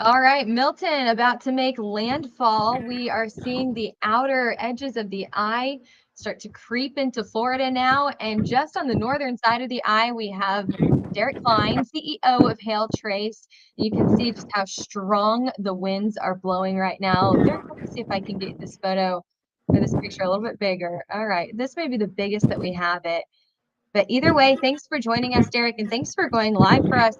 All right, Milton, about to make landfall. We are seeing the outer edges of the eye start to creep into Florida now. And just on the northern side of the eye, we have Derik, CEO of Hail Trace. You can see just how strong the winds are blowing right now. Derik, let me see if I can get this photo or this picture a little bit bigger. All right, this may be the biggest that we have it. But either way, thanks for joining us, Derik, and thanks for going live for us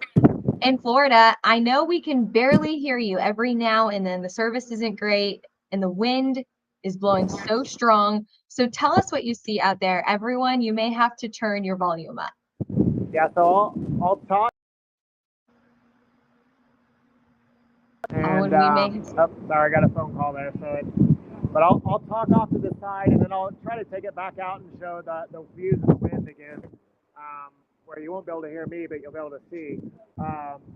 in Florida. I know we can barely hear you every now and then. The service isn't great and the wind is blowing so strong. So tell us what you see out there. Everyone, you may have to turn your volume up. Yeah, so I'll talk. Oh, And and we may have. sorry, I got a phone call there. But I'll talk off to the side, and then I'll try to take it back out and show the views of the wind again, where you won't be able to hear me, but you'll be able to see.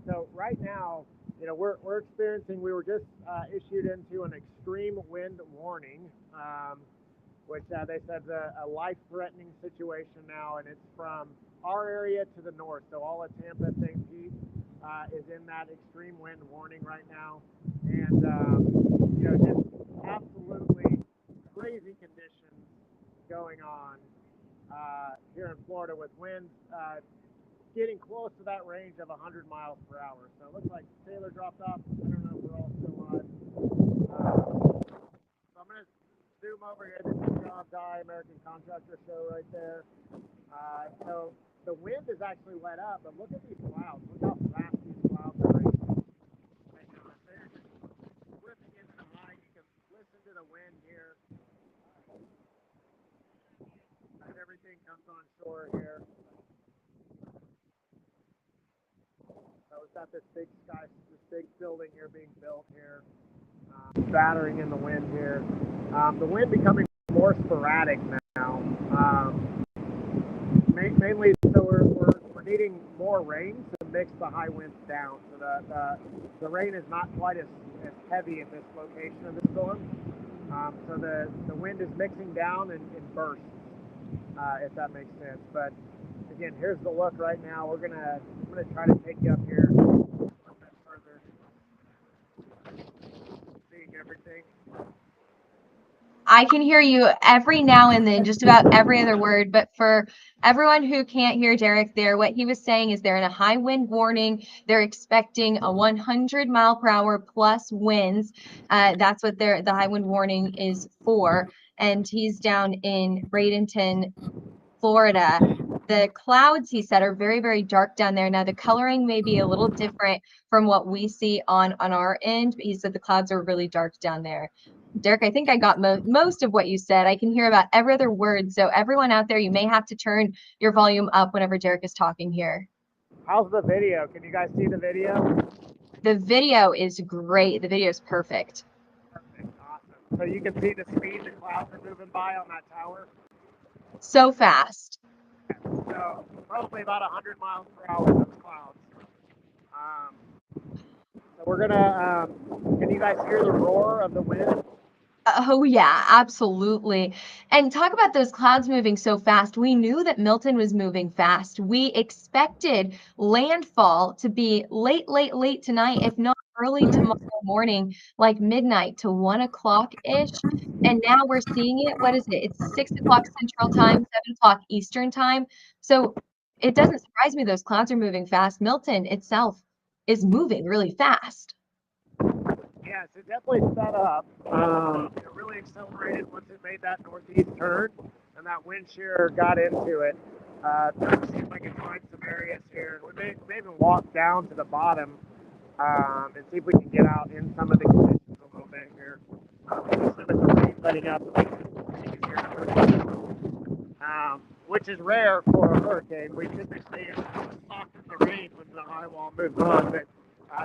So right now, we're experiencing. We were just issued into an extreme wind warning, which they said is a life-threatening situation now, and it's from our area to the north. So all of Tampa, St. Pete is in that extreme wind warning right now, and just absolutely crazy conditions going on here in Florida with winds getting close to that range of 100 miles per hour. So it looks like Taylor dropped off. I don't know if we're all still on. So I'm going to zoom over here. This is Job Die, American Contractor Show right there. So the wind is actually let up, but look at these clouds. Look how fast these clouds are racing. Right now, they're just whipping into the high. You can listen to the wind here as everything comes on shore here. So we've got this big building here being built here, battering in the wind here. The wind becoming more sporadic now. Mainly, so we're needing more rain to mix the high winds down. So the rain is not quite as heavy in this location of the storm. So the wind is mixing down in bursts, if that makes sense. But again, here's the look right now. I'm gonna try to take you up here a little bit further, seeing everything. I can hear you every now and then, just about every other word. But for everyone who can't hear Derik there, what he was saying is they're in a high wind warning. They're expecting a 100 mile per hour plus winds. That's what the high wind warning is for. And he's down in Bradenton, Florida. The clouds, he said, are very, very dark down there. Now, the coloring may be a little different from what we see on our end, but he said the clouds are really dark down there. Derik, I think I got most of what you said. I can hear about every other word. So everyone out there, you may have to turn your volume up whenever Derik is talking here. How's the video? Can you guys see the video? The video is great. The video is perfect. Perfect. Awesome. So you can see the speed the clouds are moving by on that tower. So fast. So probably about 100 miles per hour, those clouds. So we're gonna. Can you guys hear the roar of the wind? Oh, yeah, absolutely. And talk about those clouds moving so fast. We knew that Milton was moving fast. We expected landfall to be late tonight, if not early tomorrow morning, like midnight to 1 o'clock-ish. And now we're seeing it. What is it? It's 6 o'clock Central Time, 7 o'clock Eastern Time. So it doesn't surprise me those clouds are moving fast. Milton itself is moving really fast. Yes, it definitely sped up. It really accelerated once it made that northeast turn, and that wind shear got into it. Let me see if I can find some areas here. We may even walk down to the bottom and see if we can get out in some of the conditions a little bit here. Especially with the rain letting up, which is rare for a hurricane. We typically soften the rain when the high wall moves on, but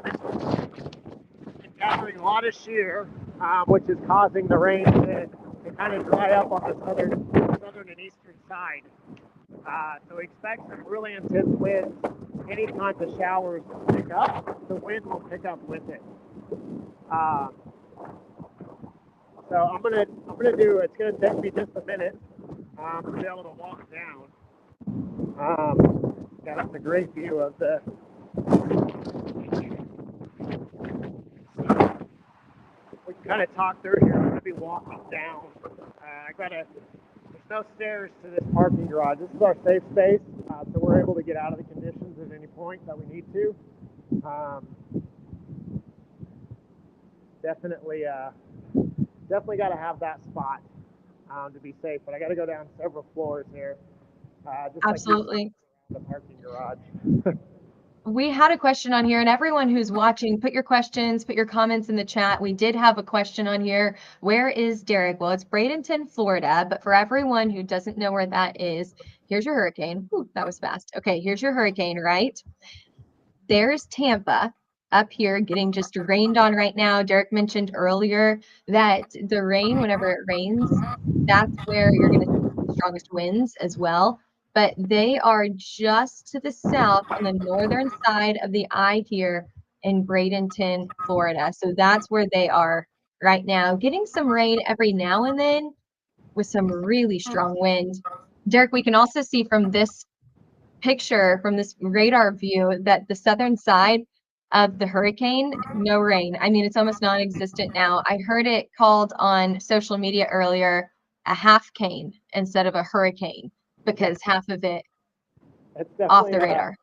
this is gathering a lot of shear, which is causing the rain to kind of dry up on the southern and eastern side. So we expect some really intense winds. Anytime the showers pick up, the wind will pick up with it. So I'm gonna do. It's gonna take me just a minute to be able to walk down. Yeah, that's a great view of the kind of talk through here. I'm going to be walking down. There's no stairs to this parking garage. This is our safe space, so we're able to get out of the conditions at any point that we need to. Definitely got to have that spot to be safe. But I got to go down several floors here. Just Absolutely. Like the parking garage. We had a question on here, and everyone who's watching, put your questions, put your comments in the chat. We did have a question on here. Where is Derik? Well, it's Bradenton, Florida, but for everyone who doesn't know where that is, here's your hurricane. Ooh, that was fast. Okay, here's your hurricane, right? There's Tampa up here getting just rained on right now. Derik mentioned earlier that the rain, whenever it rains, that's where you're going to see the strongest winds as well. But they are just to the south on the northern side of the eye here in Bradenton, Florida. So that's where they are right now, getting some rain every now and then with some really strong wind. Derik, we can also see from this picture, from this radar view, that the southern side of the hurricane, no rain. I mean, it's almost non-existent now. I heard it called on social media earlier a half cane instead of a hurricane because half of it off the radar.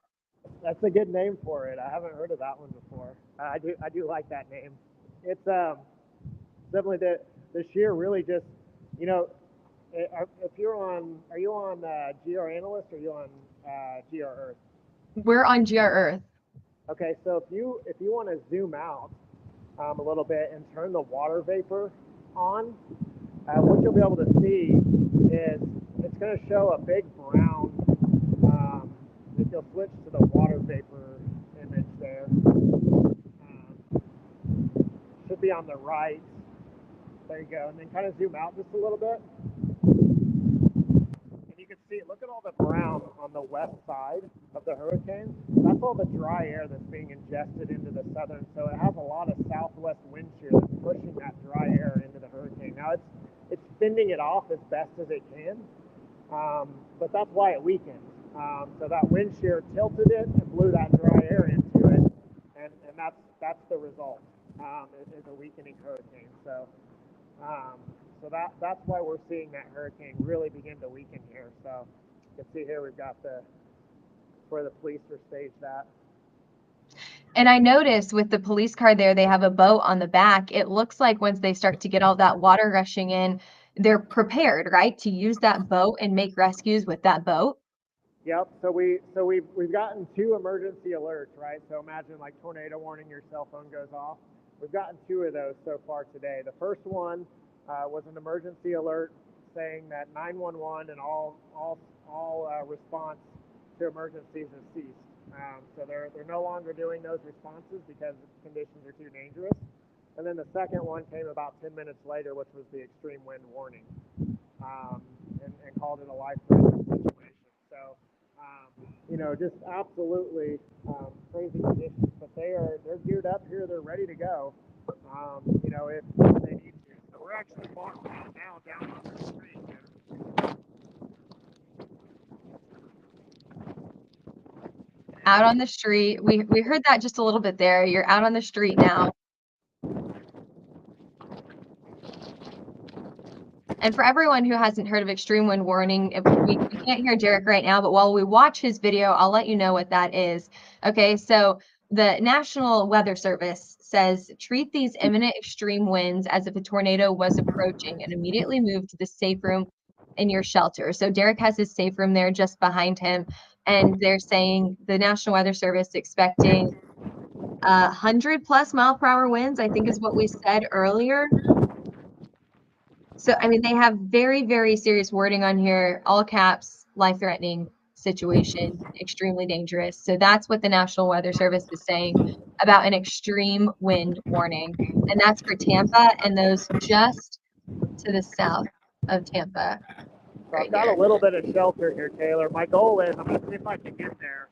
That's a good name for it. I haven't heard of that one before. I do like that name. It's definitely the sheer really just, you know, if you're on, are you on GR Analyst or are you on GR Earth? We're on GR Earth. Okay, so if you want to zoom out a little bit and turn the water vapor on, what you'll be able to see is it's going to show a big brown. If you'll switch to the water vapor image there, should be on the right. There you go, and then kind of zoom out just a little bit. You can see, look at all the brown on the west side of the hurricane. That's all the dry air that's being ingested into the southern. So it has a lot of southwest wind shear that's pushing that dry air into the hurricane. Now it's fending it off as best as it can, but that's why it weakened. So that wind shear tilted it and blew that dry air into it, and that's the result. Is a weakening hurricane. So that's why we're seeing that hurricane really begin to weaken here. So you can see here we've got where the police are staged at. And I noticed with the police car there, they have a boat on the back. It looks like once they start to get all that water rushing in, they're prepared, right, to use that boat and make rescues with that boat. Yep. So we've gotten 2 emergency alerts, right? So imagine like tornado warning, your cell phone goes off. We've gotten 2 of those so far today. The first one was an emergency alert saying that 911 and all response to emergencies has ceased. So they're no longer doing those responses because conditions are too dangerous. And then the second one came about 10 minutes later, which was the extreme wind warning, and called it a life-threatening situation. So, you know, just absolutely crazy conditions. But they're geared up here. They're ready to go. You know, if they need to. So we're actually walking now down on the street here. Out on the street. We heard that just a little bit there. You're out on the street now. And for everyone who hasn't heard of extreme wind warning, we can't hear Derik right now, but while we watch his video, I'll let you know what that is. Okay, so the National Weather Service says, treat these imminent extreme winds as if a tornado was approaching and immediately move to the safe room in your shelter. So Derik has his safe room there just behind him. And they're saying the National Weather Service expecting 100+ mile per hour winds, I think is what we said earlier. So, I mean, they have very, very serious wording on here, all caps, life-threatening situation, extremely dangerous. So that's what the National Weather Service is saying about an extreme wind warning. And that's for Tampa and those just to the south of Tampa. So I've got a little bit of shelter here, Taylor. My goal is I'm going to see if I can get there.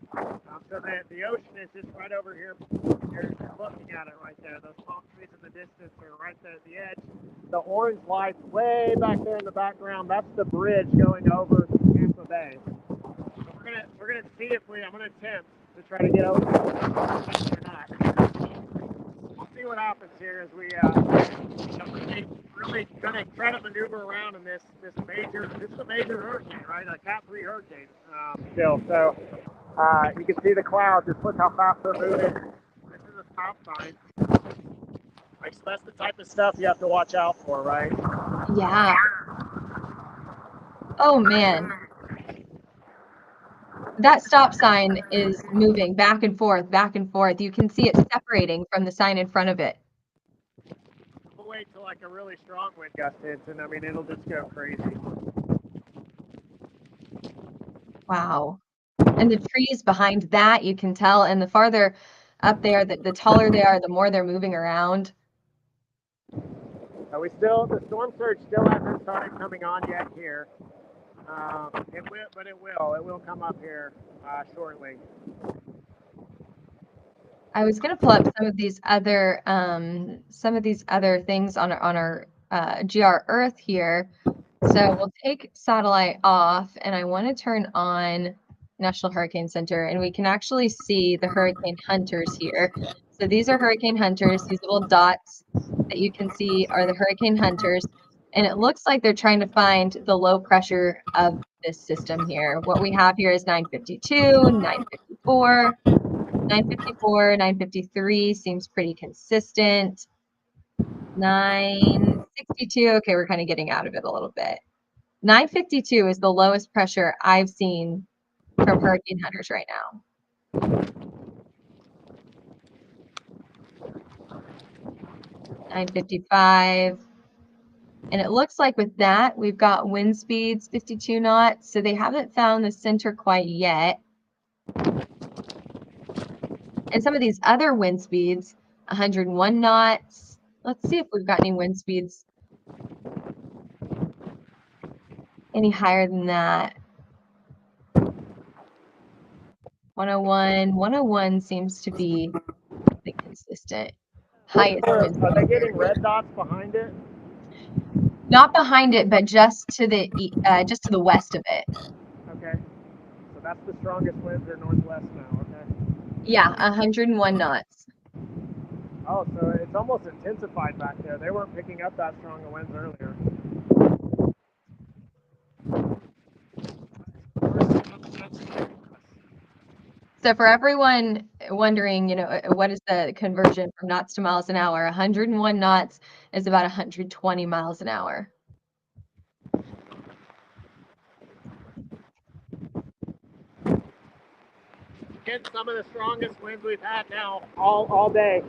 So the ocean is just right over here. You're looking at it right there. Those palm trees in the distance are right there at the edge. The orange lights way back there in the background, that's the bridge going over Tampa Bay. So we're gonna see if I'm gonna attempt to try to get over or not. see what happens here as we really going to try to maneuver around in this major. This is a major hurricane, right? A Cat 3 hurricane still. So you can see the clouds. Just look how fast they're moving. This is a stop sign. Like, so that's the type of stuff you have to watch out for, right? Yeah. Oh man. That stop sign is moving back and forth, back and forth. You can see it separating from the sign in front of it. We'll wait till like a really strong wind gust hits, and I mean, it'll just go crazy. Wow. And the trees behind that, you can tell, and the farther up there, the taller they are, the more they're moving around. The storm surge still hasn't started coming on yet here. It will come up here shortly. I was going to pull up some of these other things on our GR Earth here. So we'll take satellite off, and I want to turn on National Hurricane Center, and we can actually see the hurricane hunters here. So these are hurricane hunters. These little dots that you can see are the hurricane hunters, and it looks like they're trying to find the low pressure of this system here. What we have here is 952, 954, 954, 953 seems pretty consistent. 962, okay, we're kind of getting out of it a little bit. 952 is the lowest pressure I've seen from hurricane hunters right now. $955. And it looks like with that, we've got wind speeds 52 knots. So they haven't found the center quite yet. And some of these other wind speeds, 101 knots. Let's see if we've got any wind speeds any higher than that. 101. 101 seems to be consistent. Highest wind speed. Are they getting red dots behind it? Not behind it, but just to the west of it. Okay. So that's the strongest winds are northwest now, okay? Yeah, 101 knots. Oh, so it's almost intensified back there. They weren't picking up that strong of winds earlier. So for everyone wondering, what is the conversion from knots to miles an hour? 101 knots is about 120 miles an hour. Get some of the strongest winds we've had now all day.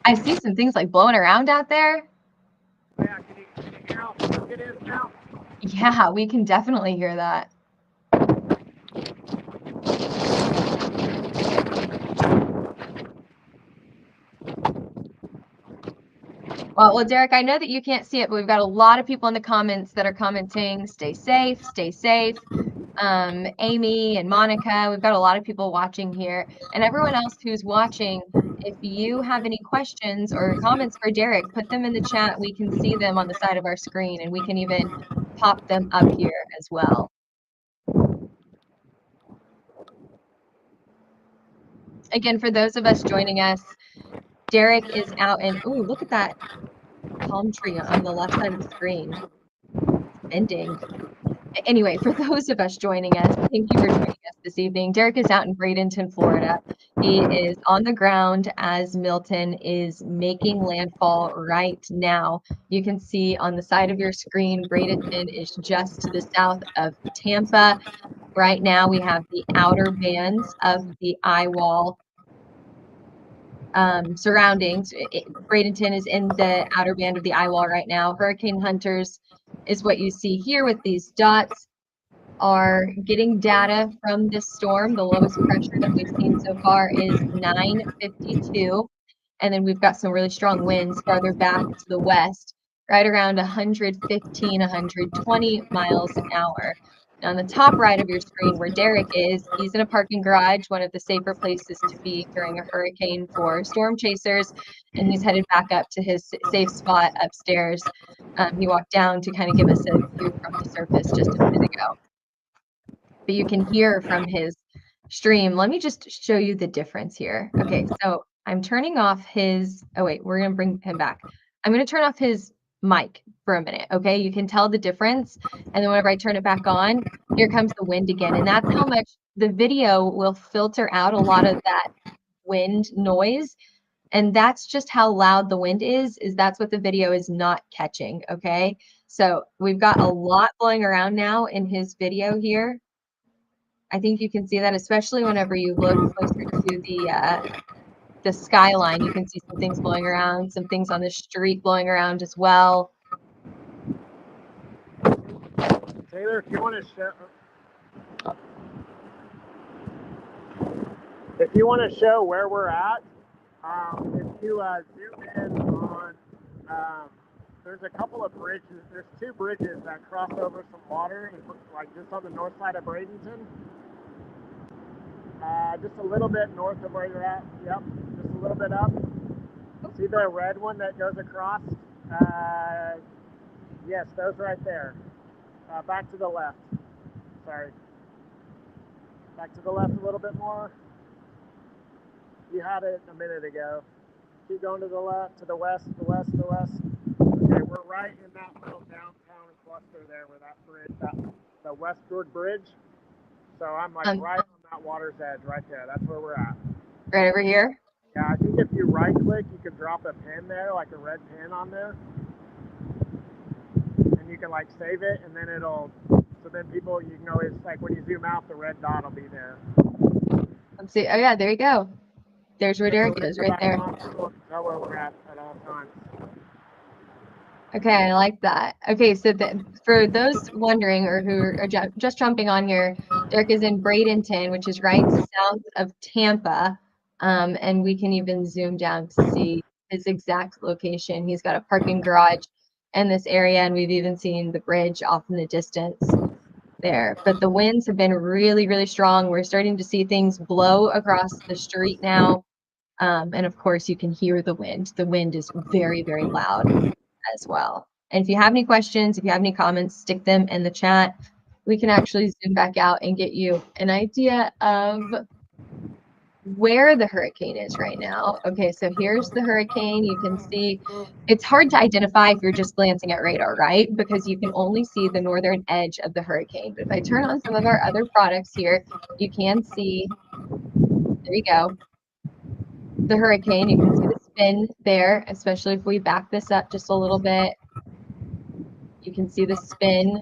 I see some things like blowing around out there. Yeah, can you hear how strong it is now? Yeah, we can definitely hear that. Well, Derik, I know that you can't see it, but we've got a lot of people in the comments that are commenting, stay safe, stay safe. Amy and Monica, we've got a lot of people watching here, and everyone else who's watching, if you have any questions or comments for Derik, put them in the chat. We can see them on the side of our screen, and we can even pop them up here as well. Again, for those of us joining us, Derik is out, and ooh, look at that palm tree on the left side of the screen. Bending. Anyway, for those of us joining us, thank you for joining us this evening. Derik is out in Bradenton, Florida. He is on the ground as Milton is making landfall right now. You can see on the side of your screen, Bradenton is just to the south of Tampa. Right now, we have the outer bands of the eye wall surroundings. Bradenton is in the outer band of the eye wall right now. Hurricane hunters is what you see here with these dots are getting data from this storm. The lowest pressure that we've seen so far is 952. And then we've got some really strong winds farther back to the west, right around 115, 120 miles an hour. Now on the top right of your screen where Derik is, he's in a parking garage, one of the safer places to be during a hurricane for storm chasers, and he's headed back up to his safe spot upstairs. He walked down to kind of give us a view from the surface just a minute ago. But you can hear from his stream. Let me just show you the difference here. Okay, so I'm turning off his, oh wait, we're gonna bring him back. I'm gonna turn off his mic for a minute, okay? You can tell the difference. And then whenever I turn it back on, here comes the wind again. And that's how much the video will filter out a lot of that wind noise. And that's just how loud the wind is that's what the video is not catching, okay? So we've got a lot blowing around now in his video here. I think you can see that, especially whenever you look closer to the skyline. You can see some things blowing around, some things on the street blowing around as well. Taylor, if you want to show where we're at, if you zoom in on, there's a couple of bridges. There's two bridges that cross over some water, like just on the north side of Bradenton. Just a little bit north of where you're at. Yep, just a little bit up. See the red one that goes across? Yes, those right there. Back to the left. Sorry. Back to the left a little bit more. You had it a minute ago. Keep going to the left, to the west, to the west, to the west. Okay, we're right in that little downtown cluster there where that bridge, the westward bridge. So I'm like right on that water's edge right there. That's where we're at. Right over here? Yeah, I think if you right click, you could drop a pin there, like a red pin on there. And you can like save it and then it'll, so then people, you can always, like when you zoom out, the red dot will be there. Let's see. Oh yeah, there you go. There's where Derik is right there. Know where we're at all times. Okay, I like that. Okay, so for those wondering or who are just jumping on here, Derik is in Bradenton, which is right south of Tampa. And we can even zoom down to see his exact location. He's got a parking garage in this area, and we've even seen the bridge off in the distance there. But the winds have been really, really strong. We're starting to see things blow across the street now. And of course, you can hear the wind. The wind is very, very loud as well. And if you have any questions, if you have any comments, stick them in the chat. We can actually zoom back out and get you an idea of where the hurricane is right now. Okay, so here's the hurricane. You can see it's hard to identify if you're just glancing at radar, right? Because you can only see the northern edge of the hurricane. But if I turn on some of our other products here, you can see, there you go, the hurricane. You can see the spin there, especially if we back this up just a little bit. You can see the spin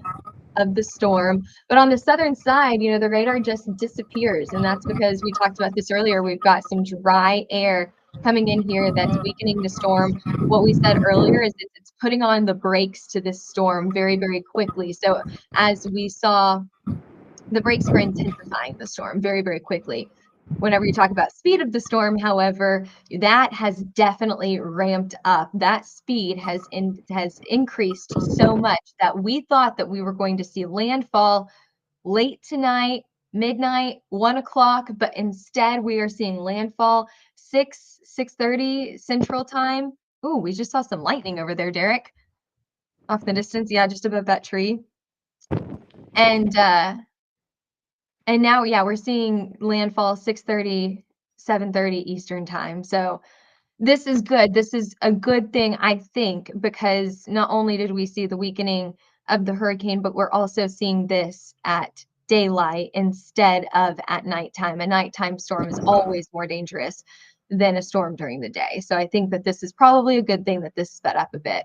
of the storm. But on the southern side, you know, the radar just disappears. And that's because we talked about this earlier. We've got some dry air coming in here that's weakening the storm. What we said earlier is that it's putting on the brakes to this storm very, very quickly. So as we saw, the brakes were intensifying the storm very, very quickly. Whenever you talk about speed of the storm, however, that has definitely ramped up. That speed has increased so much that we thought that we were going to see landfall late tonight, midnight, 1 o'clock, but instead we are seeing landfall 6:30 Central Time. Ooh, we just saw some lightning over there, Derik. Off in the distance, yeah, just above that tree. And now, yeah, we're seeing landfall 6:30, 7:30 Eastern time. So this is good. This is a good thing, I think, because not only did we see the weakening of the hurricane, but we're also seeing this at daylight instead of at nighttime. A nighttime storm is always more dangerous than a storm during the day. So I think that this is probably a good thing that this sped up a bit.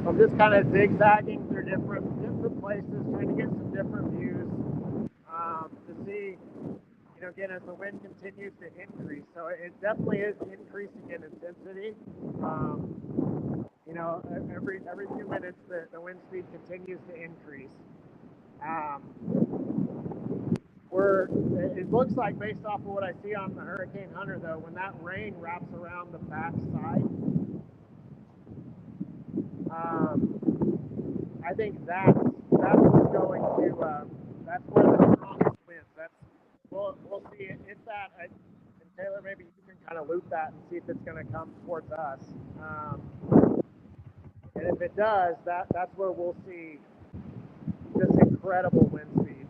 I'm just kind of zigzagging through different places, trying to get some different views to see, you know, again, as the wind continues to increase. So it definitely is increasing in intensity. You know, every few minutes, the wind speed continues to increase. It looks like, based off of what I see on the Hurricane Hunter, though, when that rain wraps around the back side, I think that's what's going to that's where the strongest winds. We'll see. It's that Taylor, maybe you can kind of loop that and see if it's going to come towards us. And if it does, that's where we'll see just incredible wind speeds.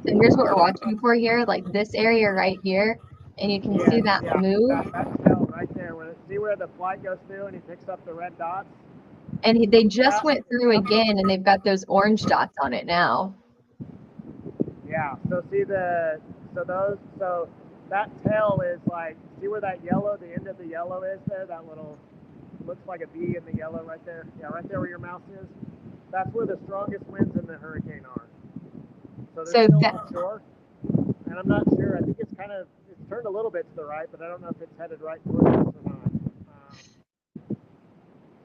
So here's what we're watching for here, like this area right here. And you can see that move. That tail right there. See where the flight goes through and he picks up the red dots? And they just went through again, and they've got those orange dots on it now. Yeah. So see so that tail is like, see where that yellow, the end of the yellow is there? That little, looks like a V in the yellow right there. Yeah, right there where your mouse is. That's where the strongest winds in the hurricane are. So they're still offshore. And I'm not sure. I think it's turned a little bit to the right, but I don't know if it's headed right towards us or not.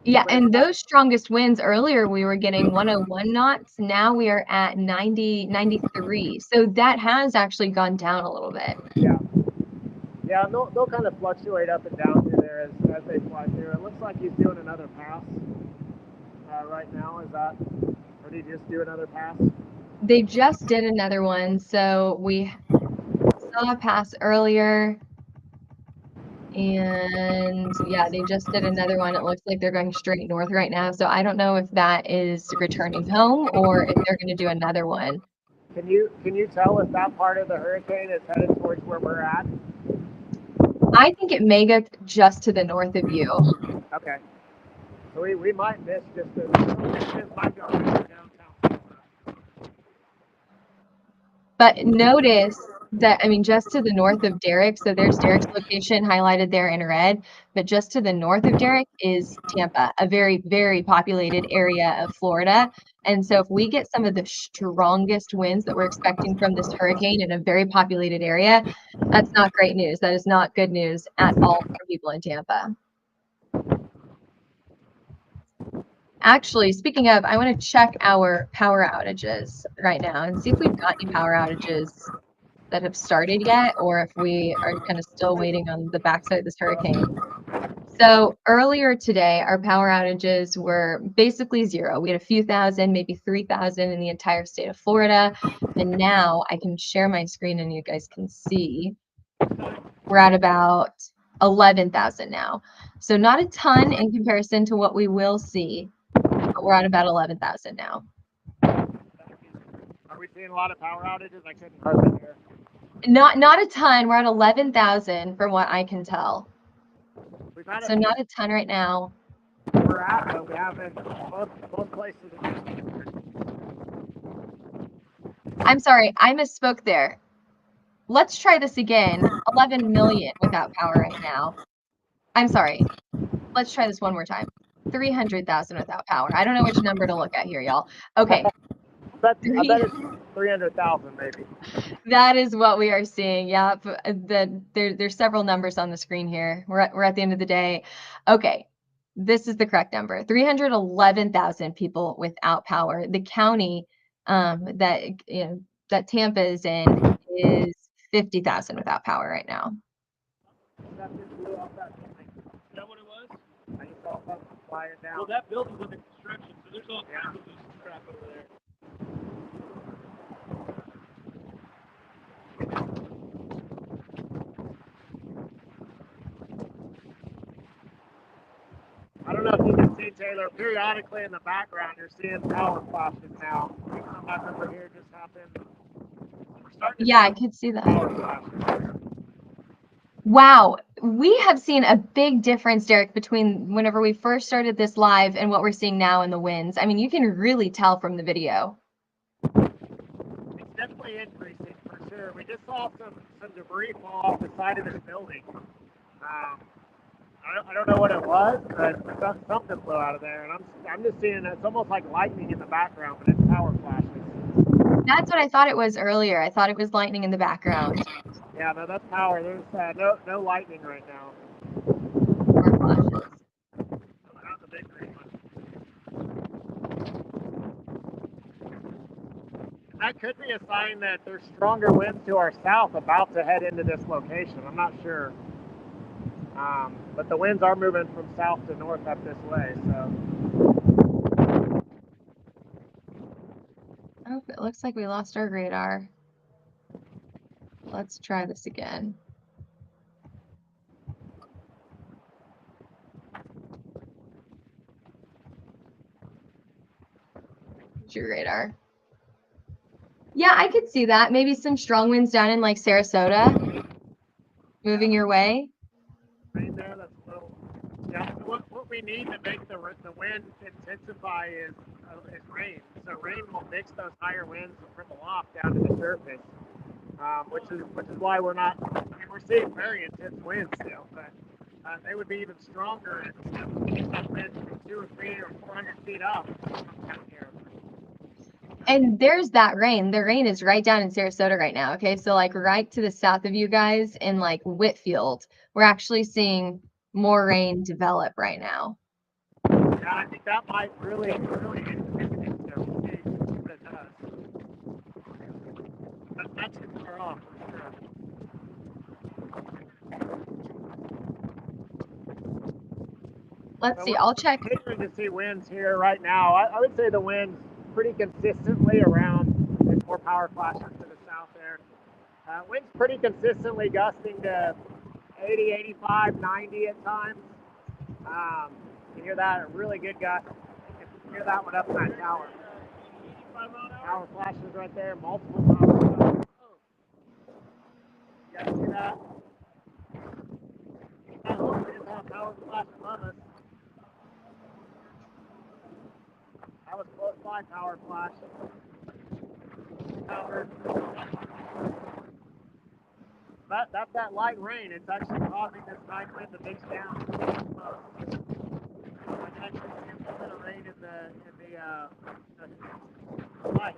Yeah, and those strongest winds earlier, we were getting 101 knots. Now we are at 90, 93. So that has actually gone down a little bit. Yeah. Yeah, and they'll kind of fluctuate up and down through there as they fly through. It looks like he's doing another pass right now. Or did he just do another pass? They just did another one. So we saw a pass earlier. And yeah, they just did another one. It looks like they're going straight north right now. So I don't know if that is returning home or if they're going to do another one. Can you tell if that part of the hurricane is headed towards where we're at? I think it may go just to the north of you. Okay. So we might miss just might go right downtown. But notice that, I mean, just to the north of Derik, so there's Derik's location highlighted there in red, but just to the north of Derik is Tampa, a very, very populated area of Florida. And so if we get some of the strongest winds that we're expecting from this hurricane in a very populated area, that's not great news. That is not good news at all for people in Tampa. Actually, speaking of, I want to check our power outages right now and see if we've got any power outages that have started yet, or if we are kind of still waiting on the backside of this hurricane. So earlier today, our power outages were basically zero. We had a few thousand, maybe 3,000 in the entire state of Florida. And now I can share my screen and you guys can see we're at about 11,000 now. So not a ton in comparison to what we will see, but we're at about 11,000 now. Are we seeing a lot of power outages? I couldn't hardly hear. Not a ton. We're at 11,000 from what I can tell. So not a ton right now. We're at, but we haven't both places. I'm sorry, I misspoke there. Let's try this again. 11 million without power right now. I'm sorry. Let's try this one more time. 300,000 without power. I don't know which number to look at here, y'all. Okay. I bet it's 300,000 maybe. That is what we are seeing. Yeah, there's several numbers on the screen here. We're at the end of the day. Okay, this is the correct number. 311,000 people without power. The county that Tampa is in is 50,000 without power right now. Is that what it was? I just saw something flying down. Well, that building's under construction, so there's all kinds of loose crap over there. I don't know if you can see, Taylor, periodically in the background, you're seeing power flashes now. Come back over here just happened. Yeah, I could see that. Wow, we have seen a big difference, Derik, between whenever we first started this live and what we're seeing now in the winds. I mean, you can really tell from the video. It's definitely increasing for sure. We just saw some debris fall off the side of this building. I don't know what it was, but something flew out of there, and I'm just seeing it's almost like lightning in the background, but it's power flashes. That's what I thought it was earlier. I thought it was lightning in the background. Yeah, no, that's power. There's no lightning right now. Or flashes. Not the big green one. That could be a sign that there's stronger winds to our south about to head into this location. I'm not sure. But the winds are moving from south to north up this way, so. Oh, it looks like we lost our radar. Let's try this again. True radar. Yeah, I could see that. Maybe some strong winds down in like Sarasota, moving your way. Right there, that's a little. Yeah, what we need to make the wind intensify is rain. So rain will mix those higher winds from the loft down to the surface, which is why we're not. I mean, we're seeing very intense winds still, but they would be even stronger if that wind from 2 or 3 or 400 feet up down here. And there's that rain. The rain is right down in Sarasota right now. Okay, so like right to the south of you guys in like Whitfield, we're actually seeing more rain develop right now. Yeah, I think that might really into that's too far off for sure. Let's see. I'll check. We're continuing to see winds here right now. I would say the wind's pretty consistently around. There's more power flashes to the south there. Wind's pretty consistently gusting to 80, 85, 90 at times. You hear that, a really good gust. You can hear that one up in that tower. Power flashes right there, multiple power flashes. You guys see that? That power flash above us. That was close by power flash. Power. That's that light rain. It's actually causing this nice wind to mix down. I can actually see a little bit of rain in the light.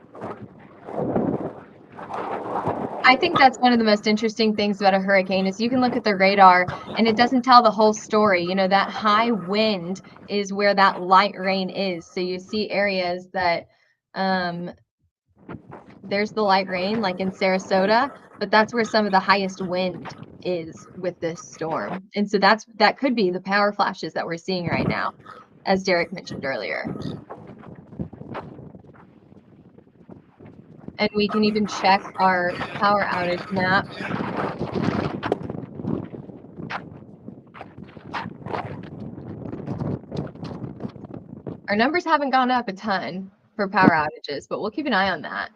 I think that's one of the most interesting things about a hurricane is you can look at the radar and it doesn't tell the whole story. You know, that high wind is where that light rain is. So you see areas that there's the light rain like in Sarasota, but that's where some of the highest wind is with this storm. And so that could be the power flashes that we're seeing right now, as Derik mentioned earlier. And we can even check our power outage map. Our numbers haven't gone up a ton for power outages, but we'll keep an eye on that.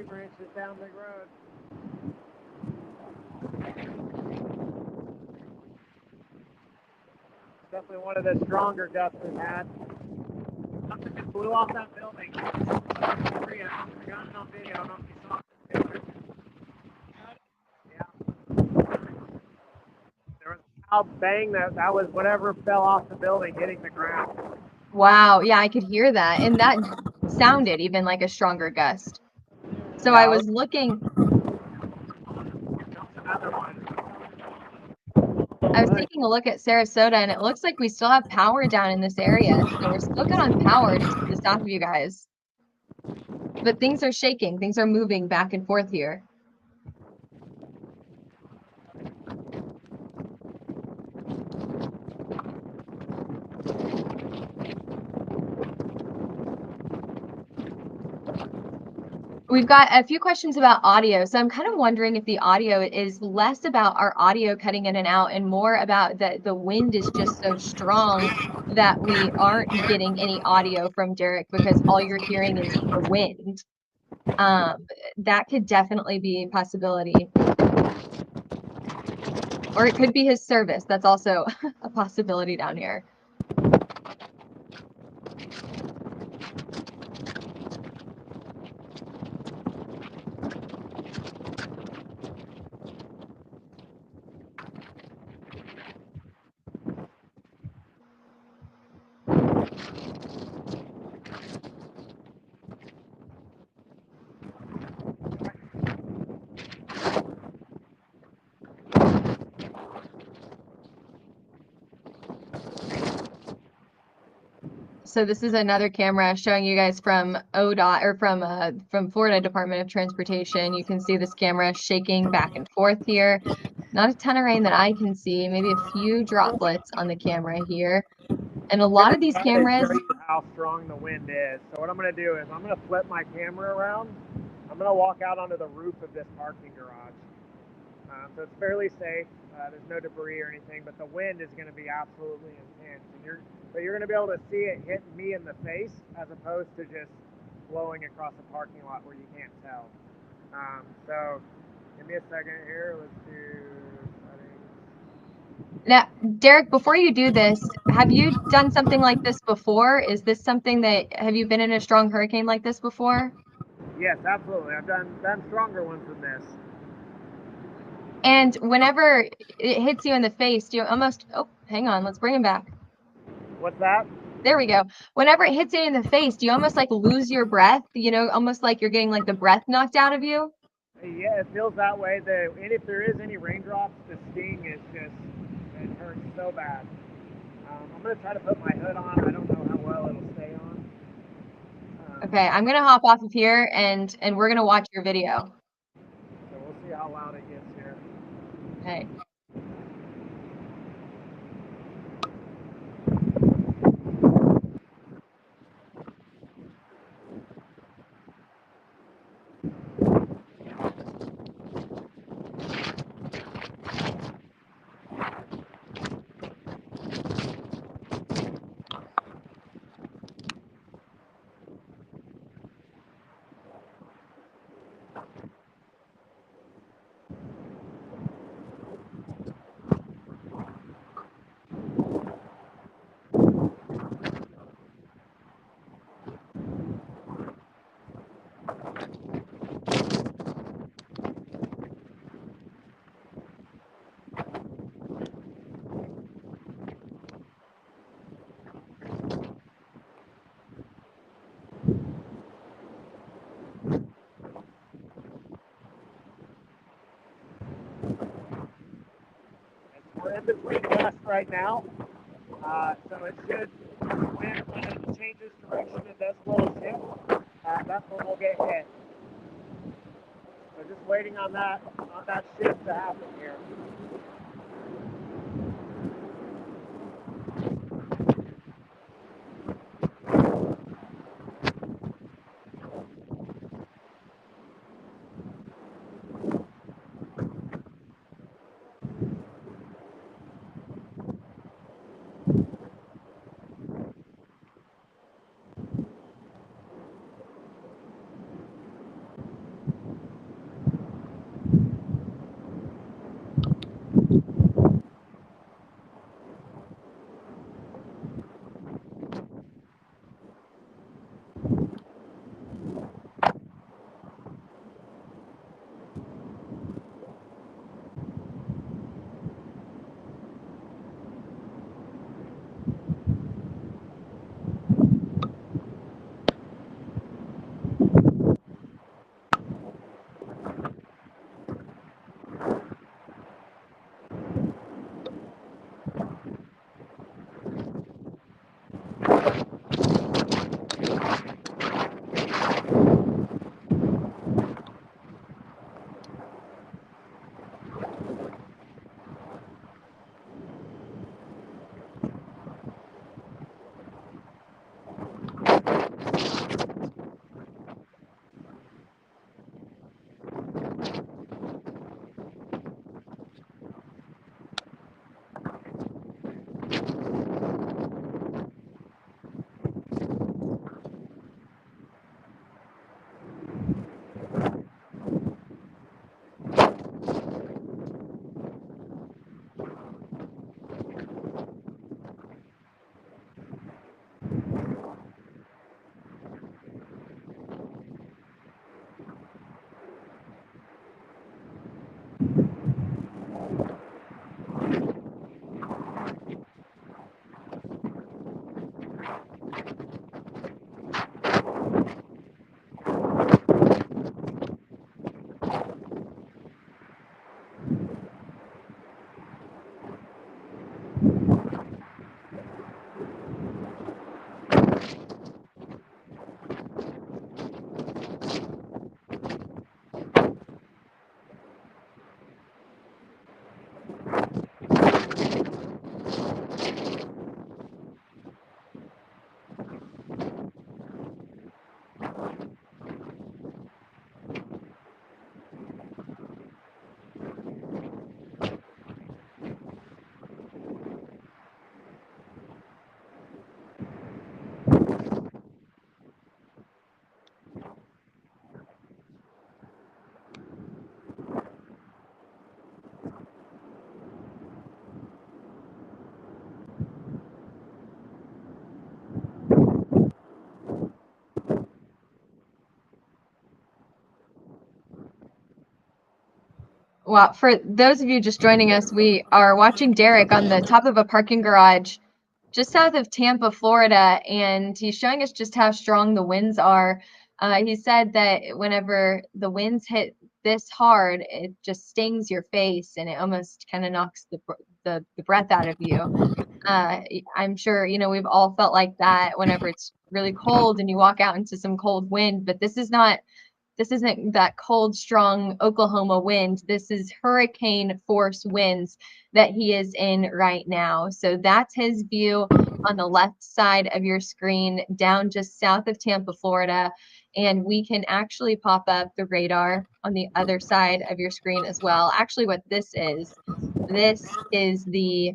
Branches down the road. Definitely one of the stronger gusts we've had. Something just blew off that building. I got it on video. I don't know if you saw it. Yeah. There was a loud bang that was whatever fell off the building hitting the ground. Wow, yeah, I could hear that. And that sounded even like a stronger gust. So I was looking. I was taking a look at Sarasota, and it looks like we still have power down in this area. So we're still good on power just to the south of you guys. but things are shaking. Things are moving back and forth here. We've got a few questions about audio. So I'm kind of wondering if the audio is less about our audio cutting in and out and more about that the wind is just so strong that we aren't getting any audio from Derik because all you're hearing is the wind. That could definitely be a possibility. Or it could be his service. That's also a possibility down here. So this is another camera showing you guys from ODOT or from Florida Department of Transportation. You can see this camera shaking back and forth here. Not a ton of rain that I can see, maybe a few droplets on the camera here. And a lot of these cameras. Show you how strong the wind is. So what I'm going to do is I'm going to flip my camera around. I'm going to walk out onto the roof of this parking garage. So it's fairly safe. There's no debris or anything, but the wind is going to be absolutely intense. And you're going to be able to see it hit me in the face as opposed to just blowing across a parking lot where you can't tell. So give me a second here. Let's do settings. Now, Derik, before you do this, have you done something like this before? Is this something have you been in a strong hurricane like this before? Yes, absolutely. I've done stronger ones than this. And whenever it hits you in the face, do you almost, oh, hang on, let's bring him back. What's that? There we go. Whenever it hits you in the face, do you almost like lose your breath? You know, almost like you're getting like the breath knocked out of you? Yeah, it feels that way. And if there is any raindrops, the sting is just, it hurts so bad. I'm going to try to put my hood on. I don't know how well it'll stay on. Okay, I'm going to hop off of here and we're going to watch your video. So we'll see how loud it gets here. Okay. We're in between gusts right now, so it should, when it changes direction and does blow a tip, that's when we'll get hit. So just waiting on that shift to happen here. Well, for those of you just joining us, we are watching Derik on the top of a parking garage just south of Tampa, Florida, and he's showing us just how strong the winds are. He said that whenever the winds hit this hard, it just stings your face and it almost kind of knocks the breath out of you. I'm sure, we've all felt like that whenever it's really cold and you walk out into some cold wind, but this isn't that cold, strong Oklahoma wind. This is hurricane force winds that he is in right now. So that's his view on the left side of your screen, down just south of Tampa, Florida. And we can actually pop up the radar on the other side of your screen as well. Actually, what this is the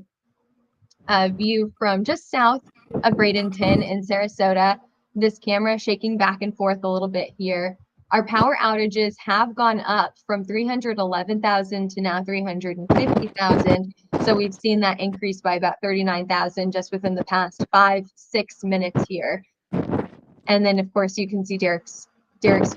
view from just south of Bradenton in Sarasota. This camera shaking back and forth a little bit here. Our power outages have gone up from 311,000 to now 350,000. So we've seen that increase by about 39,000 just within the past 5-6 minutes here. And then, of course, you can see Derik's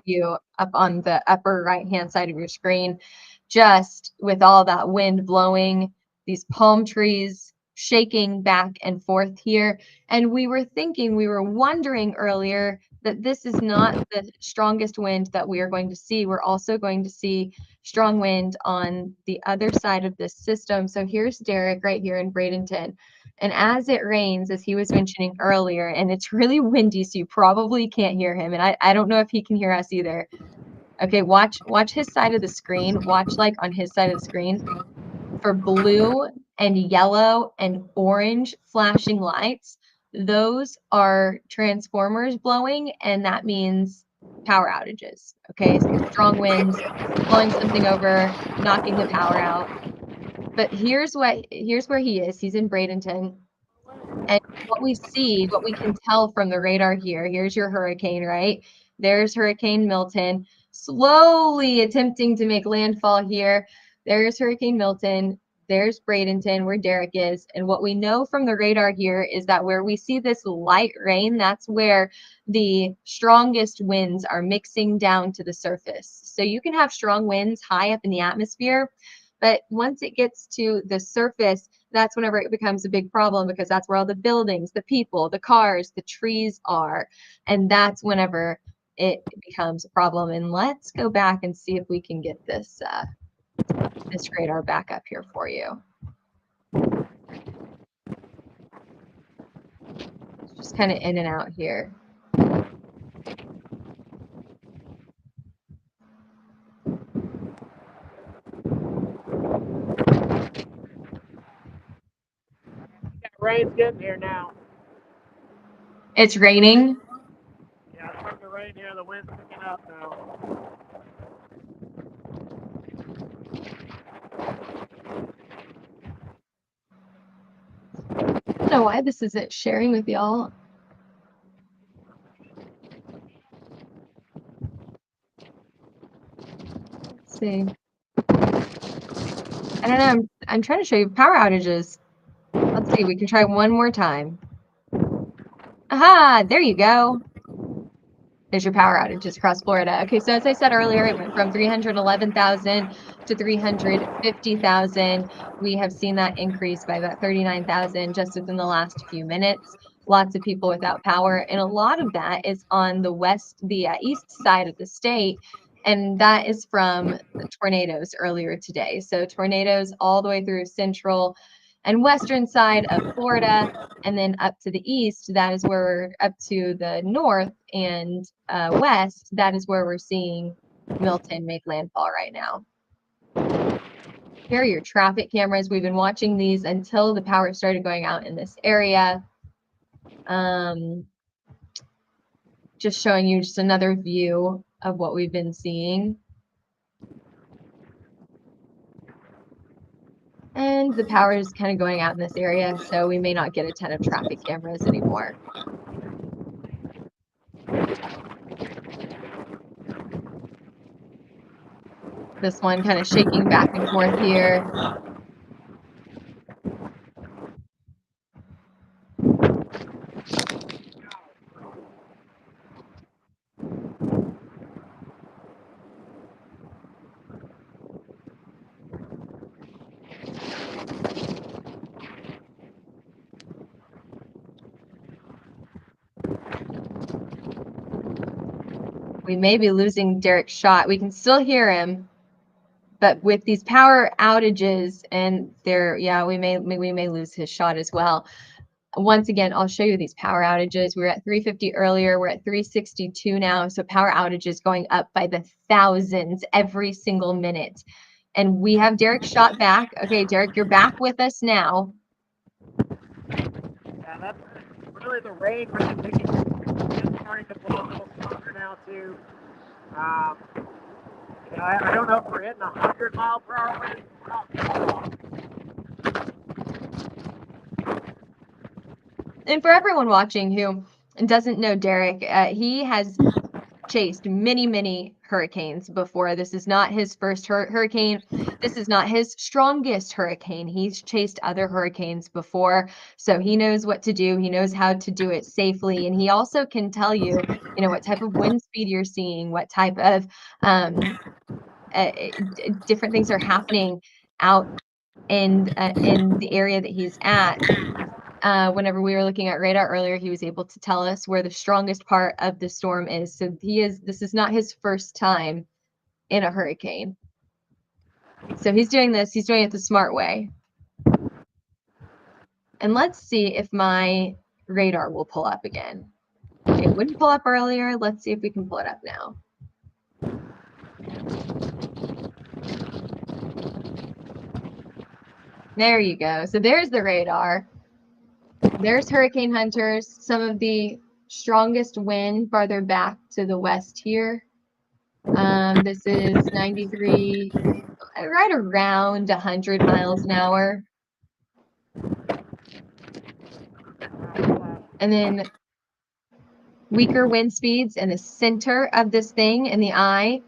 view up on the upper right-hand side of your screen, just with all that wind blowing, these palm trees shaking back and forth here. And we were wondering earlier that this is not the strongest wind that we are going to see. We're also going to see strong wind on the other side of this system. So here's Derik right here in Bradenton. And as it rains, as he was mentioning earlier, and it's really windy, so you probably can't hear him. And I don't know if he can hear us either. Okay, watch his side of the screen. Watch like on his side of the screen for blue and yellow and orange flashing lights. Those are transformers blowing, and that means power outages. Okay, so strong winds blowing something over, knocking the power out. But here's where he is. He's in Bradenton. And what we can tell from the radar here, here's your hurricane, right? There's Hurricane Milton, slowly attempting to make landfall here. There's Hurricane Milton. There's Bradenton, where Derik is. And what we know from the radar here is that where we see this light rain, that's where the strongest winds are mixing down to the surface. So you can have strong winds high up in the atmosphere, but once it gets to the surface, that's whenever it becomes a big problem, because that's where all the buildings, the people, the cars, the trees are. And that's whenever it becomes a problem. And let's go back and see if we can get this radar back up here for you. It's just kind of in and out here. Rain's getting here now. It's raining. Yeah, it's starting to rain here. The wind's picking up now. I don't know why this isn't sharing with y'all. Let's see. I don't know. I'm trying to show you power outages. Let's see. We can try one more time. Aha! There you go. There's your power outages across Florida. Okay, so as I said earlier, it went from 311,000 to 350,000. We have seen that increase by about 39,000 just within the last few minutes. Lots of people without power, and a lot of that is on the east side of the state, and that is from tornadoes earlier today. So tornadoes all the way through central and western side of Florida, and then up to the east, that is where we're up to the north and west, that is where we're seeing Milton make landfall right now. Here are your traffic cameras. We've been watching these until the power started going out in this area. Just showing you just another view of what we've been seeing. And the power is kind of going out in this area, so we may not get a ton of traffic cameras anymore. This one kind of shaking back and forth here. We may be losing Derik's shot. We can still hear him, but with these power outages and we may lose his shot as well. Once again, I'll show you these power outages. We were at 350 earlier. We're at 362 now. So power outages going up by the thousands every single minute. And we have Derik shot back. Okay, Derik, you're back with us now. Yeah, that's really the rain really picking up. It's starting to blow a little stronger now too. I don't know if we're hitting 100-mile-per-hour winds. And for everyone watching who doesn't know Derik, he has chased many hurricanes before. This is not his first hurricane. This is not his strongest hurricane. He's chased other hurricanes before, so he knows what to do. He knows how to do it safely, and he also can tell you, what type of wind speed you're seeing, what type of different things are happening out in the area that he's at. Whenever we were looking at radar earlier, he was able to tell us where the strongest part of the storm is. So this is not his first time in a hurricane. So he's doing it the smart way. And let's see if my radar will pull up again. It wouldn't pull up earlier. Let's see if we can pull it up now. There you go. So there's the radar. There's hurricane hunters, some of the strongest wind farther back to the west here. This is 93, right around 100 miles an hour. And then weaker wind speeds in the center of this thing in the eye,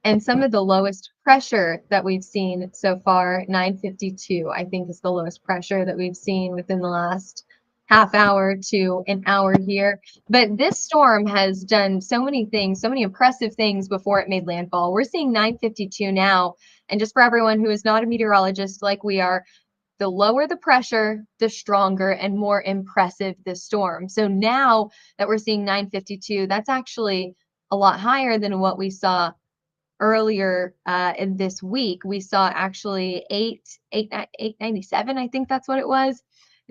and some of the lowest pressure that we've seen so far, 952, I think is the lowest pressure that we've seen within the last half hour to an hour here. But this storm has done so many things, so many impressive things before it made landfall. We're seeing 952 now. And just for everyone who is not a meteorologist like we are, the lower the pressure, the stronger and more impressive the storm. So now that we're seeing 952, that's actually a lot higher than what we saw earlier in this week. We saw actually 897, I think that's what it was.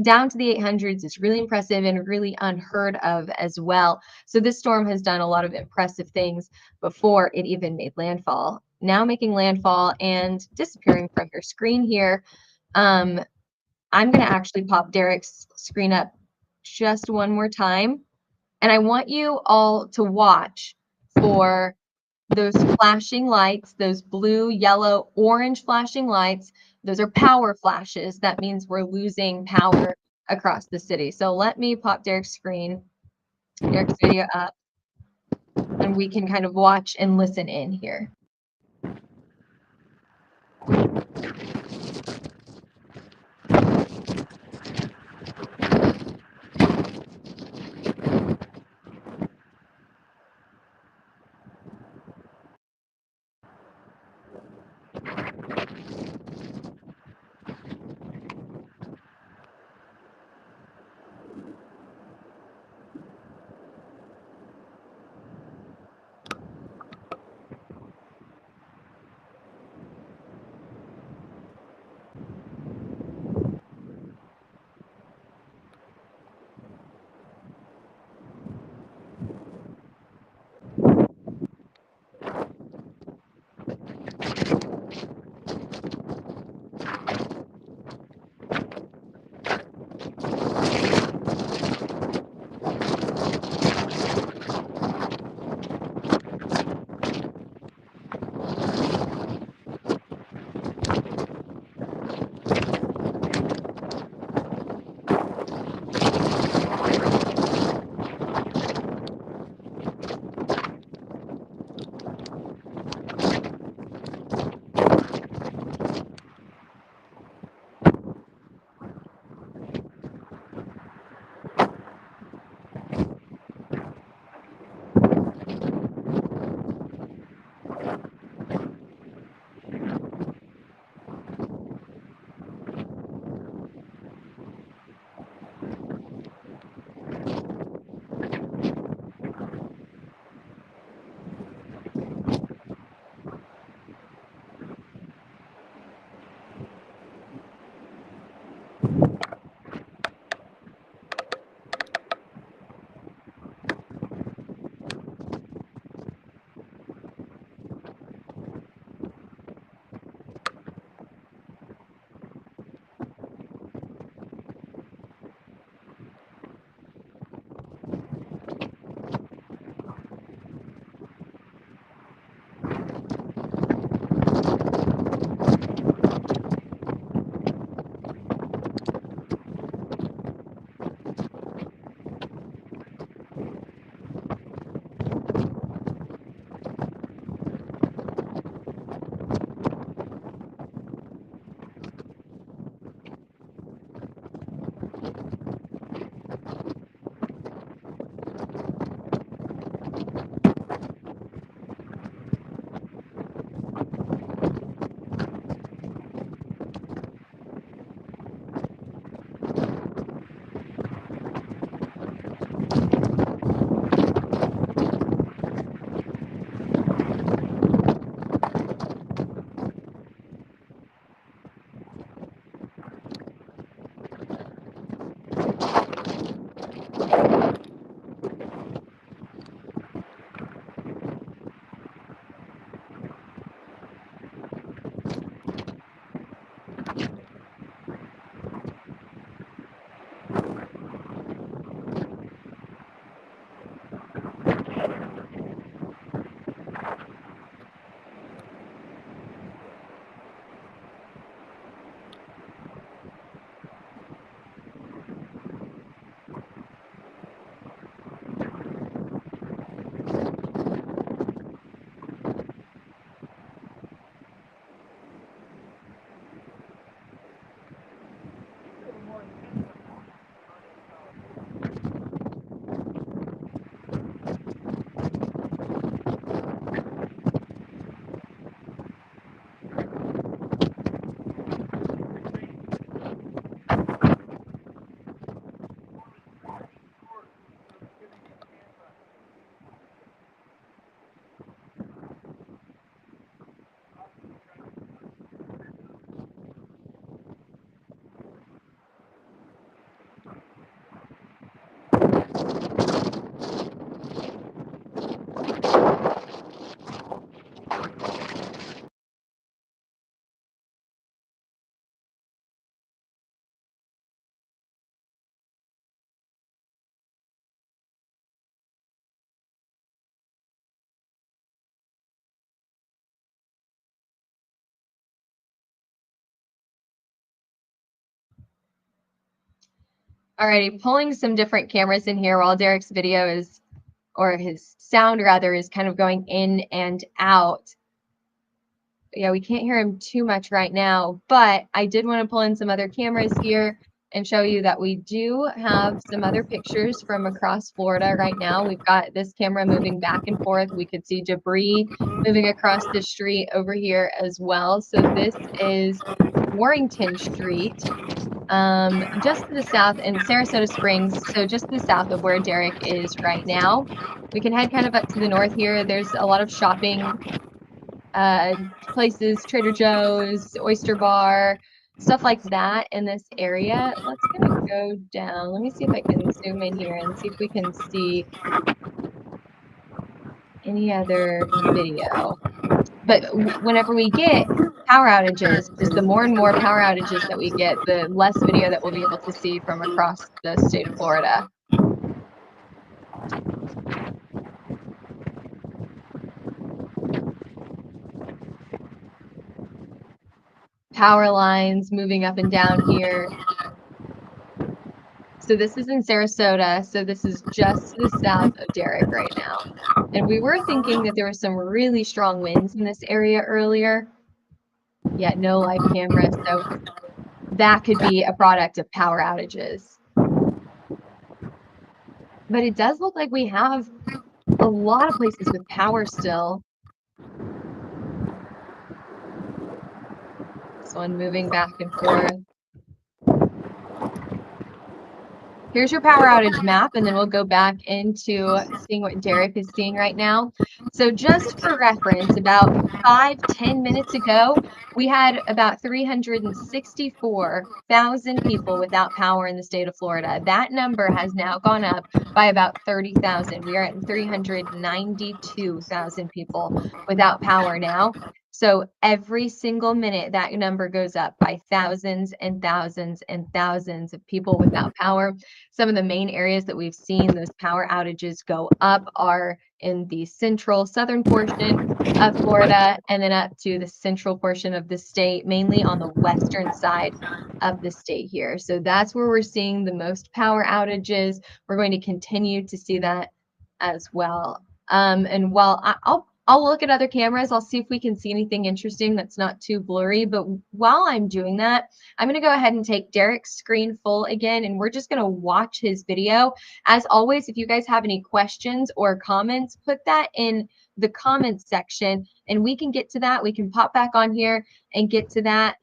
Down to the 800s is really impressive and really unheard of as well. So this storm has done a lot of impressive things before it even made landfall. Now making landfall and disappearing from your screen here. I'm going to actually pop Derik's screen up just one more time. And I want you all to watch for those flashing lights, those blue, yellow, orange flashing lights. Those are power flashes. That means we're losing power across the city. So let me pop Derik's video up, and we can kind of watch and listen in here. Alrighty, pulling some different cameras in here while Derik's video is, or his sound rather, is kind of going in and out. Yeah, we can't hear him too much right now, but I did want to pull in some other cameras here and show you that we do have some other pictures from across Florida right now. We've got this camera moving back and forth. We could see debris moving across the street over here as well. So this is Warrington Street, just to the south in Sarasota Springs, so just to the south of where Derik is right now. We can head kind of up to the north here. There's a lot of shopping places, Trader Joe's, Oyster Bar, stuff like that in this area. Let's kind of go down. Let me see if I can zoom in here and see if we can see any other video. But whenever we get power outages, just the more and more power outages that we get, the less video that we'll be able to see from across the state of Florida. Power lines moving up and down here. So this is in Sarasota. So this is just to the south of Derik right now. And we were thinking that there were some really strong winds in this area earlier, yet no live camera. So that could be a product of power outages. But it does look like we have a lot of places with power still. This one moving back and forth. Here's your power outage map, and then we'll go back into seeing what Derik is seeing right now. So just for reference, about 5-10 minutes ago, we had about 364,000 people without power in the state of Florida. That number has now gone up by about 30,000. We are at 392,000 people without power now. So every single minute, that number goes up by thousands and thousands and thousands of people without power. Some of the main areas that we've seen those power outages go up are in the central southern portion of Florida and then up to the central portion of the state, mainly on the western side of the state here. So that's where we're seeing the most power outages. We're going to continue to see that as well. And while I'll look at other cameras. I'll see if we can see anything interesting that's not too blurry. But while I'm doing that, I'm going to go ahead and take Derik's screen full again, and we're just going to watch his video. As always, if you guys have any questions or comments, put that in the comments section, and we can get to that. We can pop back on here and get to that.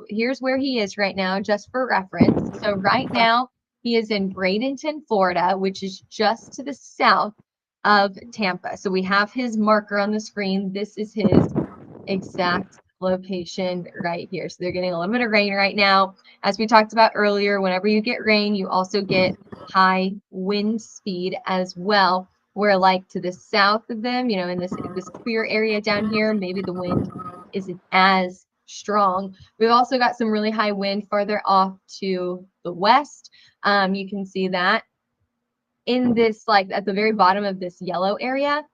Here's where he is right now, just for reference. So right now, he is in Bradenton, Florida, which is just to the south of Tampa. So we have his marker on the screen. This is his exact location right here. So they're getting a little bit of rain right now. As we talked about earlier, whenever you get rain, you also get high wind speed as well. Where like to the south of them, you know, in this clear area down here, maybe the wind isn't as strong. We've also got some really high wind farther off to the west. You can see that in this, like at the very bottom of this yellow area,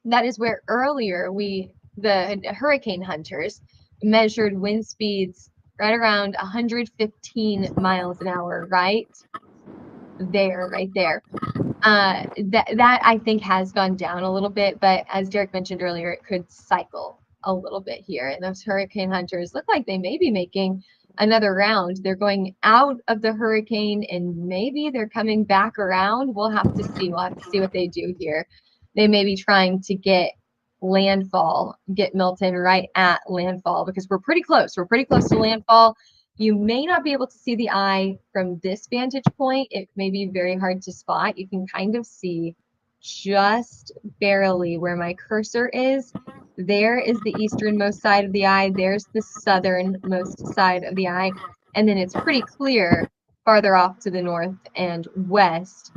that is where earlier the hurricane hunters measured wind speeds right around 115 miles an hour, right there. That I think has gone down a little bit, but as Derik mentioned earlier, it could cycle a little bit here. And those hurricane hunters look like they may be making another round. They're going out of the hurricane and maybe they're coming back around. We'll have to see. We'll have to see what they do here. They may be trying to get landfall, get Milton right at landfall, because we're pretty close. We're pretty close to landfall. You may not be able to see the eye from this vantage point. It may be very hard to spot. You can kind of see just barely where my cursor is. There is the easternmost side of the eye. There's the southernmost side of the eye. And then it's pretty clear farther off to the north and west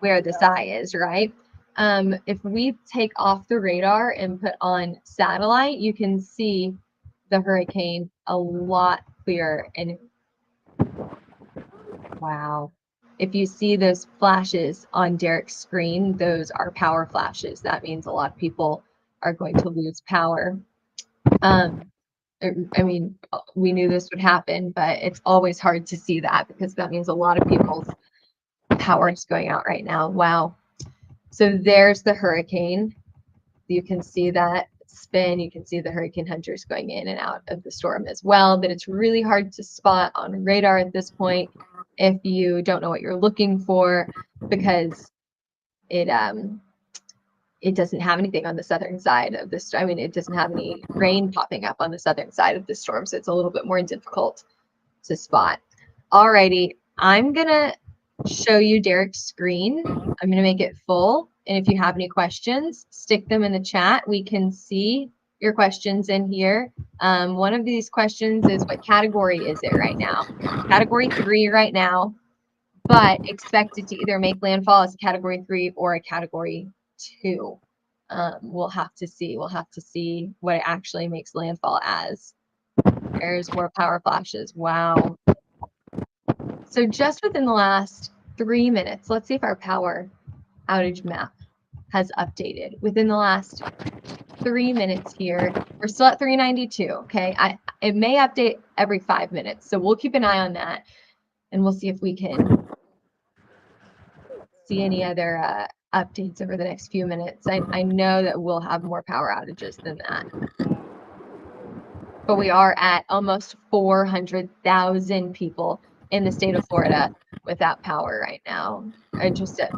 where this eye is, right? If we take off the radar and put on satellite, you can see the hurricane a lot clearer. And wow. If you see those flashes on Derik's screen, those are power flashes. That means a lot of people are going to lose power. I mean, we knew this would happen, but it's always hard to see that because that means a lot of people's power is going out right now. Wow. So there's the hurricane. You can see that spin. You can see the hurricane hunters going in and out of the storm as well, but it's really hard to spot on radar at this point if you don't know what you're looking for because it doesn't have anything on the southern side of this. I mean, it doesn't have any rain popping up on the southern side of the storm, so it's a little bit more difficult to spot. Alrighty, I'm gonna show you Derik's screen. I'm gonna make it full, and if you have any questions, stick them in the chat. We can see your questions in here. One of these questions is, what category is it right now? Category 3 right now, but expected to either make landfall as a category 3 or a category 2. We'll have to see. We'll have to see what it actually makes landfall as. There's more power flashes. Wow. So just within the last 3 minutes, let's see if our power outage map has updated. Within the last 3 minutes here, we're still at 392, okay? It may update every 5 minutes, so we'll keep an eye on that, and we'll see if we can see any other updates over the next few minutes. I know that we'll have more power outages than that. But we are at almost 400,000 people in the state of Florida without power right now. Just a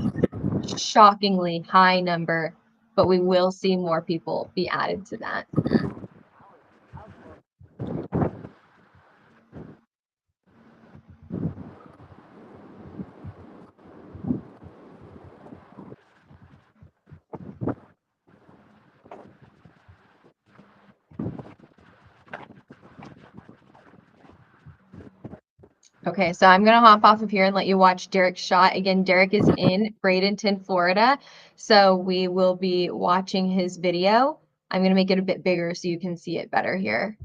shockingly high number, but we will see more people be added to that. Okay, so I'm gonna hop off of here and let you watch Derik's shot. Again, Derik is in Bradenton, Florida, so we will be watching his video. I'm gonna make it a bit bigger so you can see it better here.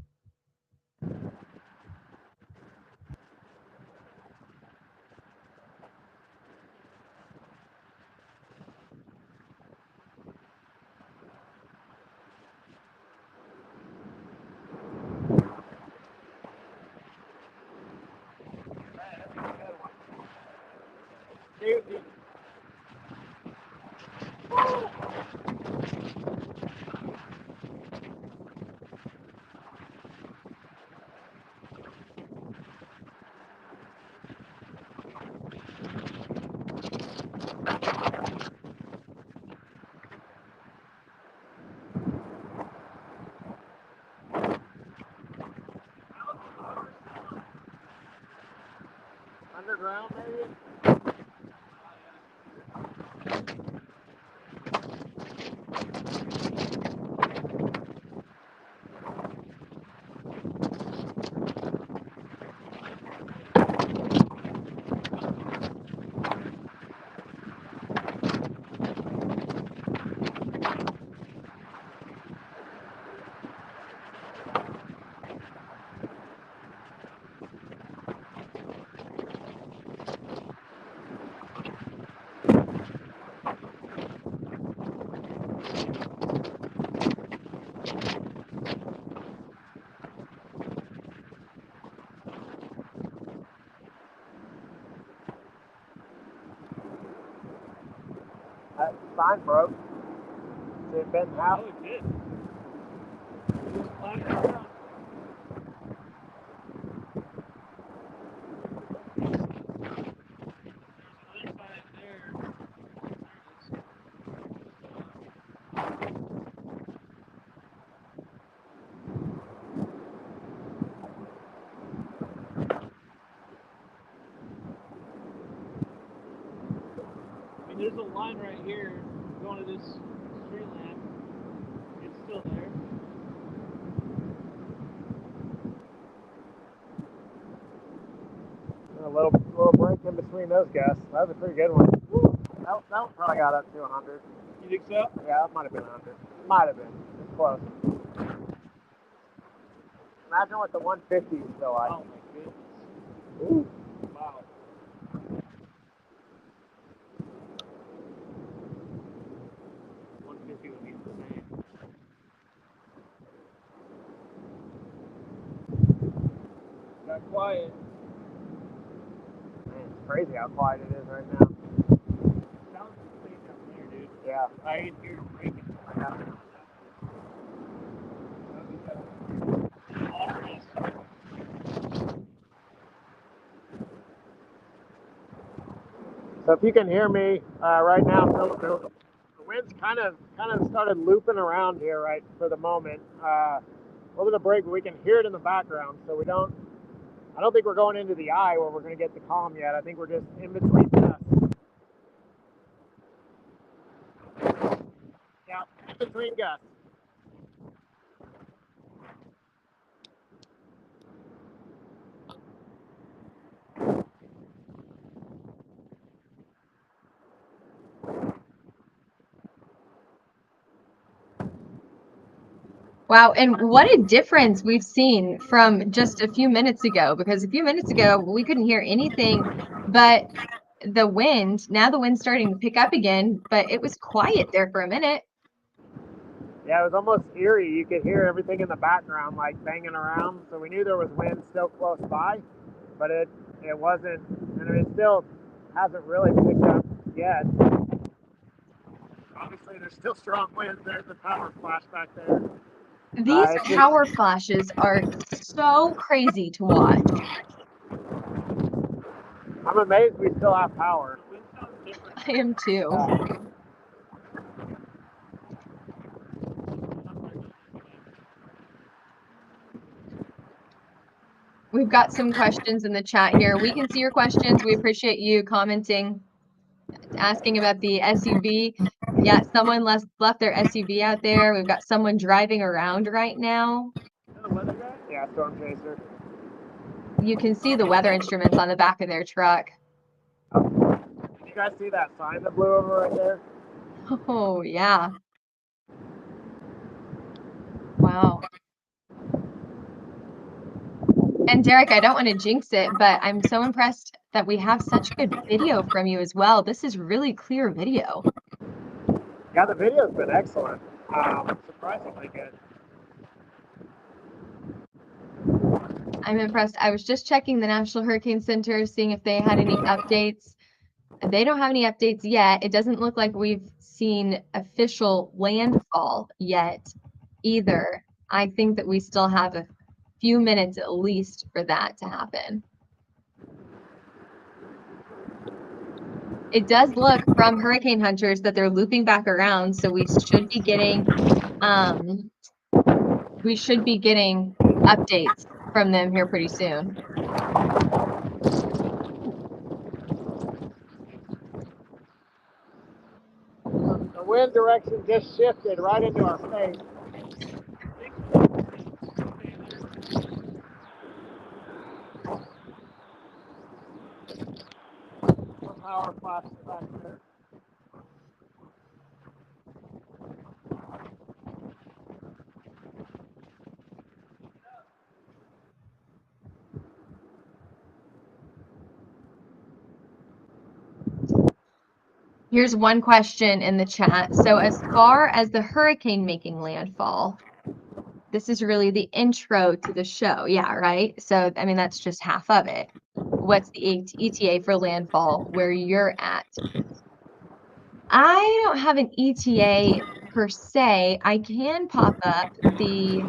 Underground, maybe? That sign broke. Did it bend out? Oh, it did. There's a line right here going to this street lamp. It's still there. A little break in between those guys. That was a pretty good one. That one probably got up to 100. You think so? Yeah, that might have been 100. Might have been. It's close. Imagine what the 150s feel like. Oh my goodness. Ooh. Wow. Would be insane. quiet. Man, it's crazy how quiet it is right now. Sounds crazy up here, dude. Yeah. I can hear it breaking. Yeah. So if you can hear me right now, the wind's kind of started looping around here right for the moment. Over the break, we can hear it in the background, so I don't think we're going into the eye where we're going to get the calm yet. I think we're just in between gusts. Yeah, in between gusts. Wow, and what a difference we've seen from just a few minutes ago, because a few minutes ago we couldn't hear anything but the wind. Now the wind's starting to pick up again, but it was quiet there for a minute. Yeah, it was almost eerie. You could hear everything in the background like banging around. So we knew there was wind still close by, but it wasn't, and it still hasn't really picked up yet. Obviously, there's still strong winds. There's the power flash back there. These power flashes are so crazy to watch. I'm amazed we still have power. I am too. We've got some questions in the chat here. We can see your questions. We appreciate you commenting, asking about the SUV. Yeah, someone left their SUV out there. We've got someone driving around right now. Yeah, storm chaser. You can see the weather instruments on the back of their truck. Did you guys see that sign that blew over right there? Oh, yeah. Wow. And Derik, I don't want to jinx it, but I'm so impressed that we have such good video from you as well. This is really clear video. Yeah, the video's been excellent. Surprisingly good. I'm impressed. I was just checking the National Hurricane Center, seeing if they had any updates. They don't have any updates yet. It doesn't look like we've seen official landfall yet either. I think that we still have a few minutes at least for that to happen. It does look from hurricane hunters that they're looping back around, so we should be getting updates from them here pretty soon. The wind direction just shifted right into our face. Power flash back there. Here's one question in the chat. So as far as the hurricane making landfall, this is really the intro to the show. Yeah, right? So, I mean, that's just half of it. What's the ETA for landfall where you're at? I don't have an ETA per se. I can pop up the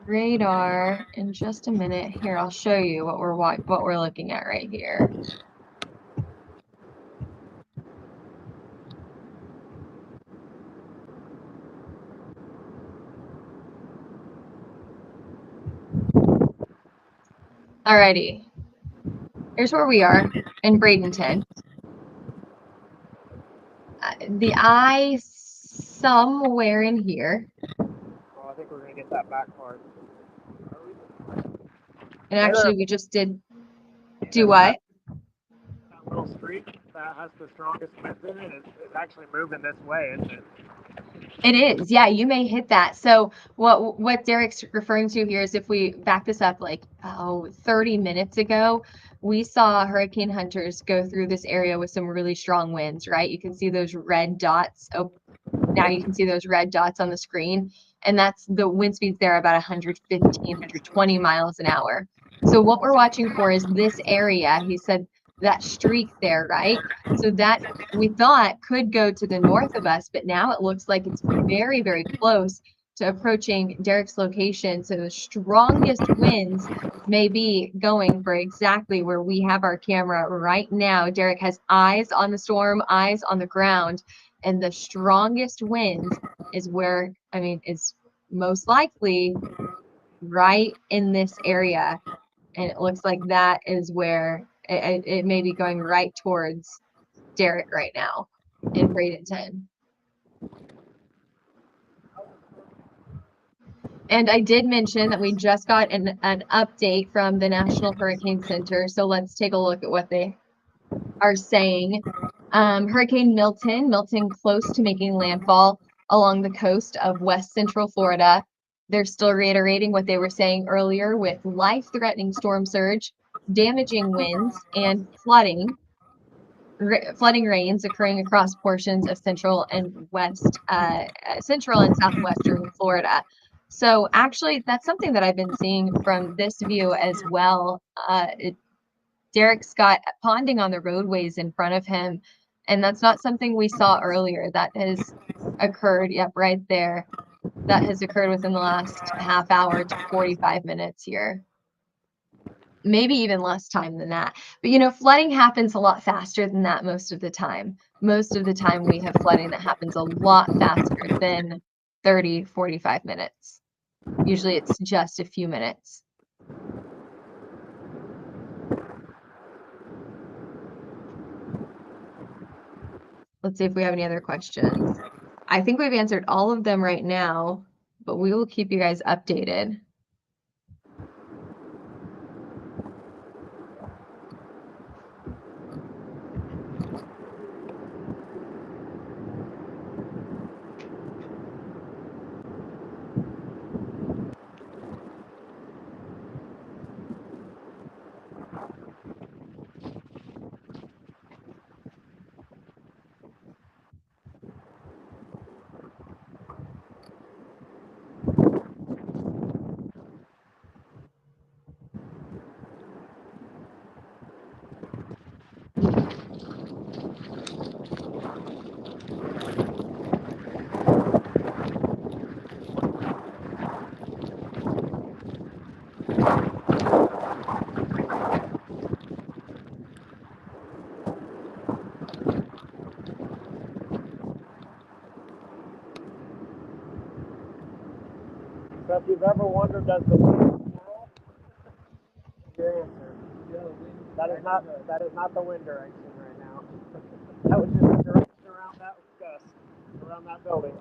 radar in just a minute. Here, I'll show you what we're looking at right here. Alrighty. Here's where we are in Bradenton. The eye somewhere in here. Oh, I think we're going to get that back part. And actually, we just did do what? That little streak that has the strongest winds in it is actually moving this way, isn't it? It is. Yeah, you may hit that. So what Derik's referring to here is if we back this up like 30 minutes ago, we saw hurricane hunters go through this area with some really strong winds, right? You can see those red dots. Oh, now you can see those red dots on the screen. And that's the wind speeds there about 115, 120 miles an hour. So what we're watching for is this area. He said that streak there, right? So that we thought could go to the north of us, but now it looks like it's very, very close to approaching Derik's location. So the strongest winds may be going for exactly where we have our camera right now. Derik has eyes on the storm, eyes on the ground, and the strongest winds is where, I mean, is most likely right in this area. And it looks like that is where it may be going right towards Derik right now in Bradenton. And I did mention that we just got an update from the National Hurricane Center. So let's take a look at what they are saying. Hurricane Milton close to making landfall along the coast of West Central Florida. They're still reiterating what they were saying earlier with life-threatening storm surge, damaging winds, and flooding rains occurring across portions of central and southwestern Florida. So actually, that's something that I've been seeing from this view as well. Derik's got ponding on the roadways in front of him, and that's not something we saw earlier. That has occurred, yep, right there. That has occurred within the last half hour to 45 minutes here. Maybe even less time than that. But you know, flooding happens a lot faster than that most of the time. Most of the time we have flooding that happens a lot faster than 30, 45 minutes. Usually it's just a few minutes. Let's see if we have any other questions. I think we've answered all of them right now, but we will keep you guys updated. So if you've ever wondered, does the wind swirl? Your answer. That is not the wind direction right now. That was just the direction around that gust, around that building.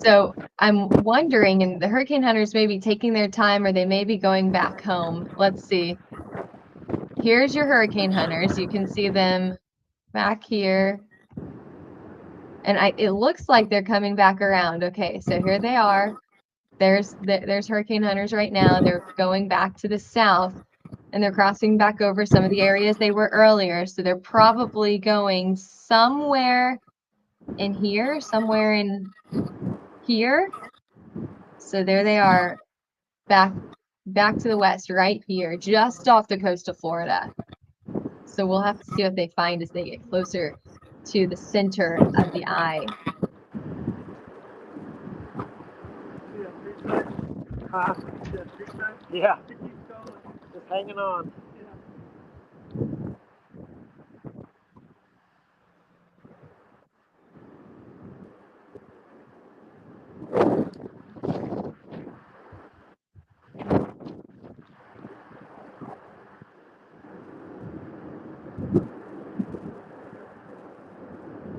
So I'm wondering, and the hurricane hunters may be taking their time or they may be going back home. Let's see. Here's your hurricane hunters. You can see them back here. And it looks like they're coming back around. Okay, so here they are. There's hurricane hunters right now. They're going back to the south and they're crossing back over some of the areas they were earlier. So they're probably going somewhere in here, somewhere in here. So there they are, back to the west right here, just off the coast of Florida. So we'll have to see what they find as they get closer to the center of the eye. Yeah. Just hanging on.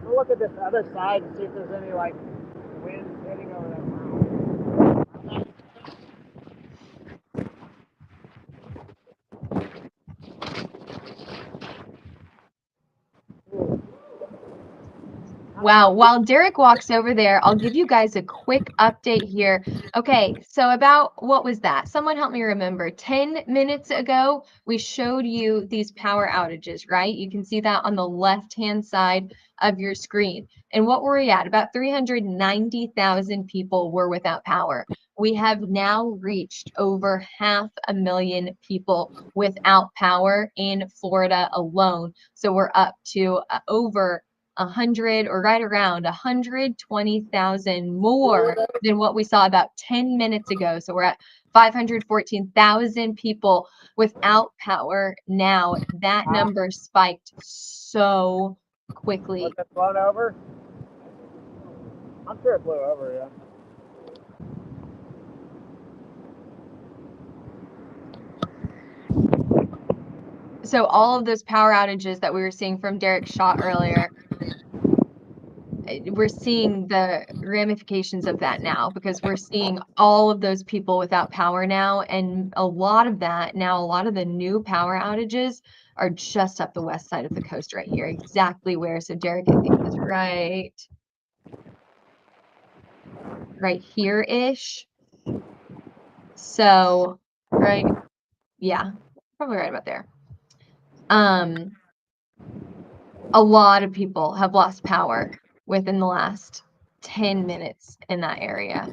We'll look at this other side and see if there's any like wind hitting over that mountain. Wow. While Derik walks over there, I'll give you guys a quick update here. Okay, so about what was that? Someone help me remember. 10 minutes ago, we showed you these power outages, right? You can see that on the left-hand side of your screen. And what were we at? About 390,000 people were without power. We have now reached over 500,000 people without power in Florida alone. So we're up to over 100 or right around 120,000 more than what we saw about 10 minutes ago. So we're at 514,000 people without power now. That number spiked so quickly. Was it blown over? I'm sure it blew over, yeah. So all of those power outages that we were seeing from Derik's shot earlier, we're seeing the ramifications of that now because we're seeing all of those people without power now. And a lot of that now, a lot of the new power outages are just up the west side of the coast right here. Exactly where. So Derik, I think, is right here-ish. So, right, yeah, probably right about there. A lot of people have lost power within the last 10 minutes in that area.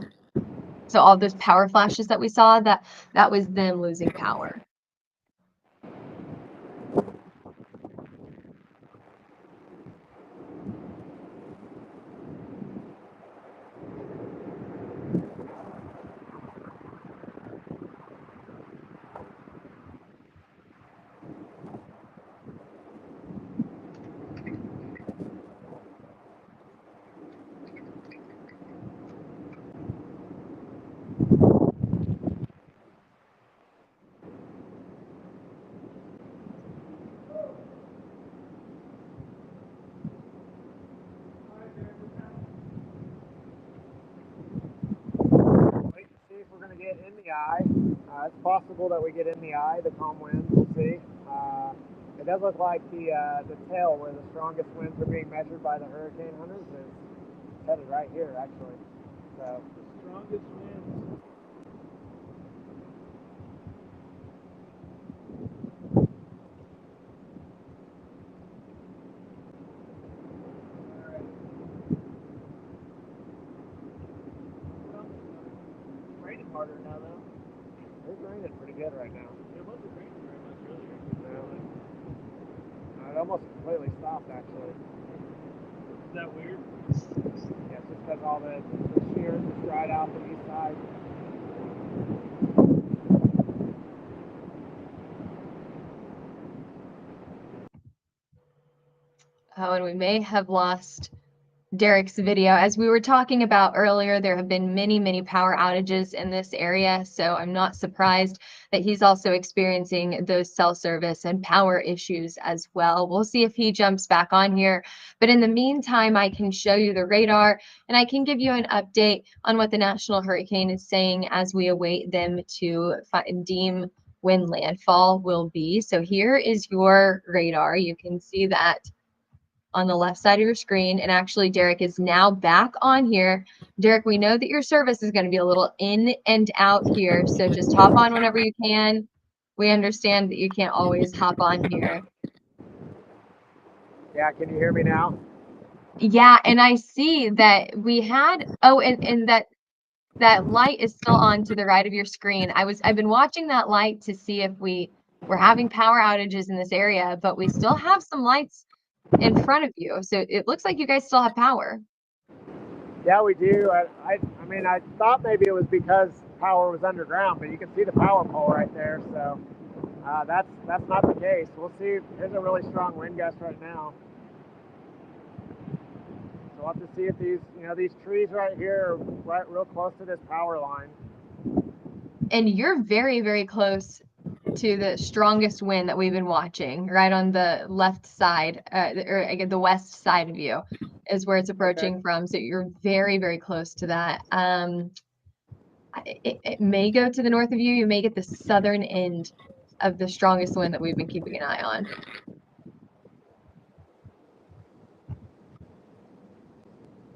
So all those power flashes that we saw, that was them losing power. Wait to see if we're going to get in the eye. It's possible that we get in the eye, the calm winds. We'll see. It does look like the tail, where the strongest winds are being measured by the hurricane hunters, is headed right here, actually. So the strongest winds. It's raining harder now, though. It's raining pretty good right now. It wasn't raining very much earlier. It almost completely stopped, actually. Is that weird? Yeah, it's just because all the shears just dried out the east side. Oh, and we may have lost Derik's video. As we were talking about earlier, there have been many, many power outages in this area, so I'm not surprised that he's also experiencing those cell service and power issues as well. We'll see if he jumps back on here. But in the meantime, I can show you the radar and I can give you an update on what the National Hurricane is saying as we await them to deem when landfall will be. So here is your radar. You can see that on the left side of your screen. And actually, Derik is now back on here. Derik, we know that your service is going to be a little in and out here, so just hop on whenever you can. We understand that you can't always hop on here. Yeah, can you hear me now? Yeah, and I see that we had, oh, and that light is still on to the right of your screen. I've been watching that light to see if we're having power outages in this area, but we still have some lights in front of you. So it looks like you guys still have power. Yeah, we do. I mean, I thought maybe it was because power was underground, but you can see the power pole right there. So that's not the case. We'll see. There's a really strong wind gust right now. So we'll have to see if these trees right here are right real close to this power line. And you're very, very close to the strongest wind that we've been watching, right on the left side, or again, the west side of you is where it's approaching from. So you're very, very close to that. It may go to the north of you. You may get the southern end of the strongest wind that we've been keeping an eye on.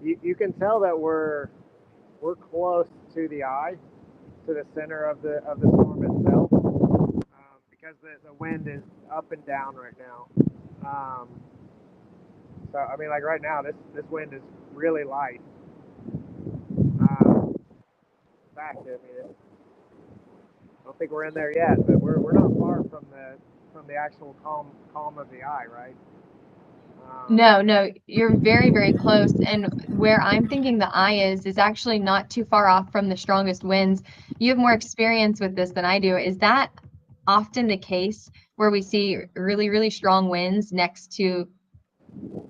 you can tell that we're close to the eye, to the center of the storm itself, because the wind is up and down right now. Um, so I mean, like right now, this wind is really light. Back, I mean, I don't think we're in there yet, but we're not far from the actual calm of the eye, right? No, no, you're very, very close. And where I'm thinking the eye is actually not too far off from the strongest winds. You have more experience with this than I do. Is that often the case where we see really, really strong winds next to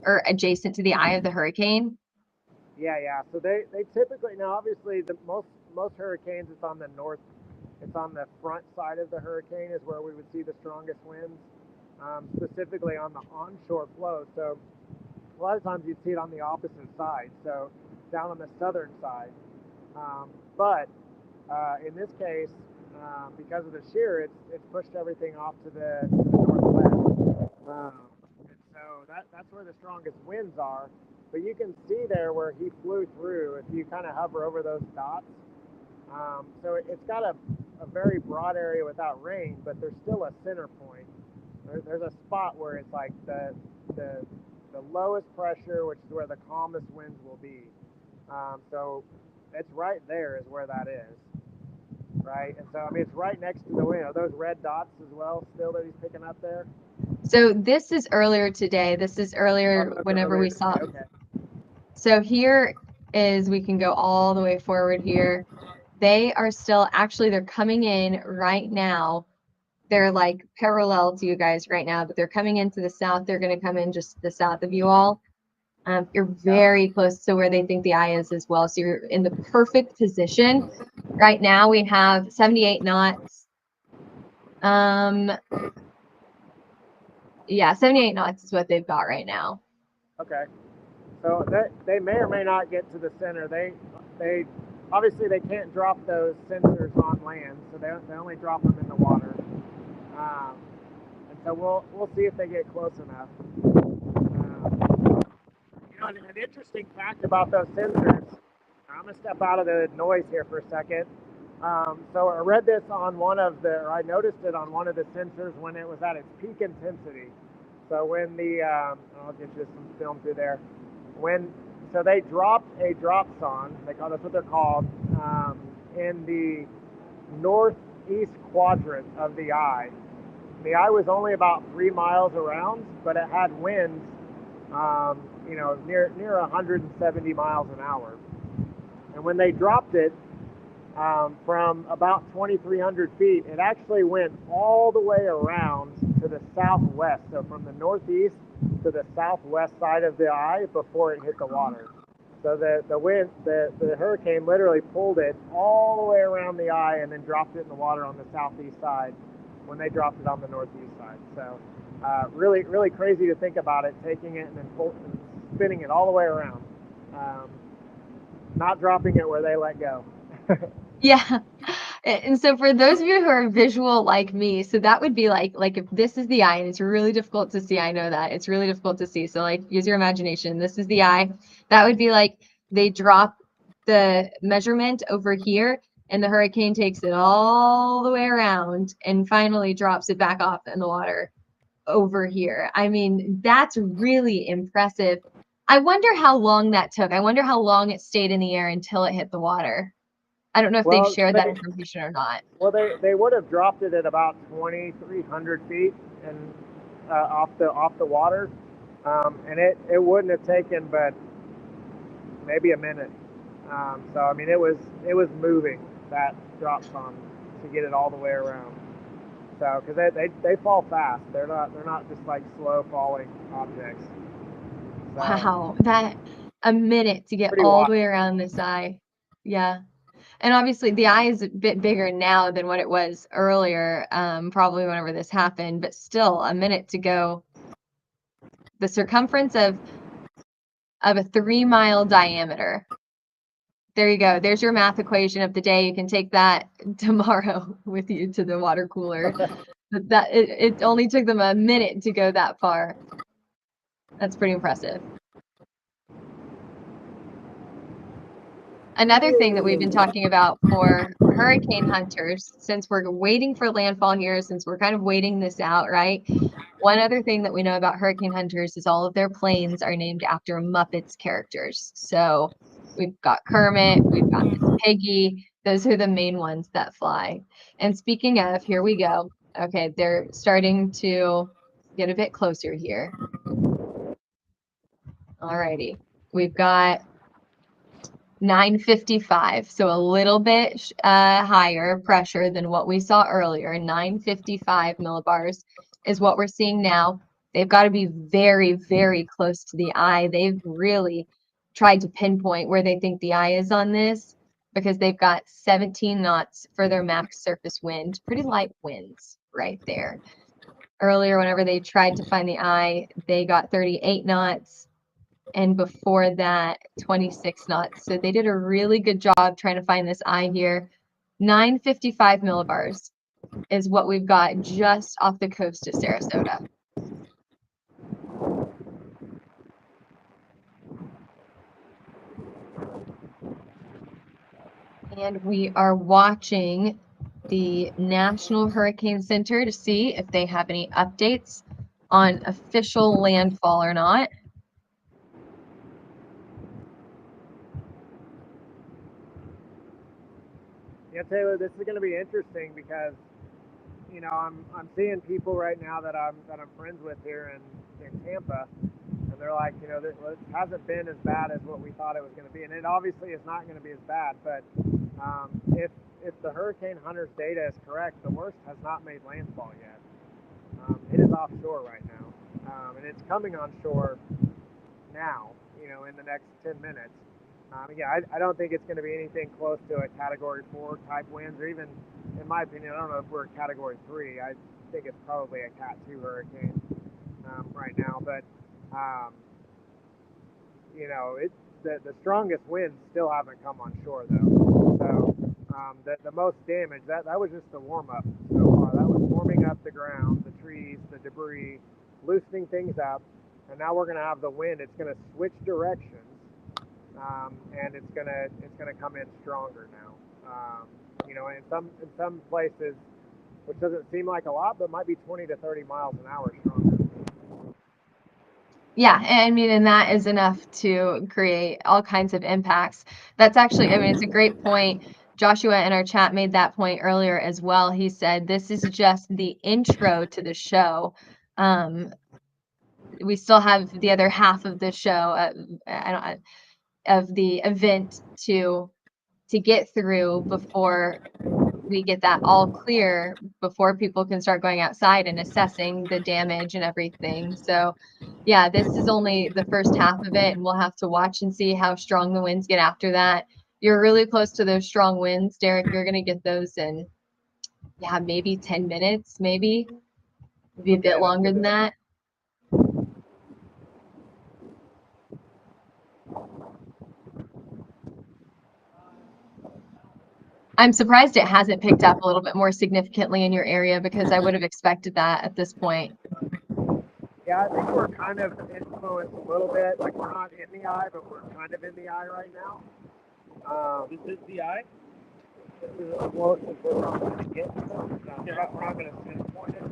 or adjacent to the eye of the hurricane? Yeah. So they typically, now obviously the most hurricanes, it's on the front side of the hurricane is where we would see the strongest winds, specifically on the onshore flow. So a lot of times you'd see it on the opposite side, so down on the southern side. But in this case, because of the shear, it's pushed everything off to the northwest. And so that's where the strongest winds are. But you can see there where he flew through if you kind of hover over those dots. So it's got a very broad area without rain, but there's still a center point. There's a spot where it's like the lowest pressure, which is where the calmest winds will be. So it's right there is where that is, right? And so I mean it's right next to the wind. Are those red dots as well still that he's picking up there? So this is earlier today. This is earlier whenever we saw. Okay. So here is, we can go all the way forward here. They are still, actually, they're coming in right now. They're like parallel to you guys right now, but they're coming into the south. They're going to come in just the south of you all. You're very close to where they think the eye is as well. So you're in the perfect position. Right now we have 78 knots. Yeah, 78 knots is what they've got right now. Okay. So they may or may not get to the center. They obviously they can't drop those sensors on land, so they only drop them in the water. And so we'll see if they get close enough. An interesting fact about those sensors. I'm gonna step out of the noise here for a second. So I read this on I noticed it on one of the sensors when it was at its peak intensity. So when I'll get you some film through there. So they dropped a dropson, that's what they're called, in the northeast quadrant of the eye. The eye was only about 3 miles around, but it had winds, near 170 miles an hour. And when they dropped it from about 2,300 feet, it actually went all the way around to the southwest. So from the northeast to the southwest side of the eye before it hit the water. So the hurricane literally pulled it all the way around the eye and then dropped it in the water on the southeast side when they dropped it on the northeast side. So really, really crazy to think about it, taking it and then spinning it all the way around, not dropping it where they let go. Yeah. And so for those of you who are visual like me, so that would be like if this is the eye and it's really difficult to see, I know that it's really difficult to see. So like use your imagination. This is the eye. That would be like they drop the measurement over here and the hurricane takes it all the way around and finally drops it back off in the water over here. I mean, that's really impressive. I wonder how long that took. I wonder how long it stayed in the air until it hit the water. I don't know if they've shared that information or not. Well, they would have dropped it at about 2,300 feet and off the water, and it wouldn't have taken but maybe a minute. So I mean, it was moving that dropson to get it all the way around. So because they fall fast, they're not just like slow falling objects. So, wow, that a minute to get all the way around this eye. Yeah. And obviously the eye is a bit bigger now than what it was earlier, probably whenever this happened, but still a minute to go. The circumference of a 3-mile diameter. There you go. There's your math equation of the day. You can take that tomorrow with you to the water cooler. But it only took them a minute to go that far. That's pretty impressive. Another thing that we've been talking about for hurricane hunters, since we're waiting for landfall here, since we're kind of waiting this out, right? One other thing that we know about hurricane hunters is all of their planes are named after Muppets characters. So we've got Kermit, we've got Miss Piggy. Those are the main ones that fly. And speaking of, here we go. Okay, they're starting to get a bit closer here. Alrighty, we've got 955, so a little bit higher pressure than what we saw earlier. 955 millibars is what we're seeing now. They've got to be very, very close to the eye. They've really tried to pinpoint where they think the eye is on this because they've got 17 knots for their max surface wind. Pretty light winds right there. Earlier, whenever they tried to find the eye, they got 38 knots. And before that, 26 knots. So they did a really good job trying to find this eye here. 955 millibars is what we've got just off the coast of Sarasota. And we are watching the National Hurricane Center to see if they have any updates on official landfall or not. Yeah, Taylor, this is going to be interesting because, you know, I'm seeing people right now that I'm friends with here in Tampa, and they're like, you know, this hasn't been as bad as what we thought it was going to be, and it obviously is not going to be as bad. But if the hurricane hunters data is correct, the worst has not made landfall yet. It is offshore right now, and it's coming on shore now. You know, in the next 10 minutes. Yeah, I don't think it's going to be anything close to a Category 4 type winds, or even, in my opinion, I don't know if we're a Category 3. I think it's probably a Cat 2 hurricane right now. But, you know, the strongest winds still haven't come on shore, though. So the most damage, that was just the warm-up so far. That was warming up the ground, the trees, the debris, loosening things up. And now we're going to have the wind. It's going to switch directions. And it's gonna come in stronger now. You know, in some places, which doesn't seem like a lot, but might be 20 to 30 miles an hour stronger. Yeah, I mean, and that is enough to create all kinds of impacts. That's actually, I mean, it's a great point. Joshua in our chat made that point earlier as well. He said this is just the intro to the show. We still have the other half of the show. Of the event to get through before we get that all clear, before people can start going outside and assessing the damage and everything. So yeah, this is only the first half of it, and we'll have to watch and see how strong the winds get after that. You're really close to those strong winds, Derik. You're going to get those in, yeah, maybe 10 minutes, maybe a bit longer than that. I'm surprised it hasn't picked up a little bit more significantly in your area, because I would have expected that at this point. Yeah, I think we're kind of influenced a little bit. Like, we're not in the eye, but we're kind of in the eye right now. Is this the eye? This is as close as we're probably going to get. We're not going to pinpoint it.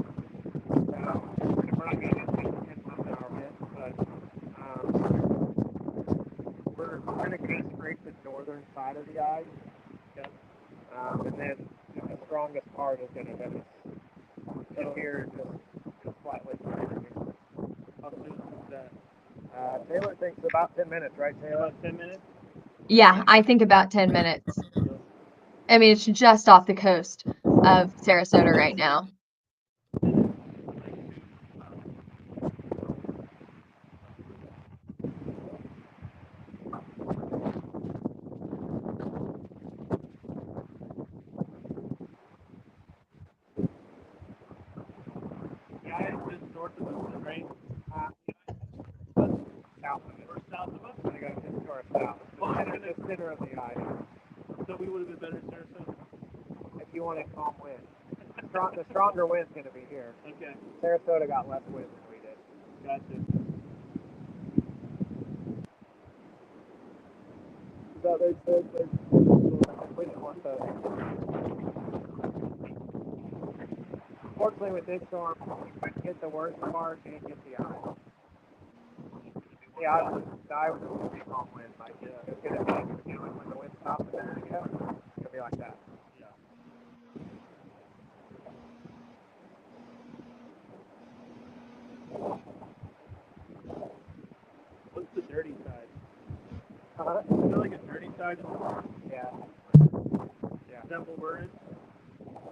We're not going to get 10 miles an hour hit, but we're going to kind of scrape the northern side of the eye. Yeah. And then the strongest part is going to hit us here just slightly further here. How soon is that? Taylor thinks about 10 minutes, right, Taylor? About 10 minutes? Yeah, I think about 10 minutes. I mean, it's just off the coast of Sarasota right now. The eye is just north of us, right? South of it. Or south of us? We're going to go just to our south. The center of the eye. So we would have been better in Sarasota. If you want a calm wind. The stronger wind's going to be here. Okay. Sarasota got less wind than we did. Gotcha. So there's completely ortho. Fortunately, with this storm, we hit the worst part and get the eye. Yeah, the eye was a pretty calm wind. Like, it's going to be, when the wind stops a minute ago, it's going to be like that. Yeah. What's the dirty side? Is there like a dirty side? Yeah. Is that what we're in?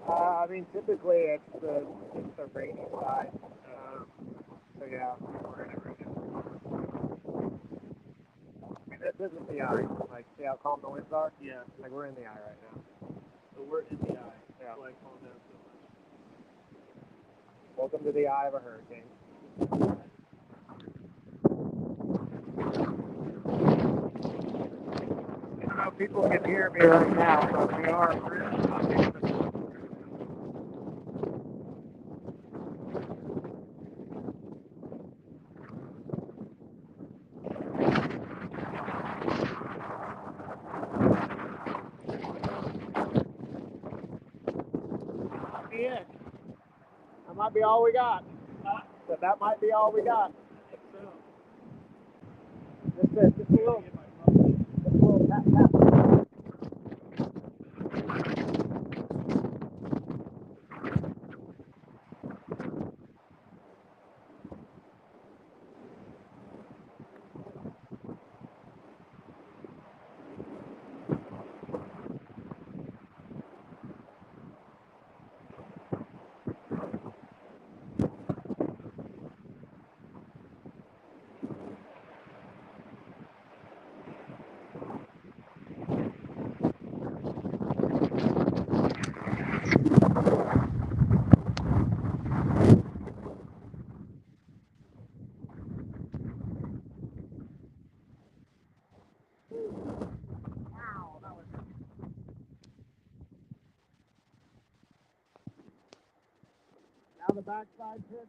I mean, typically it's the rainy side. So yeah, we're in it right now. I mean, this isn't the eye. Like, see how calm the winds are? Yeah. Like, we're in the eye right now. So we're in the eye. Yeah. So I calm down so much. Welcome to the eye of a hurricane. I don't know if people can hear me right now, but we are really talking. That might be all we got. But that might be all we got. Just a little tap tap. Now the backside's hidden.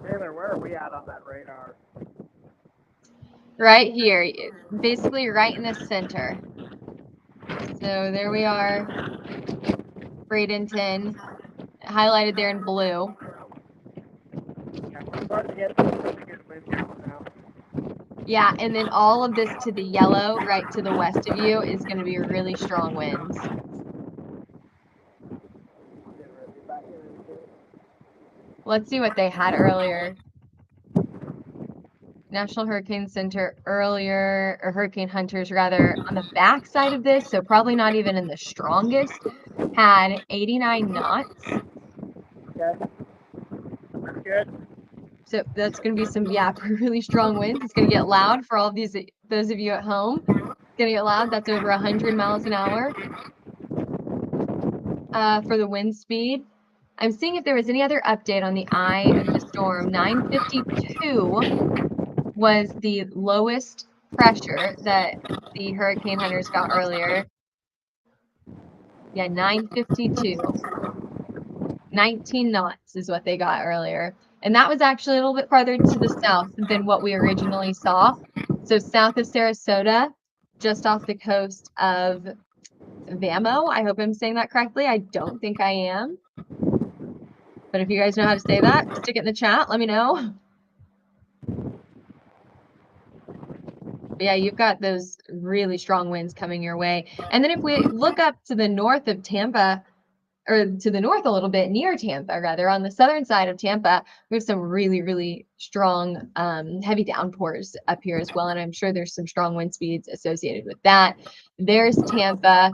Taylor, where are we at on that radar? right here, basically right in the center. So there we are, Bradenton, highlighted there in blue. Yeah, we're starting to get some pretty good wind gusts now. Yeah, and then all of this to the yellow, right to the west of you, is going to be really strong winds. Let's see what they had earlier. National Hurricane Center earlier, or Hurricane Hunters rather, on the back side of this, so probably not even in the strongest, had 89 knots. Okay. Pretty good. So that's going to be some, yeah, really strong winds. It's going to get loud for all of those of you at home. It's going to get loud. That's over 100 miles an hour for the wind speed. I'm seeing if there was any other update on the eye of the storm. 952 was the lowest pressure that the hurricane hunters got earlier. Yeah, 952. 19 knots is what they got earlier. And that was actually a little bit farther to the south than what we originally saw. So south of Sarasota, just off the coast of Vamo. I hope I'm saying that correctly. I don't think I am. But if you guys know how to say that, stick it in the chat. Let me know. But yeah, you've got those really strong winds coming your way. And then if we look up to the north of Tampa, or to the north a little bit, near Tampa, rather, on the southern side of Tampa, we have some really, really strong heavy downpours up here as well. And I'm sure there's some strong wind speeds associated with that. There's Tampa.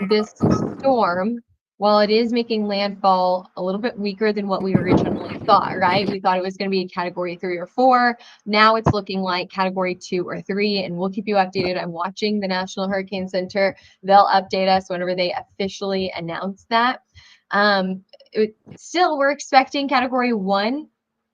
This storm, while it is making landfall a little bit weaker than what we originally thought, right? We thought it was going to be a category 3 or 4. Now it's looking like category 2 or 3, and we'll keep you updated. I'm watching the National Hurricane Center. They'll update us whenever they officially announce that. Still, we're expecting category 1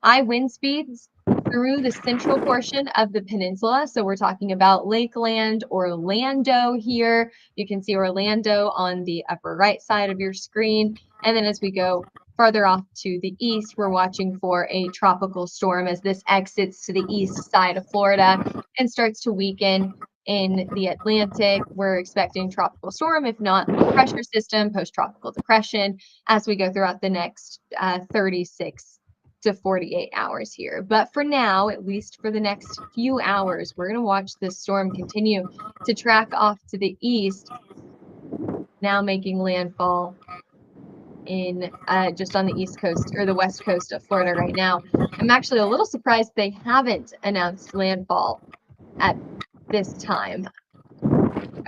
high wind speeds through the central portion of the peninsula. So we're talking about Lakeland, Orlando here. You can see Orlando on the upper right side of your screen. And then as we go farther off to the east, we're watching for a tropical storm as this exits to the east side of Florida and starts to weaken in the Atlantic. We're expecting tropical storm, if not low pressure system, post-tropical depression, as we go throughout the next 36 to 48 hours here. But for now, at least for the next few hours, we're going to watch this storm continue to track off to the east, now making landfall in just on the east coast or the west coast of Florida right now. I'm actually a little surprised they haven't announced landfall at this time.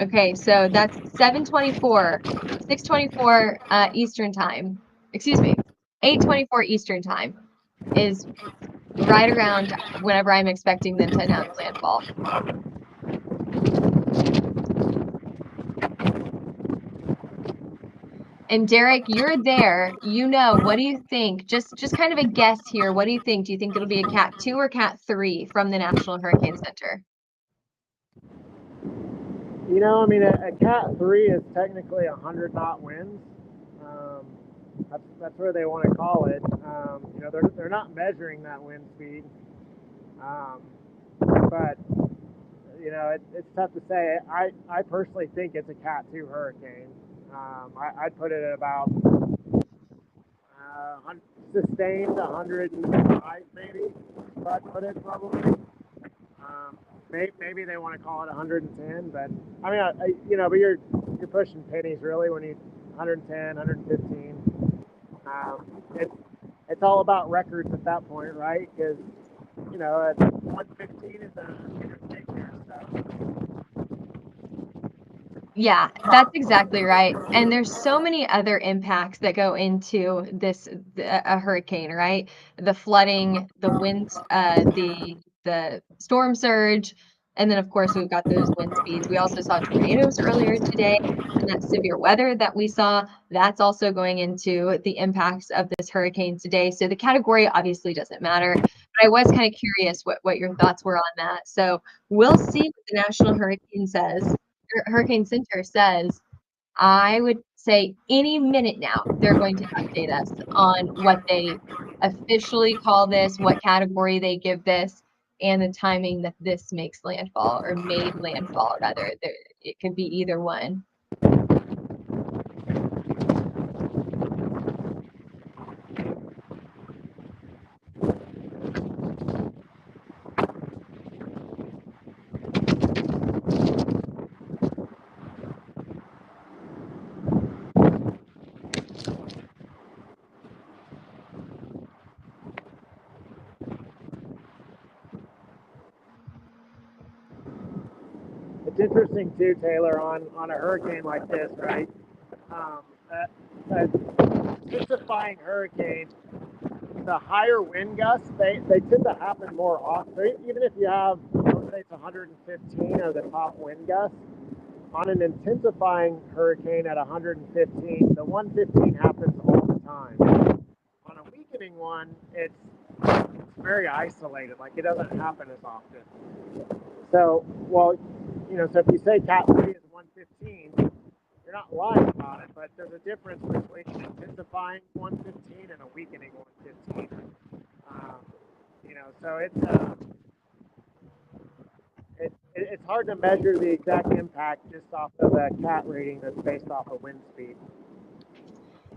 Okay, so that's 7:24, 6:24 Eastern time. Excuse me, 8:24 Eastern time is right around whenever I'm expecting them to announce landfall. And Derik, you're there. You know, what do you think? Just kind of a guess here. What do you think? Do you think it'll be a Cat 2 or Cat 3 from the National Hurricane Center? You know, I mean, a Cat 3 is technically 100 knot winds. That's where they want to call it. You know, they're not measuring that wind speed. But you know, it's tough to say. I personally think it's a Cat 2 hurricane. I'd put it at about sustained 105 maybe. I'd put it probably. Maybe they want to call it 110, but I mean, you know, but you're pushing pennies really when you 110, 115. It's all about records at that point, right? Because you know, at 115 is a take care of stuff. Yeah, that's exactly right. And there's so many other impacts that go into this a hurricane, right? The flooding, the winds, the storm surge, and then of course we've got those wind speeds. We also saw tornadoes earlier today, and that severe weather that we saw, that's also going into the impacts of this hurricane today. So the category obviously doesn't matter, but I was kind of curious what your thoughts were on that. So we'll see what the National Hurricane Center says. I would say any minute now they're going to update us on what they officially call this, what category they give this. and the timing that this makes landfall, or made landfall rather. It could be either one. It's interesting too, Taylor, on a hurricane like this, right? Intensifying hurricane, the higher wind gusts, they tend to happen more often. Even if you have, let's say it's 115 of the top wind gusts, on an intensifying hurricane at 115, the 115 happens all the time. On a weakening one, it's very isolated, like it doesn't happen as often. So, well, so if you say Cat 3 is 115, you're not lying about it, but there's a difference between an intensifying 115 and a weakening 115. So it's hard to measure the exact impact just off of a Cat rating that's based off of wind speed.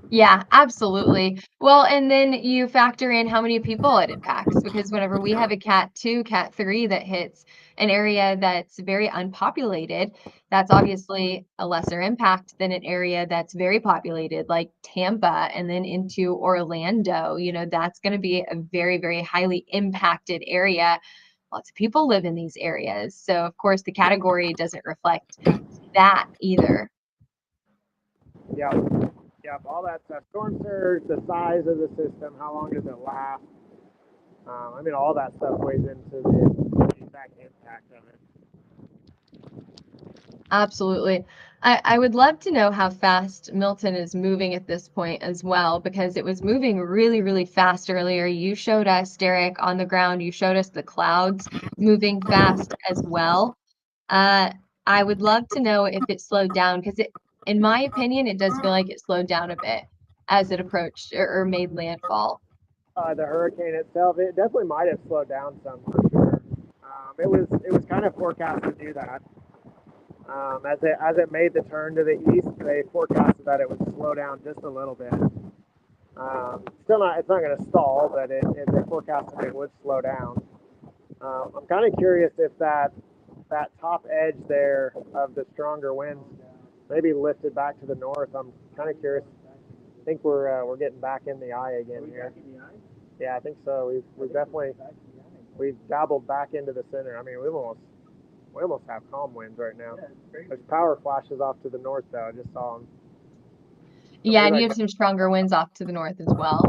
Yeah, absolutely. Well, and then you factor in how many people it impacts, because whenever we have a Cat 2, Cat 3 that hits an area that's very unpopulated, that's obviously a lesser impact than an area that's very populated, like Tampa and then into Orlando. That's going to be a very, very highly impacted area. Lots of people live in these areas. So, of course, the category doesn't reflect that either. Yeah. Yeah, all that stuff. Storm surge, the size of the system, how long does it last? All that stuff weighs into the exact impact of it. Absolutely. I would love to know how fast Milton is moving at this point as well, because it was moving really, really fast earlier. You showed us, Derik, on the ground. You showed us the clouds moving fast as well. I would love to know if it slowed down, because in my opinion, it does feel like it slowed down a bit as it approached or made landfall. The hurricane itself, it definitely might have slowed down some for sure. It was kind of forecast to do that. As it made the turn to the east, they forecasted that it would slow down just a little bit. Still not, it's not going to stall, but they forecasted it would slow down. I'm kind of curious if that top edge there of the stronger winds maybe lifted back to the north. I'm kind of curious. I think we're getting back in the eye again here. Yeah, I think so. We've dabbled back into the center. We almost have calm winds right now. There's power flashes off to the north though. I just saw them. Yeah, and you have some stronger winds off to the north as well.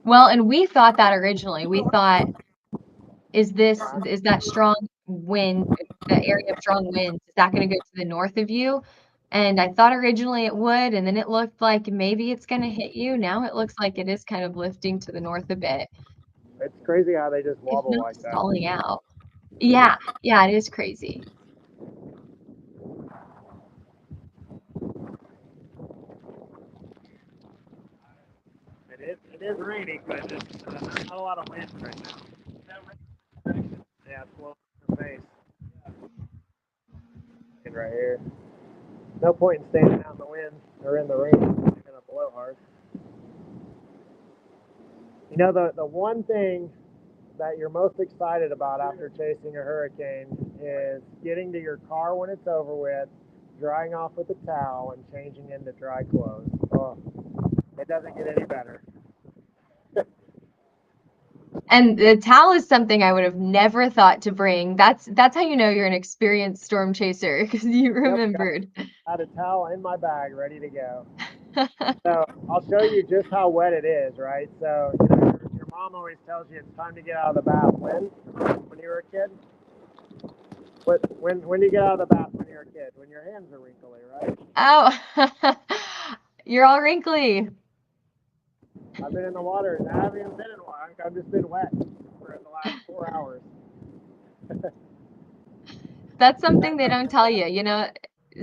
Well, and we thought that originally. We thought, is that strong wind, the area of strong winds, is that going to go to the north of you? And I thought originally it would, and then it looked like maybe it's going to hit you. Now it looks like it is kind of lifting to the north a bit. It's crazy how they just wobble like that. Stalling out. Yeah, it is crazy. It is raining, but there's not a lot of wind right now. Yeah, it's blowing in the face. And right here. No point in standing out in the wind or in the rain. It's gonna blow hard. The one thing that you're most excited about after chasing a hurricane is getting to your car when it's over with, drying off with a towel, and changing into dry clothes. Oh, it doesn't get any better. And the towel is something I would have never thought to bring. That's how you know you're an experienced storm chaser, because you remembered. I had a towel in my bag ready to go. So I'll show you just how wet it is, right? So your mom always tells you it's time to get out of the bath. When you were a kid? When you get out of the bath when you're a kid? When your hands are wrinkly, right? Oh, you're all wrinkly. I've been in the water, and I haven't even been in water. I've just been wet for the last 4 hours. That's something they don't tell you.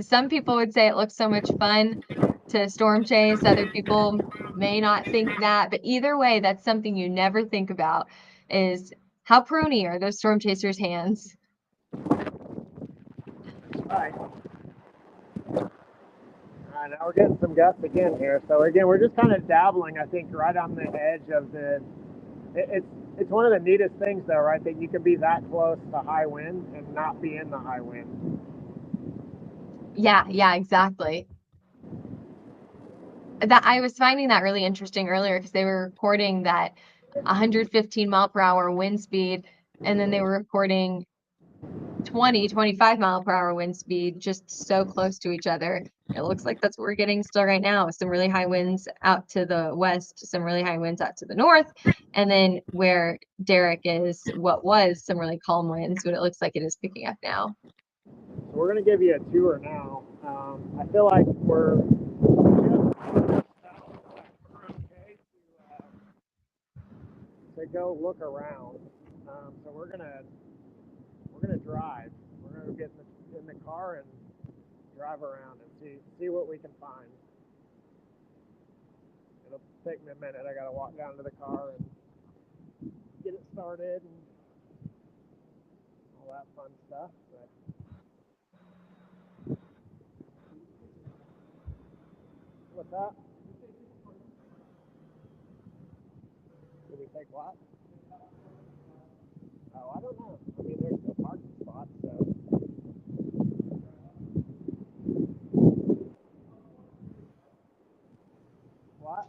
Some people would say it looks so much fun to storm chase. Other people may not think that, but either way, that's something you never think about is how prony are those storm chasers' hands? Right. Now we're getting some gusts again here. So again, we're just kind of dabbling, I think, right on the edge of the. It's one of the neatest things, though, right? That you can be that close to high wind and not be in the high wind. Yeah, exactly. That I was finding that really interesting earlier because they were recording that 115 mile per hour wind speed, and then they were recording 25 mile per hour wind speed just so close to each other. It looks like that's what we're getting still right now. Some really high winds out to the west, some really high winds out to the north, and then where Derik is, what was some really calm winds, but it looks like it is picking up now. So we're going to give you a tour now. I feel like we're to go look around. So we're gonna drive. We're gonna get in the car and drive around and see what we can find. It'll take me a minute. I gotta walk down to the car and get it started and all that fun stuff. But what's that? Did we take what? Oh, I don't know. I mean, there's no parking spots, so. What?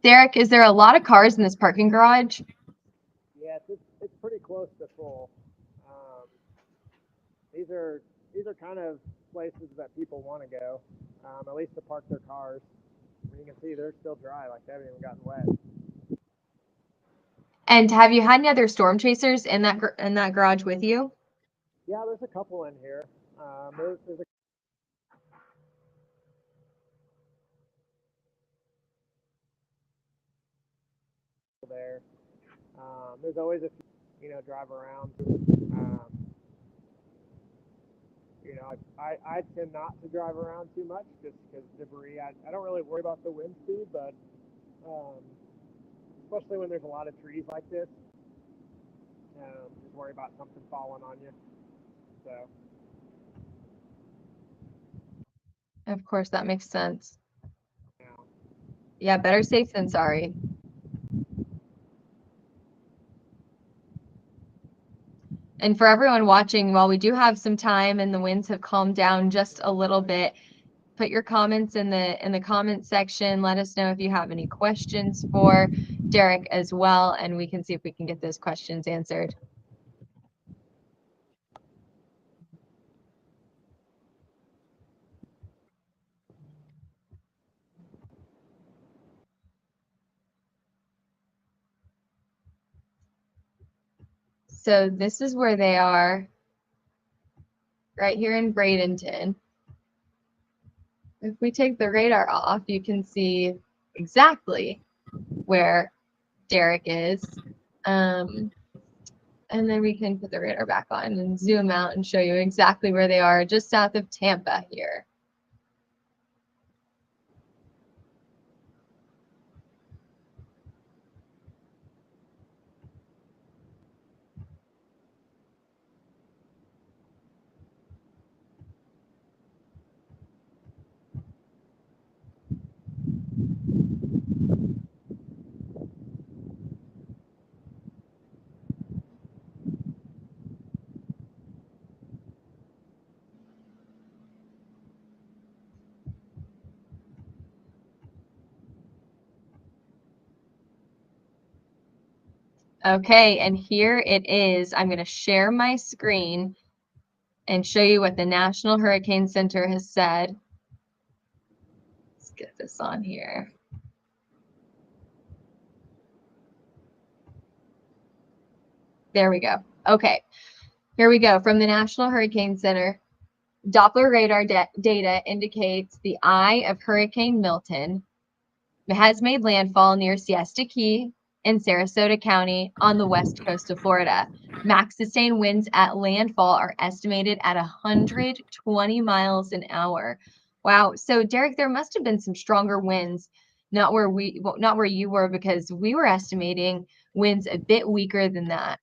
Derik, is there a lot of cars in this parking garage? Yes, it's pretty close to full. These are kind of places that people want to go, at least to park their cars. And you can see they're still dry, like they haven't even gotten wet. And have you had any other storm chasers in that garage with you? Yeah, there's a couple in here. There's a couple there. There's always a few, drive around. I tend not to drive around too much just because debris. I don't really worry about the wind speed, but especially when there's a lot of trees like this, just worry about something falling on you. So. Of course, that makes sense. Yeah, better safe than sorry. And for everyone watching, while we do have some time and the winds have calmed down just a little bit, put your comments in the comment section. Let us know if you have any questions for Derik as well, and we can see if we can get those questions answered. So this is where they are, right here in Bradenton. If we take the radar off, you can see exactly where Derik is. And then we can put the radar back on and zoom out and show you exactly where they are, just south of Tampa here. Okay, and here it is. I'm going to share my screen and show you what the National Hurricane Center has said. Let's get this on here. There we go. Okay. Here we go. From the National Hurricane Center, Doppler radar data indicates the eye of Hurricane Milton has made landfall near Siesta Key in Sarasota County on the west coast of Florida. Max sustained winds at landfall are estimated at 120 miles an hour. Wow. So Derik, there must have been some stronger winds, not where you were, because we were estimating winds a bit weaker than that.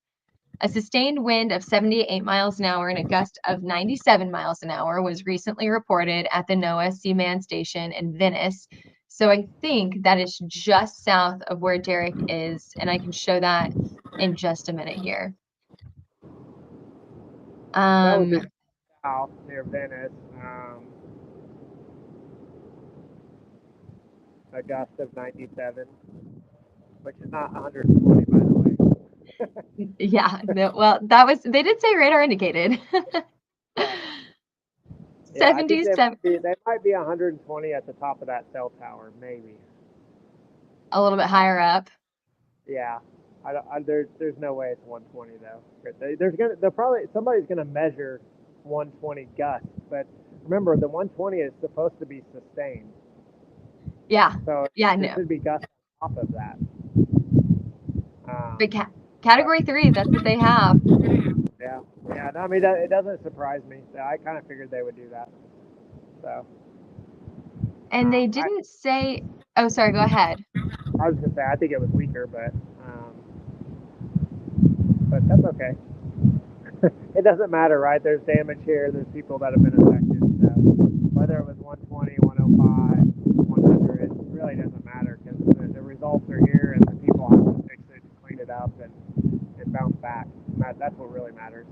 A sustained wind of 78 miles an hour and a gust of 97 miles an hour was recently reported at the NOAA Seaman Station in Venice. So I think that is just south of where Derik is, and I can show that in just a minute here. That would be south near Venice. A gust of 97, which is not 120, by the way. Yeah, no, well, they did say radar indicated. Yeah. 77. They might be 120 at the top of that cell tower, maybe. A little bit higher up. Yeah. There's no way it's 120 though. Somebody's gonna measure 120 gusts, but remember the 120 is supposed to be sustained. Yeah. So yeah, there no. should be gusts on top of that. But category 3, that's what they have. Yeah. No, I mean, it doesn't surprise me. I kind of figured they would do that. So. And they didn't say. Oh, sorry. Go ahead. I was gonna say I think it was weaker, but that's okay. It doesn't matter, right? There's damage here. There's people that have been affected. So whether it was 120, 105, 100, it really doesn't matter because the results are here and the people have to fix it, clean it up, and bounce back. And that's what really matters.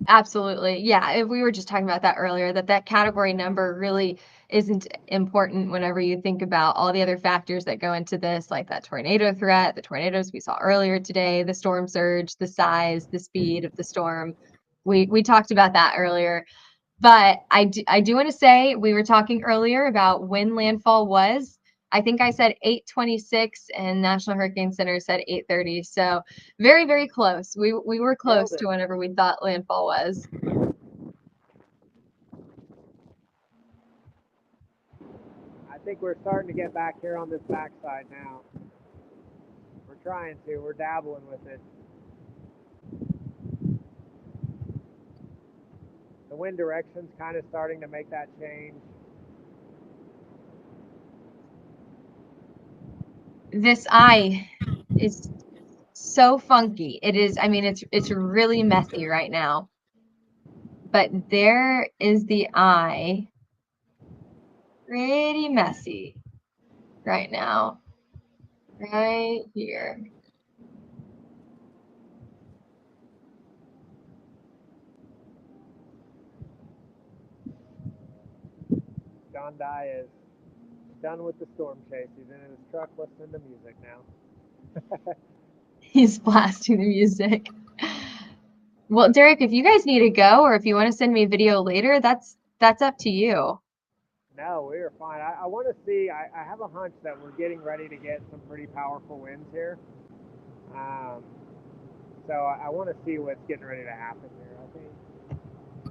Absolutely. Yeah. If we were just talking about that earlier, that category number really isn't important whenever you think about all the other factors that go into this, like that tornado threat, the tornadoes we saw earlier today, the storm surge, the size, the speed of the storm. We talked about that earlier. But I do want to say, we were talking earlier about when landfall was. I think I said 8:26 and National Hurricane Center said 8:30. So very, very close. We were close to whenever we thought landfall was. I think we're starting to get back here on this backside now. We're trying to. We're dabbling with it. The wind direction's kind of starting to make that change. This eye is so funky. It is, I mean, it's really messy right now. But there is the eye. Pretty messy right now. Right here. John Dye is done with the storm chase. He's in his truck listening to music now. He's blasting the music. Well, Derik, if you guys need to go, or if you want to send me a video later, that's up to you. No, we are fine. I want to see. I have a hunch that we're getting ready to get some pretty powerful winds here. So I want to see what's getting ready to happen here.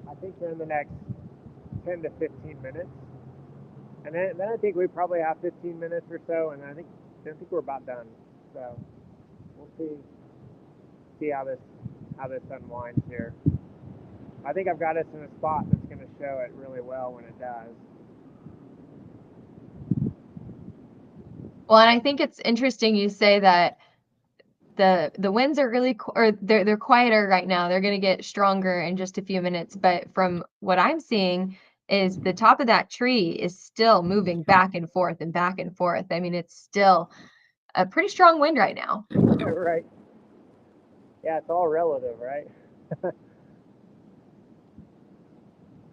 I think here in the next 10 to 15 minutes, and then I think we probably have 15 minutes or so, and I think we're about done. So we'll see how this unwinds here. I think I've got us in a spot that's going to show it really well when it does. Well, and I think it's interesting you say that the winds are really, or they're quieter right now. They're going to get stronger in just a few minutes. But from what I'm seeing is the top of that tree is still moving back and forth and back and forth. I mean, it's still a pretty strong wind right now. Right. Yeah, it's all relative, right?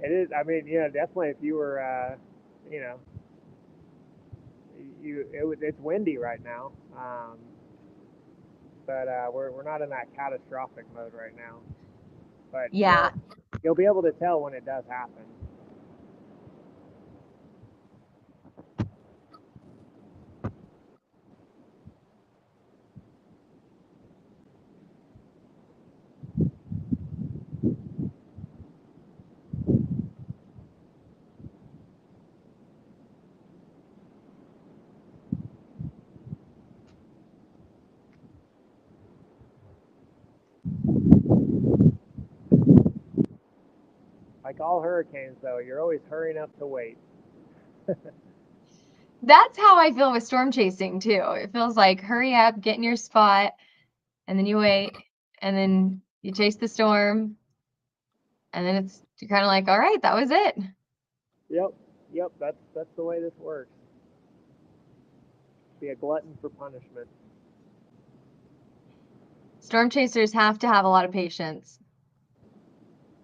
It is. I mean, definitely. If you were, it's windy right now. But we're not in that catastrophic mode right now. But yeah, you'll be able to tell when it does happen. Like all hurricanes, though, you're always hurrying up to wait. That's how I feel with storm chasing too. It feels like hurry up, get in your spot, and then you wait, and then you chase the storm, and then it's kind of like, all right, that was it. Yep, that's the way this works. Be a glutton for punishment. Storm chasers have to have a lot of patience.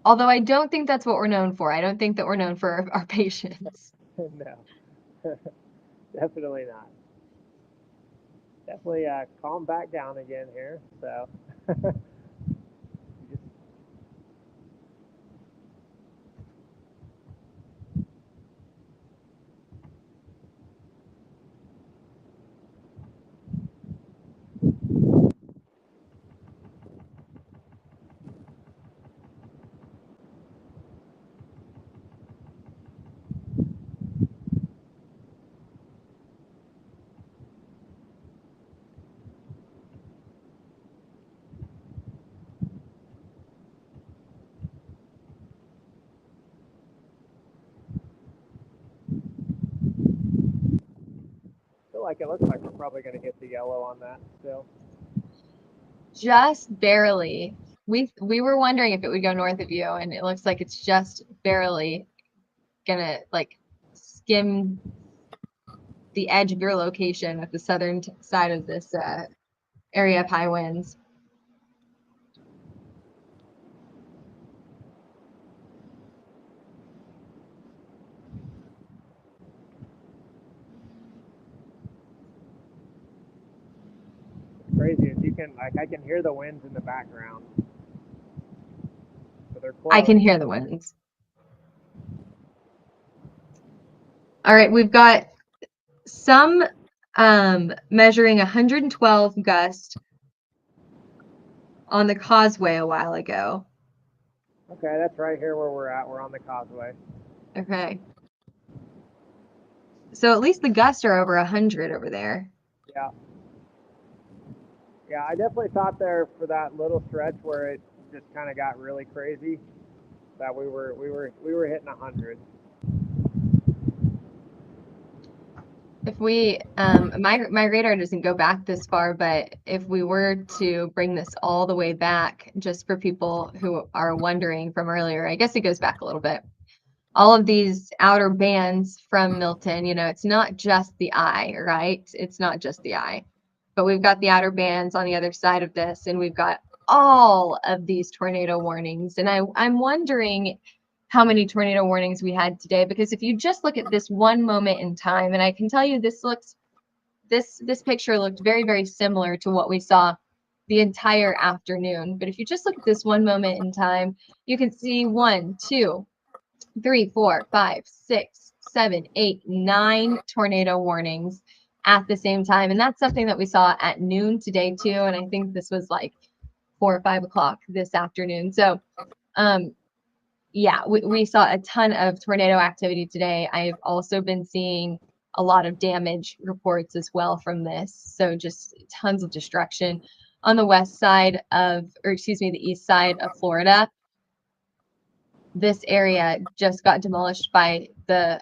Although I don't think that's what we're known for. I don't think that we're known for our patience. No, definitely not. Definitely calm back down again here. So. Like it looks like we're probably going to get the yellow on that still. Just barely. We were wondering if it would go north of you, and it looks like it's just barely gonna like skim the edge of your location at the southern side of this area of high winds. Crazy is you can I can hear the winds in the background. So they're close. I can hear the winds. All right, we've got some measuring 112 gust on the causeway a while ago. Okay, that's right here where we're at. We're on the causeway. Okay. So at least the gusts are over 100 over there. Yeah. Yeah, I definitely thought there for that little stretch where it just kind of got really crazy that we were hitting 100. If we, my radar doesn't go back this far, but if we were to bring this all the way back, just for people who are wondering from earlier, I guess it goes back a little bit. All of these outer bands from Milton, you know, it's not just the eye, right? It's not just the eye, but we've got the outer bands on the other side of this, and we've got all of these tornado warnings. And I'm wondering how many tornado warnings we had today, because if you just look at this one moment in time, and I can tell you this picture looked very, very similar to what we saw the entire afternoon. But if you just look at this one moment in time, you can see 1, 2, 3, 4, 5, 6, 7, 8, 9 tornado warnings at the same time. And that's something that we saw at noon today too. And I think this was like 4 or 5 o'clock this afternoon. So yeah, we saw a ton of tornado activity today. I've also been seeing a lot of damage reports as well from this. So just tons of destruction on the west side of, or excuse me, the east side of Florida. This area just got demolished by the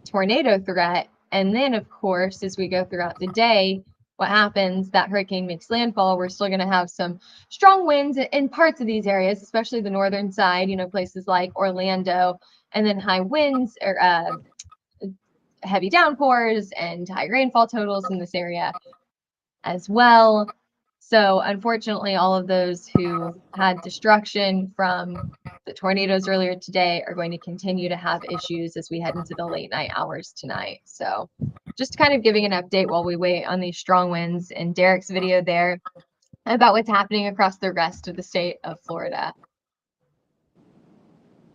tornado threat. And then, of course, as we go throughout the day, what happens, that hurricane makes landfall, we're still going to have some strong winds in parts of these areas, especially the northern side, you know, places like Orlando, and then high winds or heavy downpours and high rainfall totals in this area as well. So unfortunately, all of those who had destruction from the tornadoes earlier today are going to continue to have issues as we head into the late night hours tonight. So just kind of giving an update while we wait on these strong winds in Derik's video there about what's happening across the rest of the state of Florida.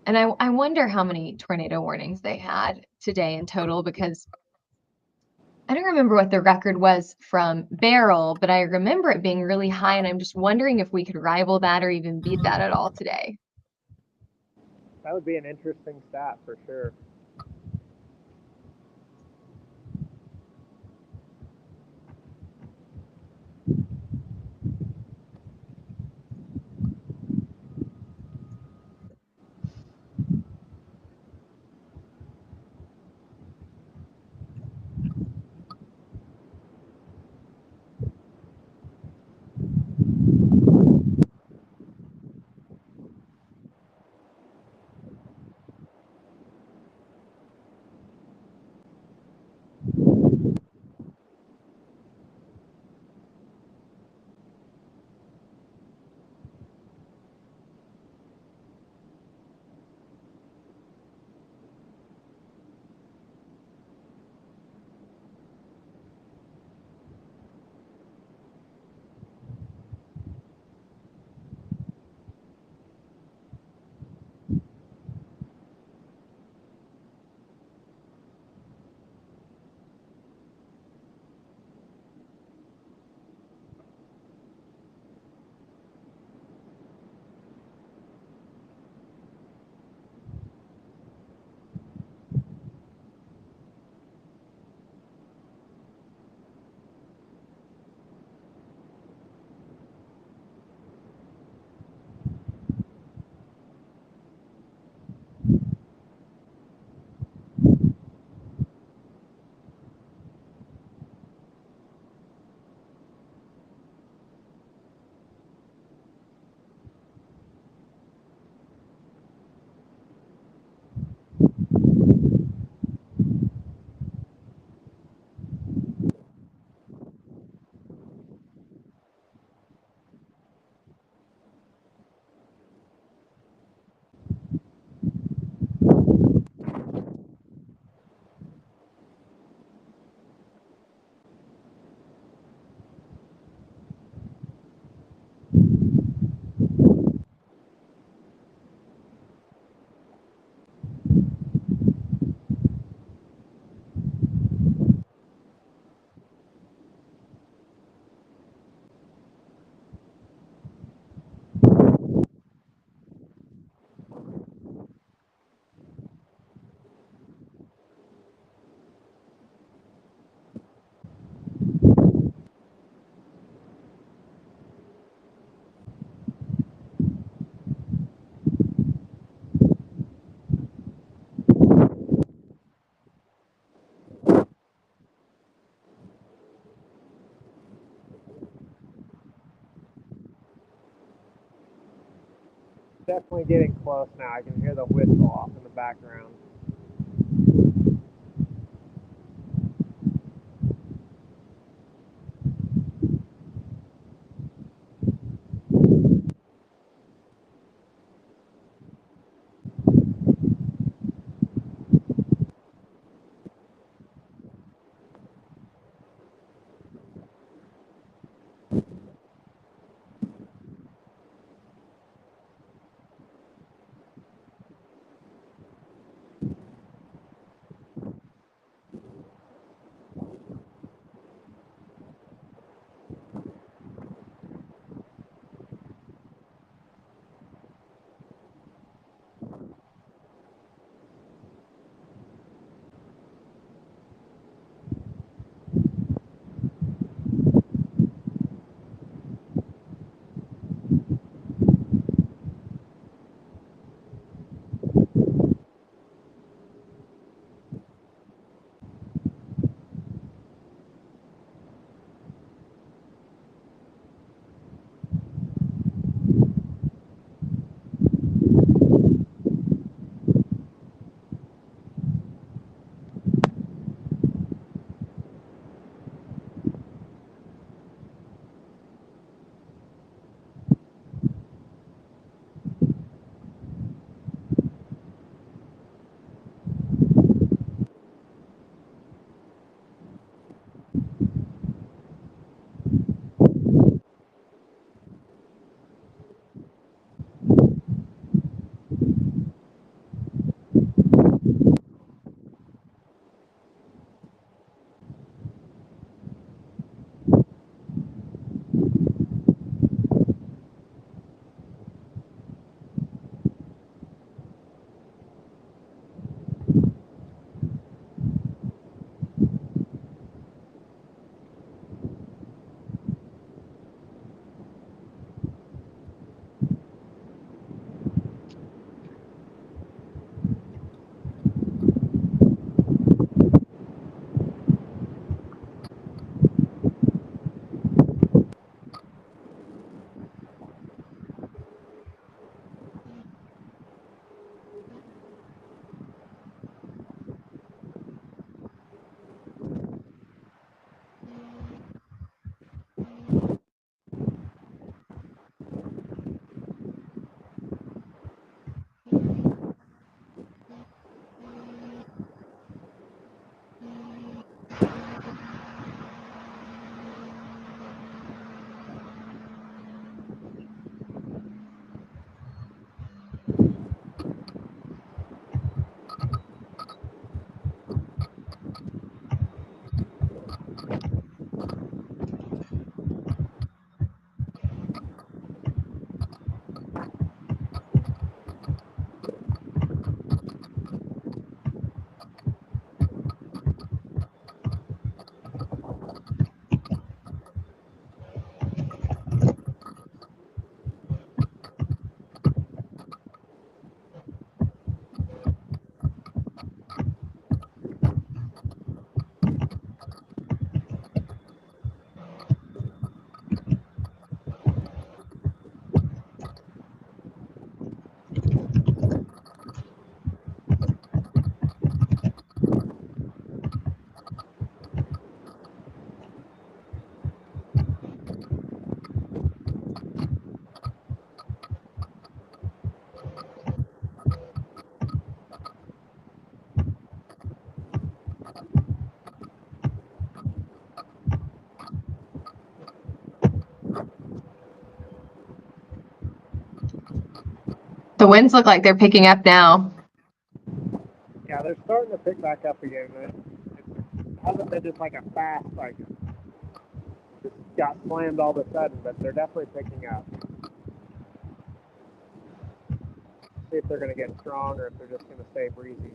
And I wonder how many tornado warnings they had today in total, because I don't remember what the record was from Beryl, but I remember it being really high, and I'm just wondering if we could rival that or even beat that at all today. That would be an interesting stat for sure. Definitely getting close now. I can hear the whistle off in the background. The winds look like they're picking up now. Yeah, they're starting to pick back up again. It hasn't been just like a fast, like, just got slammed all of a sudden, but they're definitely picking up. See if they're going to get strong or if they're just going to stay breezy.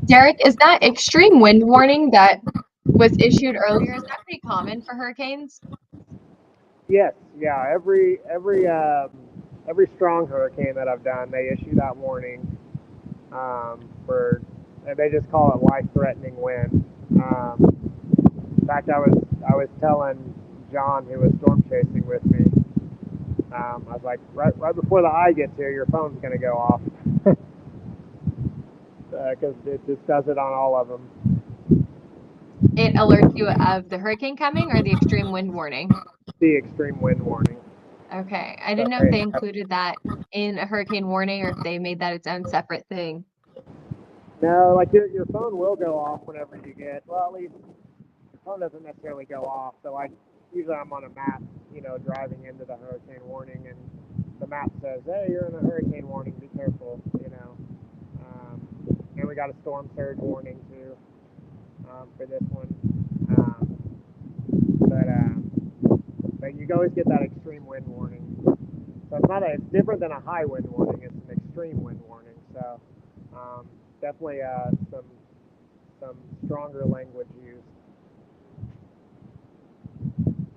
Derik, is that extreme wind warning that was issued earlier, is that pretty common for hurricanes? Yes, yeah. Every strong hurricane that I've done, they issue that warning for. And they just call it life-threatening wind. In fact, I was telling John, who was storm chasing with me, I was like, right before the eye gets here, your phone's gonna go off because it just does it on all of them. It alerts you of the hurricane coming or the extreme wind warning? The extreme wind warning. Okay, I didn't know if they included that in a hurricane warning or if they made that its own separate thing. No, like your phone will go off whenever you get. Well, at least your phone doesn't necessarily go off. So like usually I'm on a map, driving into the hurricane warning, and the map says, "Hey, you're in a hurricane warning. Be careful." And we got a storm surge warning too for this one. But you always get that extreme wind warning. So it's different than a high wind warning. It's an extreme wind warning. So definitely some stronger language used.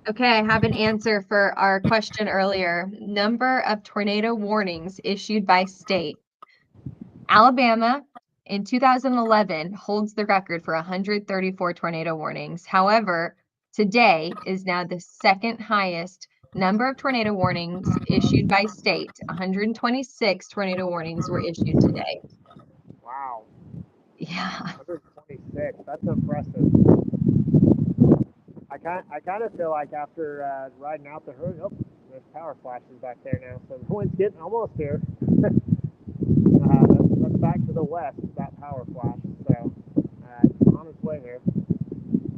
Okay, I have an answer for our question earlier. Number of tornado warnings issued by state. Alabama in 2011 holds the record for 134 tornado warnings. However, today is now the second highest number of tornado warnings issued by state. 126 tornado warnings were issued today. Wow. Yeah. 126. That's impressive. I kind of feel like after riding out the hurricane, there's power flashes back there now. So the wind's getting almost here. That's back to the west, that power flash. So it's on its way here.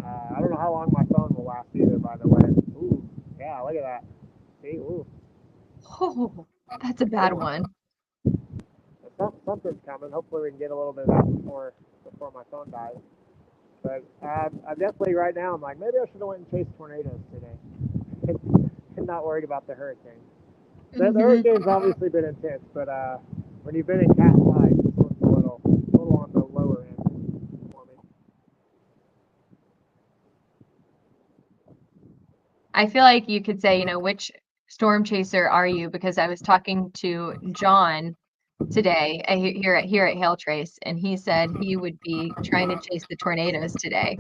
I don't know how long my phone will last either, by the way. Ooh, yeah, look at that. See, ooh. Oh, that's a bad one. Something's coming. Hopefully we can get a little bit of that before my phone dies. But I'm definitely right now, I'm like, maybe I should have went and chased tornadoes today. And not worried about the hurricane. The hurricane's obviously been intense, but when you've been in Cat 5, this one's a little on the lower end for me. I feel like you could say, which storm chaser are you? Because I was talking to John today here at Hail Trace, and he said he would be trying to chase the tornadoes today.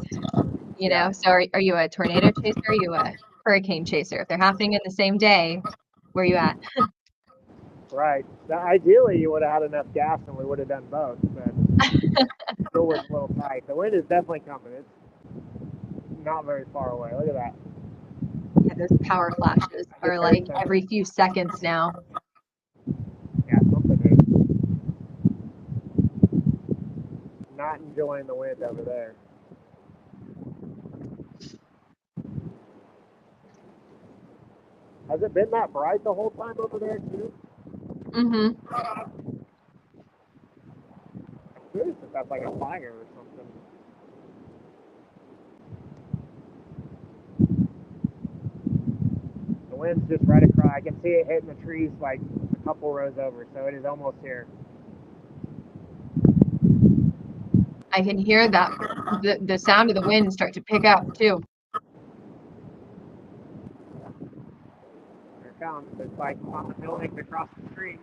So are you a tornado chaser? Or are you a hurricane chaser? If they're happening in the same day, where are you at? Right. Now, ideally, you would have had enough gas and we would have done both, but still was a little tight. The wind is definitely coming. It's not very far away. Look at that. Yeah, those power flashes are like every few seconds now. Yeah, something is. Not enjoying the wind over there. Has it been that bright the whole time over there too? Mm-hmm. I'm curious if that's like a fire or something. The wind's just right across. I can see it hitting the trees like a couple rows over, so it is almost here. I can hear that the sound of the wind start to pick up too. Here it comes. It's like on the buildings across the street.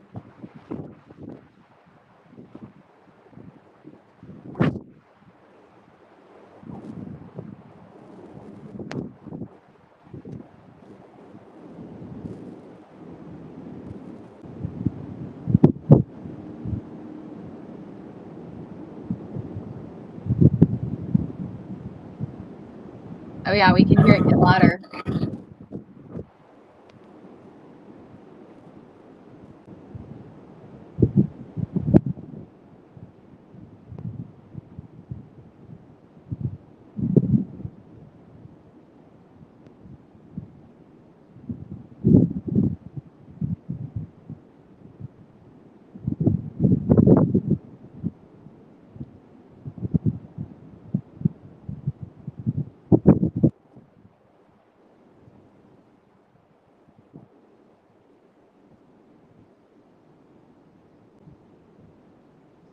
Oh yeah, we can hear it get louder.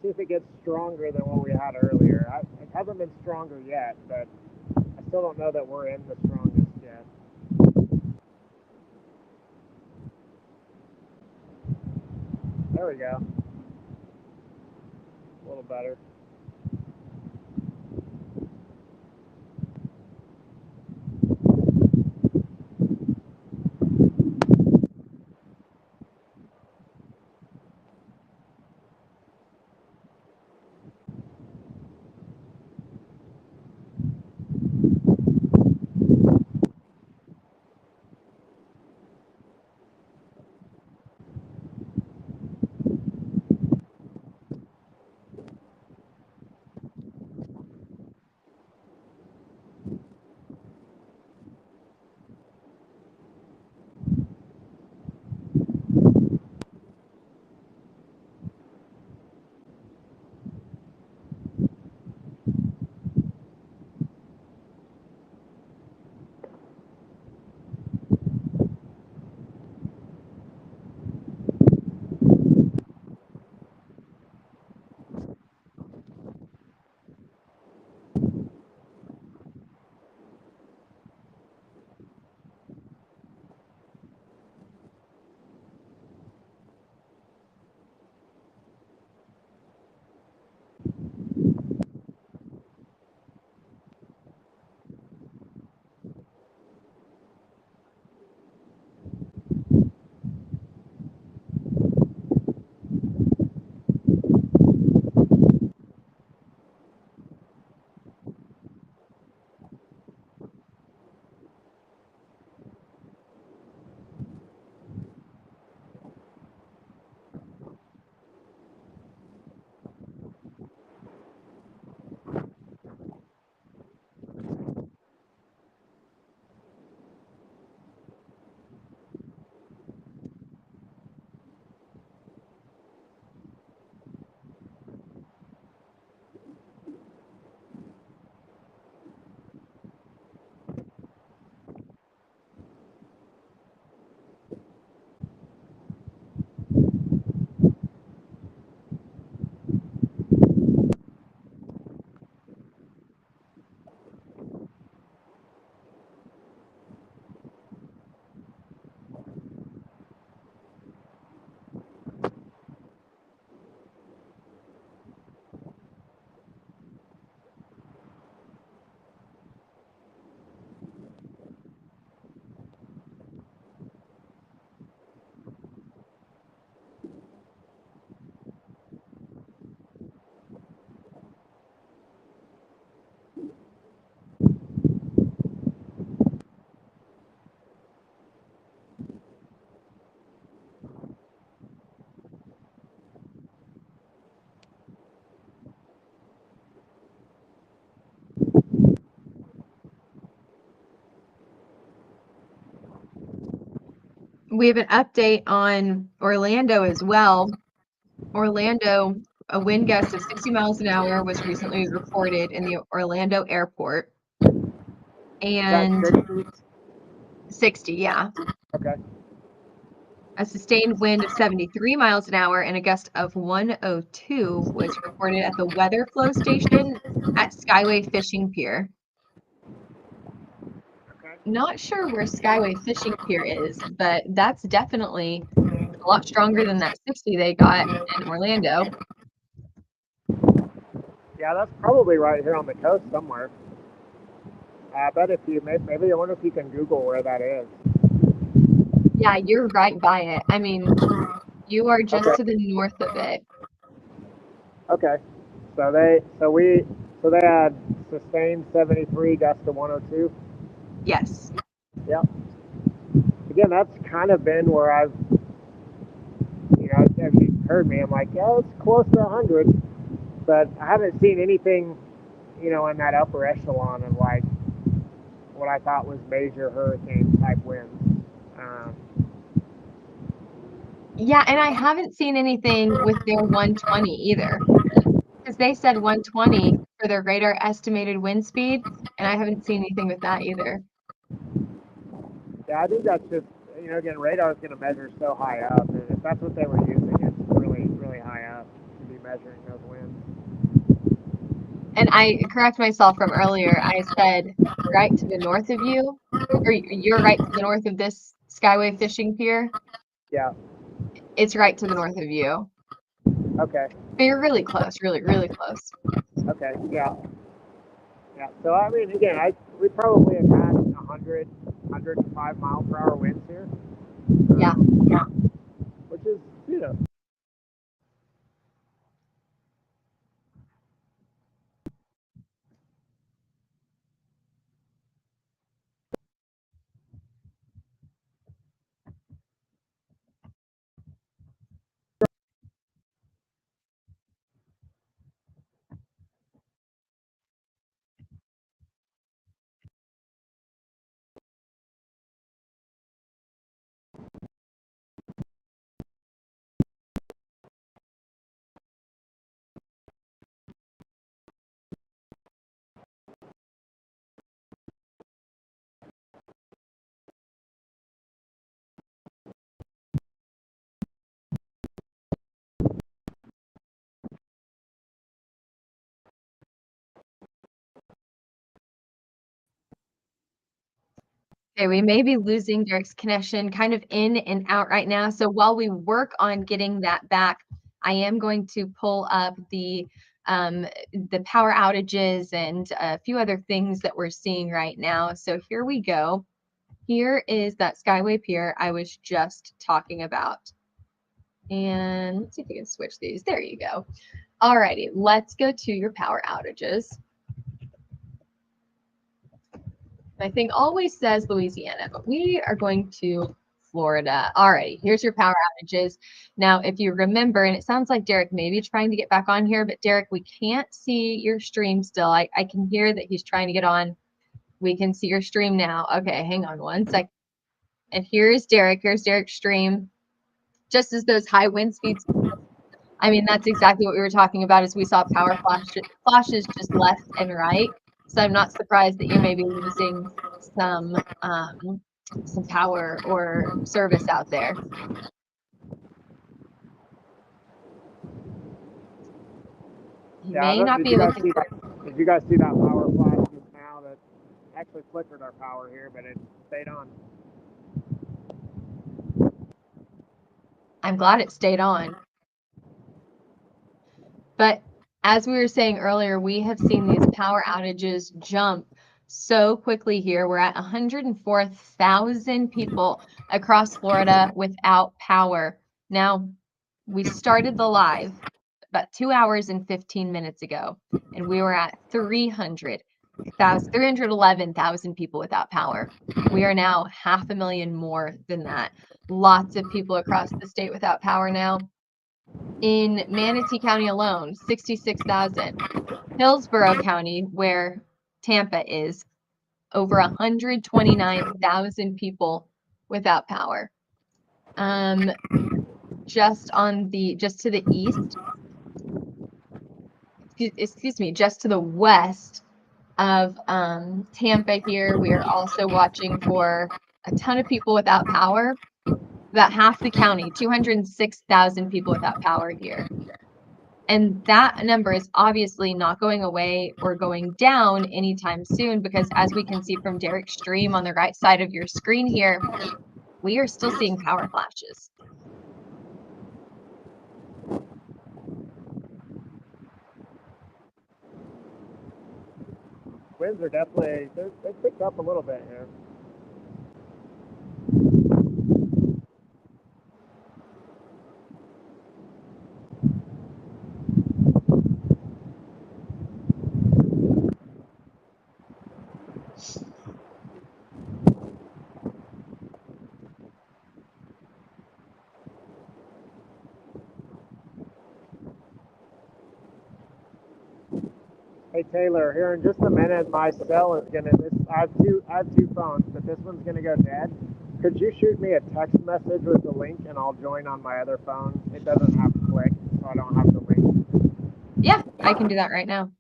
see if it gets stronger than what we had earlier. It hasn't been stronger yet, but I still don't know that we're in the strongest yet. There we go. A little better. We have an update on Orlando as well. Orlando, a wind gust of 60 miles an hour was recently reported in the Orlando airport. And 60, yeah. Okay. A sustained wind of 73 miles an hour and a gust of 102 was reported at the weather flow station at Skyway Fishing Pier. Okay. Not sure where Skyway Fishing Pier is, but that's definitely a lot stronger than that 60 they got in Orlando. Yeah, that's probably right here on the coast somewhere. I bet if you maybe I wonder if you can Google where that is. Yeah, you're right by it. I mean, you are just to the north of it. Okay. So they had sustained 73, gust to 102. Yes. Yep. Again, that's kind of been where I've, as you heard me, I'm like, yeah, it's close to 100, but I haven't seen anything, in that upper echelon of like what I thought was major hurricane type winds. Yeah, and I haven't seen anything with their 120 either, because they said 120 for their radar estimated wind speed, and I haven't seen anything with that either. Yeah, I think that's just, again, radar is going to measure so high up, and if that's what they were using, it's really, really high up to be measuring those winds. And I correct myself from earlier. I said right to the north of you, or you're right to the north of this Skyway fishing pier. Yeah. It's right to the north of you. Okay. But you're really close, really, really close. Okay. Yeah. Yeah. So I mean, again, we probably have had 105 mile per hour winds here. Yeah. Which is, you know. Okay, we may be losing Derek's connection kind of in and out right now. So while we work on getting that back, I am going to pull up the power outages and a few other things that we're seeing right now. So here we go. Here is that Skyway Pier I was just talking about. And let's see if we can switch these. There you go. Alrighty, let's go to your power outages. My thing always says Louisiana, but we are going to Florida. All right, here's your power outages. Now, if you remember, and it sounds like Derik may be trying to get back on here, but Derik, we can't see your stream still. I can hear that he's trying to get on. We can see your stream now. Okay, hang on one second. And here's Derik. Here's Derik's stream. Just as those high wind speeds, I mean, that's exactly what we were talking about as we saw power flashes just left and right. So I'm not surprised that you may be losing some power or service out there. You may not be able to. Did you guys see that power flash just now that actually flickered our power here, but it stayed on? I'm glad it stayed on. But as we were saying earlier, we have seen these power outages jump so quickly here. We're at 104,000 people across Florida without power. Now, we started the live about 2 hours and 15 minutes ago, and we were at 311,000 people without power. We are now 500,000 more than that. Lots of people across the state without power now. In Manatee County alone, 66,000. Hillsborough County, where Tampa is, over 129,000 people without power. Just to the east, just to the west of Tampa here, we are also watching for a ton of people without power. About half the county, 206,000 people without power here. And that number is obviously not going away or going down anytime soon, because as we can see from Derik's stream on the right side of your screen here, we are still seeing power flashes. Winds are definitely, they picked up a little bit here. Hey Taylor, here in just a minute, my cell is gonna. I have two phones, but this one's gonna go dead. Could you shoot me a text message with the link, and I'll join on my other phone? It doesn't have to click, so I don't have the link. Yeah, I can do that right now.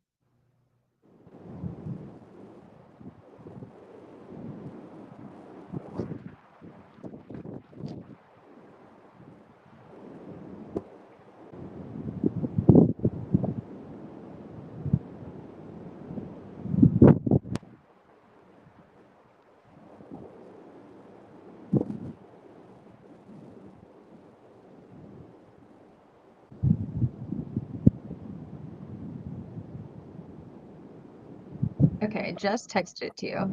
Okay, I just texted it to you.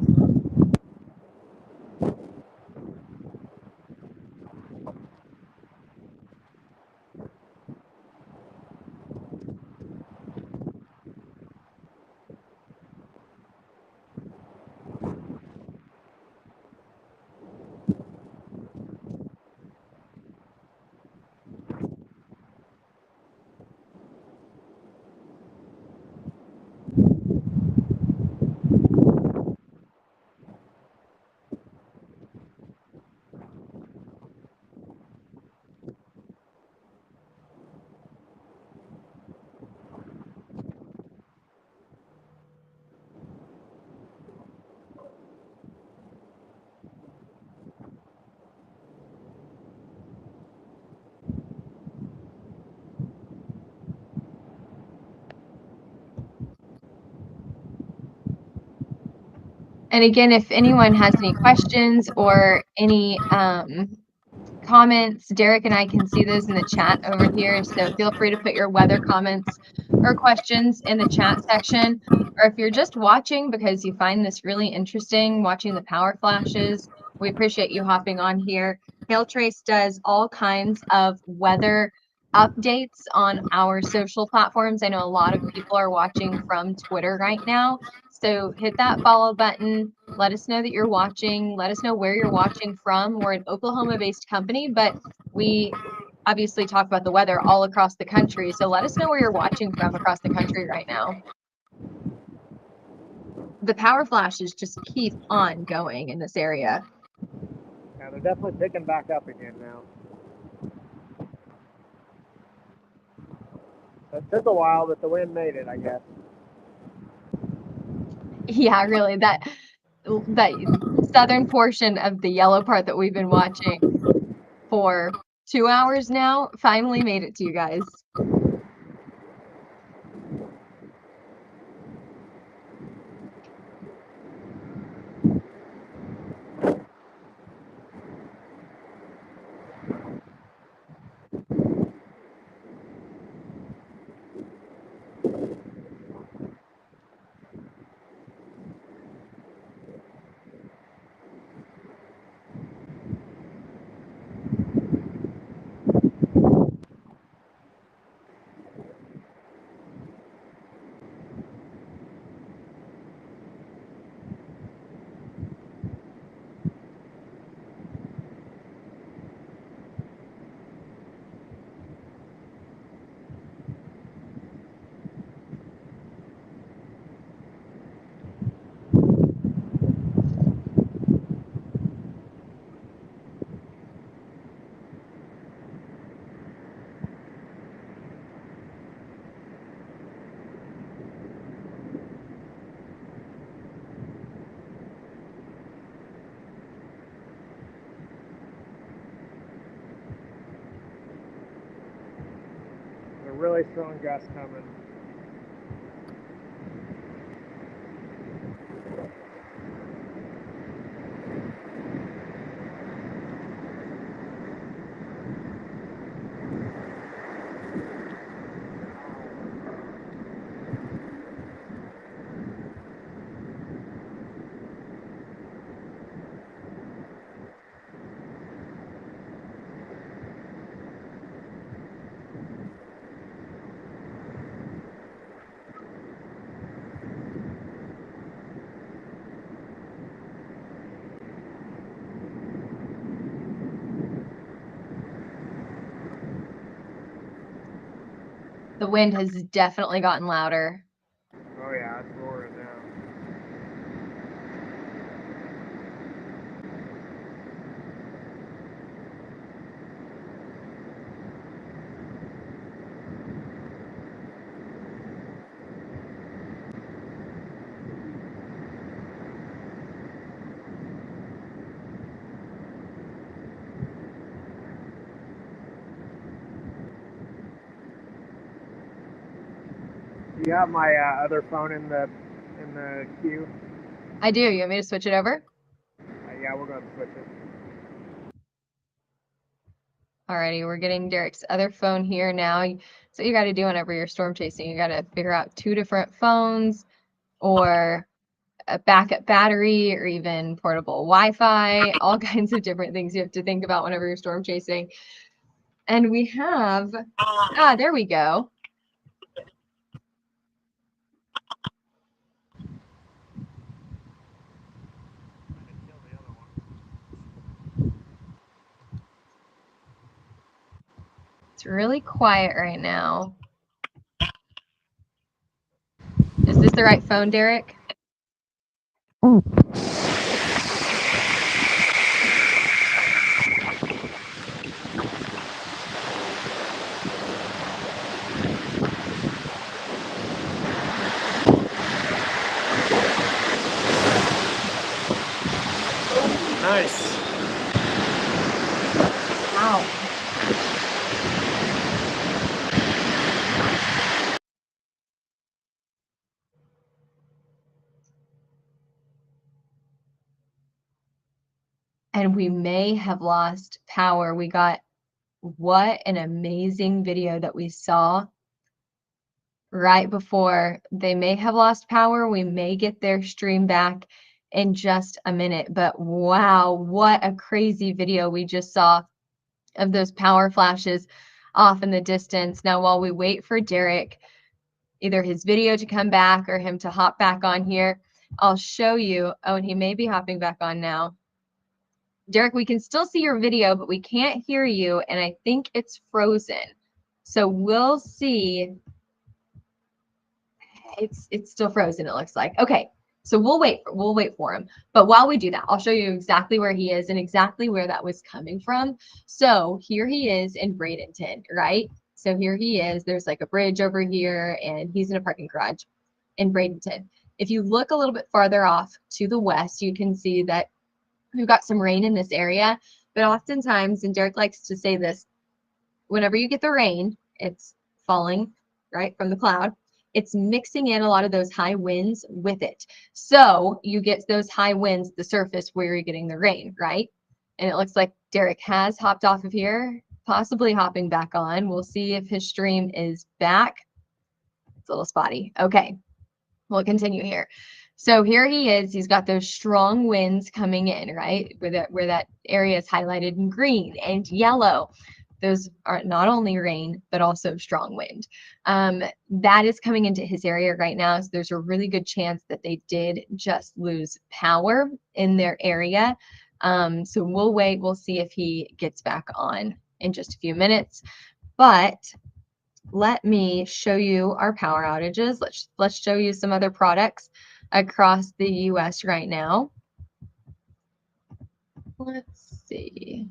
And again, if anyone has any questions or any comments, Derik and I can see those in the chat over here. So feel free to put your weather comments or questions in the chat section. Or if you're just watching because you find this really interesting, watching the power flashes, we appreciate you hopping on here. Hailtrace does all kinds of weather updates on our social platforms. I know a lot of people are watching from Twitter right now. So hit that follow button. Let us know that you're watching. Let us know where you're watching from. We're an Oklahoma-based company, but we obviously talk about the weather all across the country. So let us know where you're watching from across the country right now. The power flashes just keep on going in this area. Yeah, they're definitely picking back up again now. It took a while, but the wind made it, I guess. Yeah, really, that southern portion of the yellow part that we've been watching for 2 hours now finally made it to you guys. A really strong gust coming. The wind has definitely gotten louder. Oh yeah, it's roaring now. Do you have my other phone in the queue? I do. You want me to switch it over? Yeah, we're going to switch it. Alrighty, we're getting Derik's other phone here now. So you got to do whenever you're storm chasing, you got to figure out 2 different phones or a backup battery or even portable Wi-Fi, all kinds of different things you have to think about whenever you're storm chasing. And we have, there we go. It's really quiet right now. Is this the right phone, Derik? Nice. Wow. And we may have lost power. We got, what an amazing video that we saw right before. They may have lost power. We may get their stream back in just a minute, but wow, what a crazy video we just saw of those power flashes off in the distance. Now, while we wait for Derik, either his video to come back or him to hop back on here, I'll show you. Oh, and he may be hopping back on now. Derik, we can still see your video, but we can't hear you, and I think it's frozen. So we'll see. It's still frozen, it looks like. Okay, so we'll wait for him. But while we do that, I'll show you exactly where he is and exactly where that was coming from. So here he is in Bradenton, right? So here he is. There's like a bridge over here, and he's in a parking garage in Bradenton. If you look a little bit farther off to the west, you can see that we've got some rain in this area. But oftentimes, and Derik likes to say this, whenever you get the rain, it's falling right from the cloud. It's mixing in a lot of those high winds with it. So you get those high winds, the surface where you're getting the rain, right? And it looks like Derik has hopped off of here, possibly hopping back on. We'll see if his stream is back. It's a little spotty. Okay, we'll continue here. So here he is. He's got those strong winds coming in, right? Where that area is highlighted in green and yellow. Those are not only rain, but also strong wind. That is coming into his area right now. So there's a really good chance that they did just lose power in their area. So we'll wait. We'll see if he gets back on in just a few minutes. But let me show you our power outages. Let's show you some other products across the US right now. Let's see.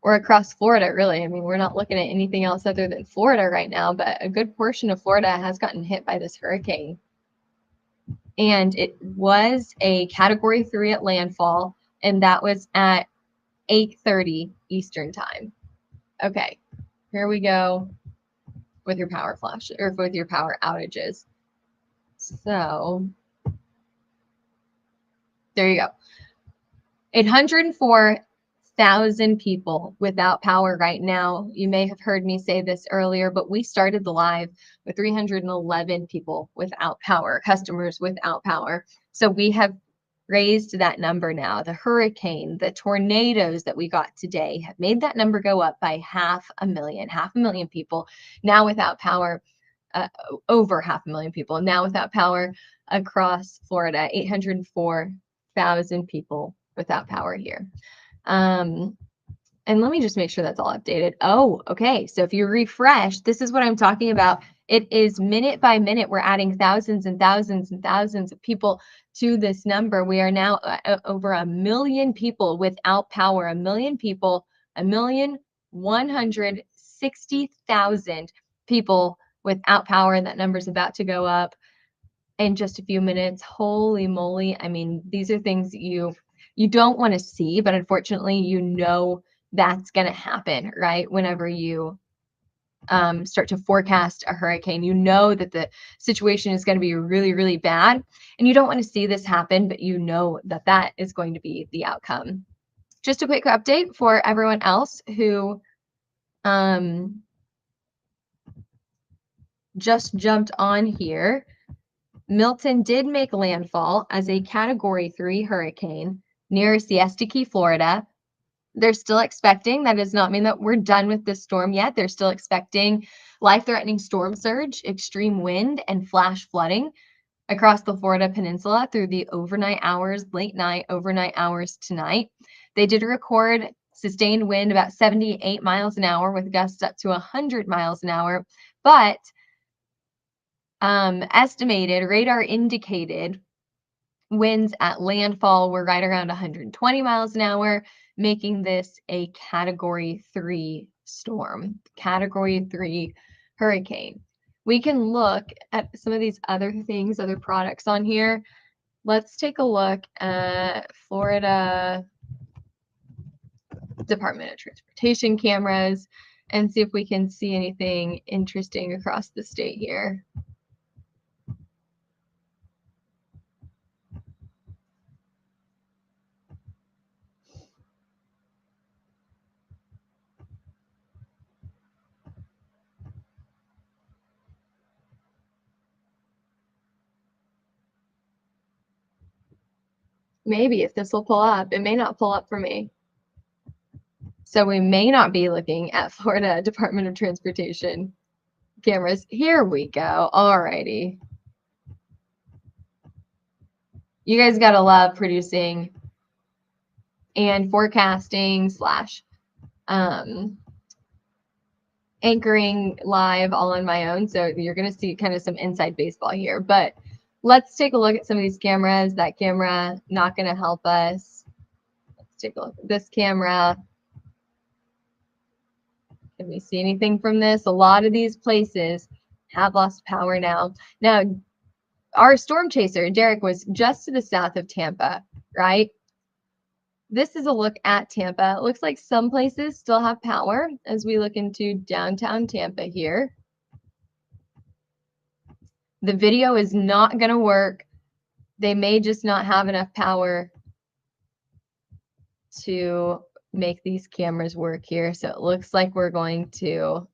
Or across Florida, really. I mean, we're not looking at anything else other than Florida right now, but a good portion of Florida has gotten hit by this hurricane. And it was a Category 3 at landfall, and that was at 8:30 Eastern time. Okay, here we go with your power flash, or with your power outages. So there you go. 804,000 people without power right now. You may have heard me say this earlier, but we started the live with 311 people without power, customers without power. So we have raised that number now. The hurricane, the tornadoes that we got today have made that number go up by 500,000 people now without power, over 500,000 people now without power across Florida. 804,000 people without power here. And let me just make sure that's all updated. Oh, okay. So if you refresh, this is what I'm talking about. It is minute by minute. We're adding thousands and thousands and thousands of people to this number. We are now over 1 million people without power. 1 million people, 1,160,000 people without power. And that number is about to go up in just a few minutes. Holy moly. I mean, these are things that you don't want to see, but unfortunately, you know that's going to happen, right? Whenever you start to forecast a hurricane, you know that the situation is going to be really, really bad. And you don't want to see this happen, but you know that that is going to be the outcome. Just a quick update for everyone else who just jumped on here. Milton did make landfall as a Category 3 hurricane near Siesta Key, Florida. They're still expecting, that does not mean that we're done with this storm yet. They're still expecting life-threatening storm surge, extreme wind, and flash flooding across the Florida Peninsula through the overnight hours, late night, overnight hours tonight. They did record sustained wind about 78 miles an hour with gusts up to 100 miles an hour, but estimated radar indicated winds at landfall were right around 120 miles an hour, making this a Category 3 storm, Category 3 hurricane. We can look at some of these other things, other products on here. Let's take a look at Florida Department of Transportation cameras and see if we can see anything interesting across the state here. Maybe if this will pull up, it may not pull up for me. So we may not be looking at Florida Department of Transportation cameras. Here we go. Alrighty. You guys gotta love producing and forecasting slash anchoring live all on my own. So you're gonna see kind of some inside baseball here. But let's take a look at some of these cameras. That camera not gonna help us. Let's take a look at this camera. Can we see anything from this? A lot of these places have lost power now. Now, our storm chaser, Derik, was just to the south of Tampa, right? This is a look at Tampa. It looks like some places still have power as we look into downtown Tampa here. The video is not going to work. They may just not have enough power to make these cameras work here. So it looks like we're going to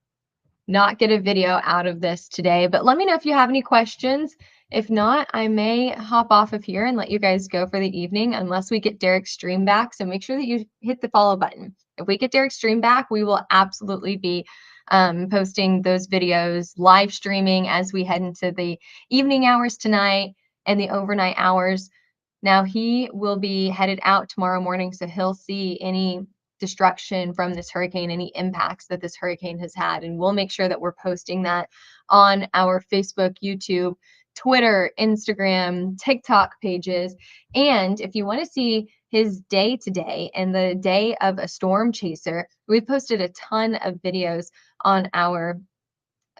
not get a video out of this today, but let me know if you have any questions. If not, I may hop off of here and let you guys go for the evening unless we get Derik's stream back. So make sure that you hit the follow button. If we get Derik's stream back, we will absolutely be posting those videos, live streaming as we head into the evening hours tonight and the overnight hours. Now he will be headed out tomorrow morning, so he'll see any destruction from this hurricane, any impacts that this hurricane has had. And we'll make sure that we're posting that on our Facebook, YouTube, Twitter, Instagram, TikTok pages. And if you want to see his day today and the day of a storm chaser, we posted a ton of videos on our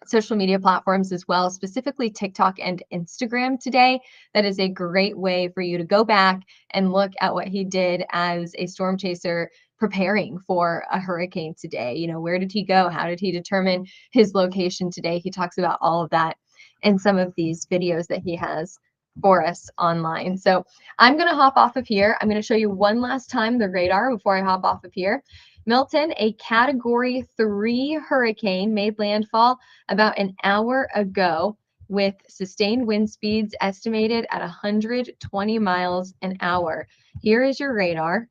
social media platforms as well, specifically TikTok and Instagram today. That is a great way for you to go back and look at what he did as a storm chaser preparing for a hurricane today. You know, where did he go? How did he determine his location today? He talks about all of that in some of these videos that he has for us online. So I'm going to hop off of here. I'm going to show you one last time the radar before I hop off of here. Milton, a Category 3 hurricane, made landfall about an hour ago with sustained wind speeds estimated at 120 miles an hour. Here is your radar.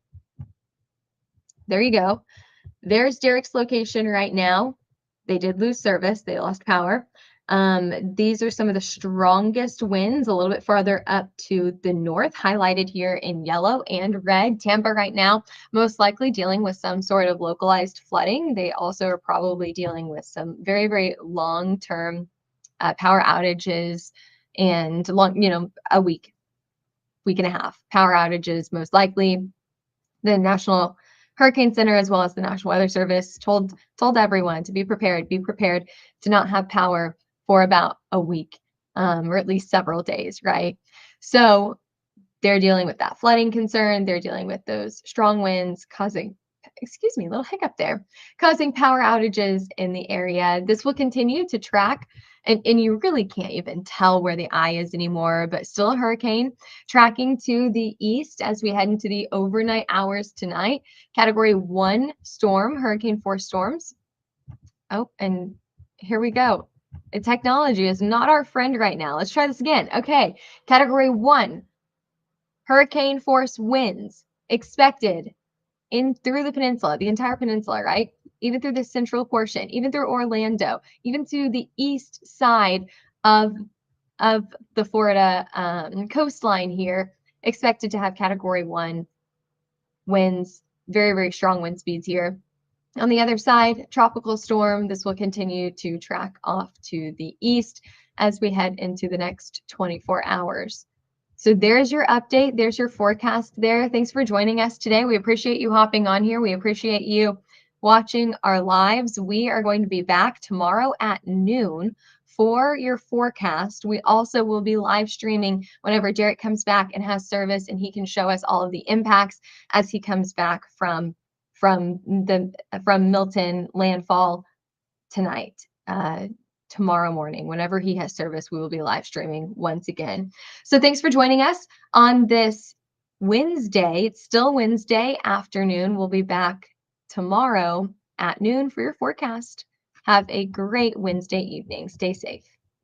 There you go. There's Derik's location right now. They did lose service. They lost power. These are some of the strongest winds a little bit farther up to the north, highlighted here in yellow and red. Tampa right now, most likely dealing with some sort of localized flooding. They also are probably dealing with some very, very long-term power outages and a week and a half power outages, most likely. The National Hurricane Center, as well as the National Weather Service, told everyone to be prepared to not have power for about a week, or at least several days, right? So they're dealing with that flooding concern. They're dealing with those strong winds causing, excuse me, a little hiccup there, causing power outages in the area. This will continue to track, and you really can't even tell where the eye is anymore, but still a hurricane tracking to the east as we head into the overnight hours tonight. Category 1 storm, hurricane force storms. Oh, and here we go. Technology is not our friend right now. Let's try this again. Okay, category 1, hurricane force winds expected in through the peninsula, the entire peninsula, right? Even through the central portion, even through Orlando, even to the east side of the Florida coastline here, expected to have category 1 winds, very, very strong wind speeds here. On the other side, tropical storm. This will continue to track off to the east as we head into the next 24 hours. So there's your update. There's your forecast there. Thanks for joining us today. We appreciate you hopping on here. We appreciate you watching our lives. We are going to be back tomorrow at noon for your forecast. We also will be live streaming whenever Derik comes back and has service, and he can show us all of the impacts as he comes back from Milton Landfall tonight. Tomorrow morning, whenever he has service, we will be live streaming once again. So thanks for joining us on this Wednesday. It's still Wednesday afternoon. We'll be back tomorrow at noon for your forecast. Have a great Wednesday evening. Stay safe.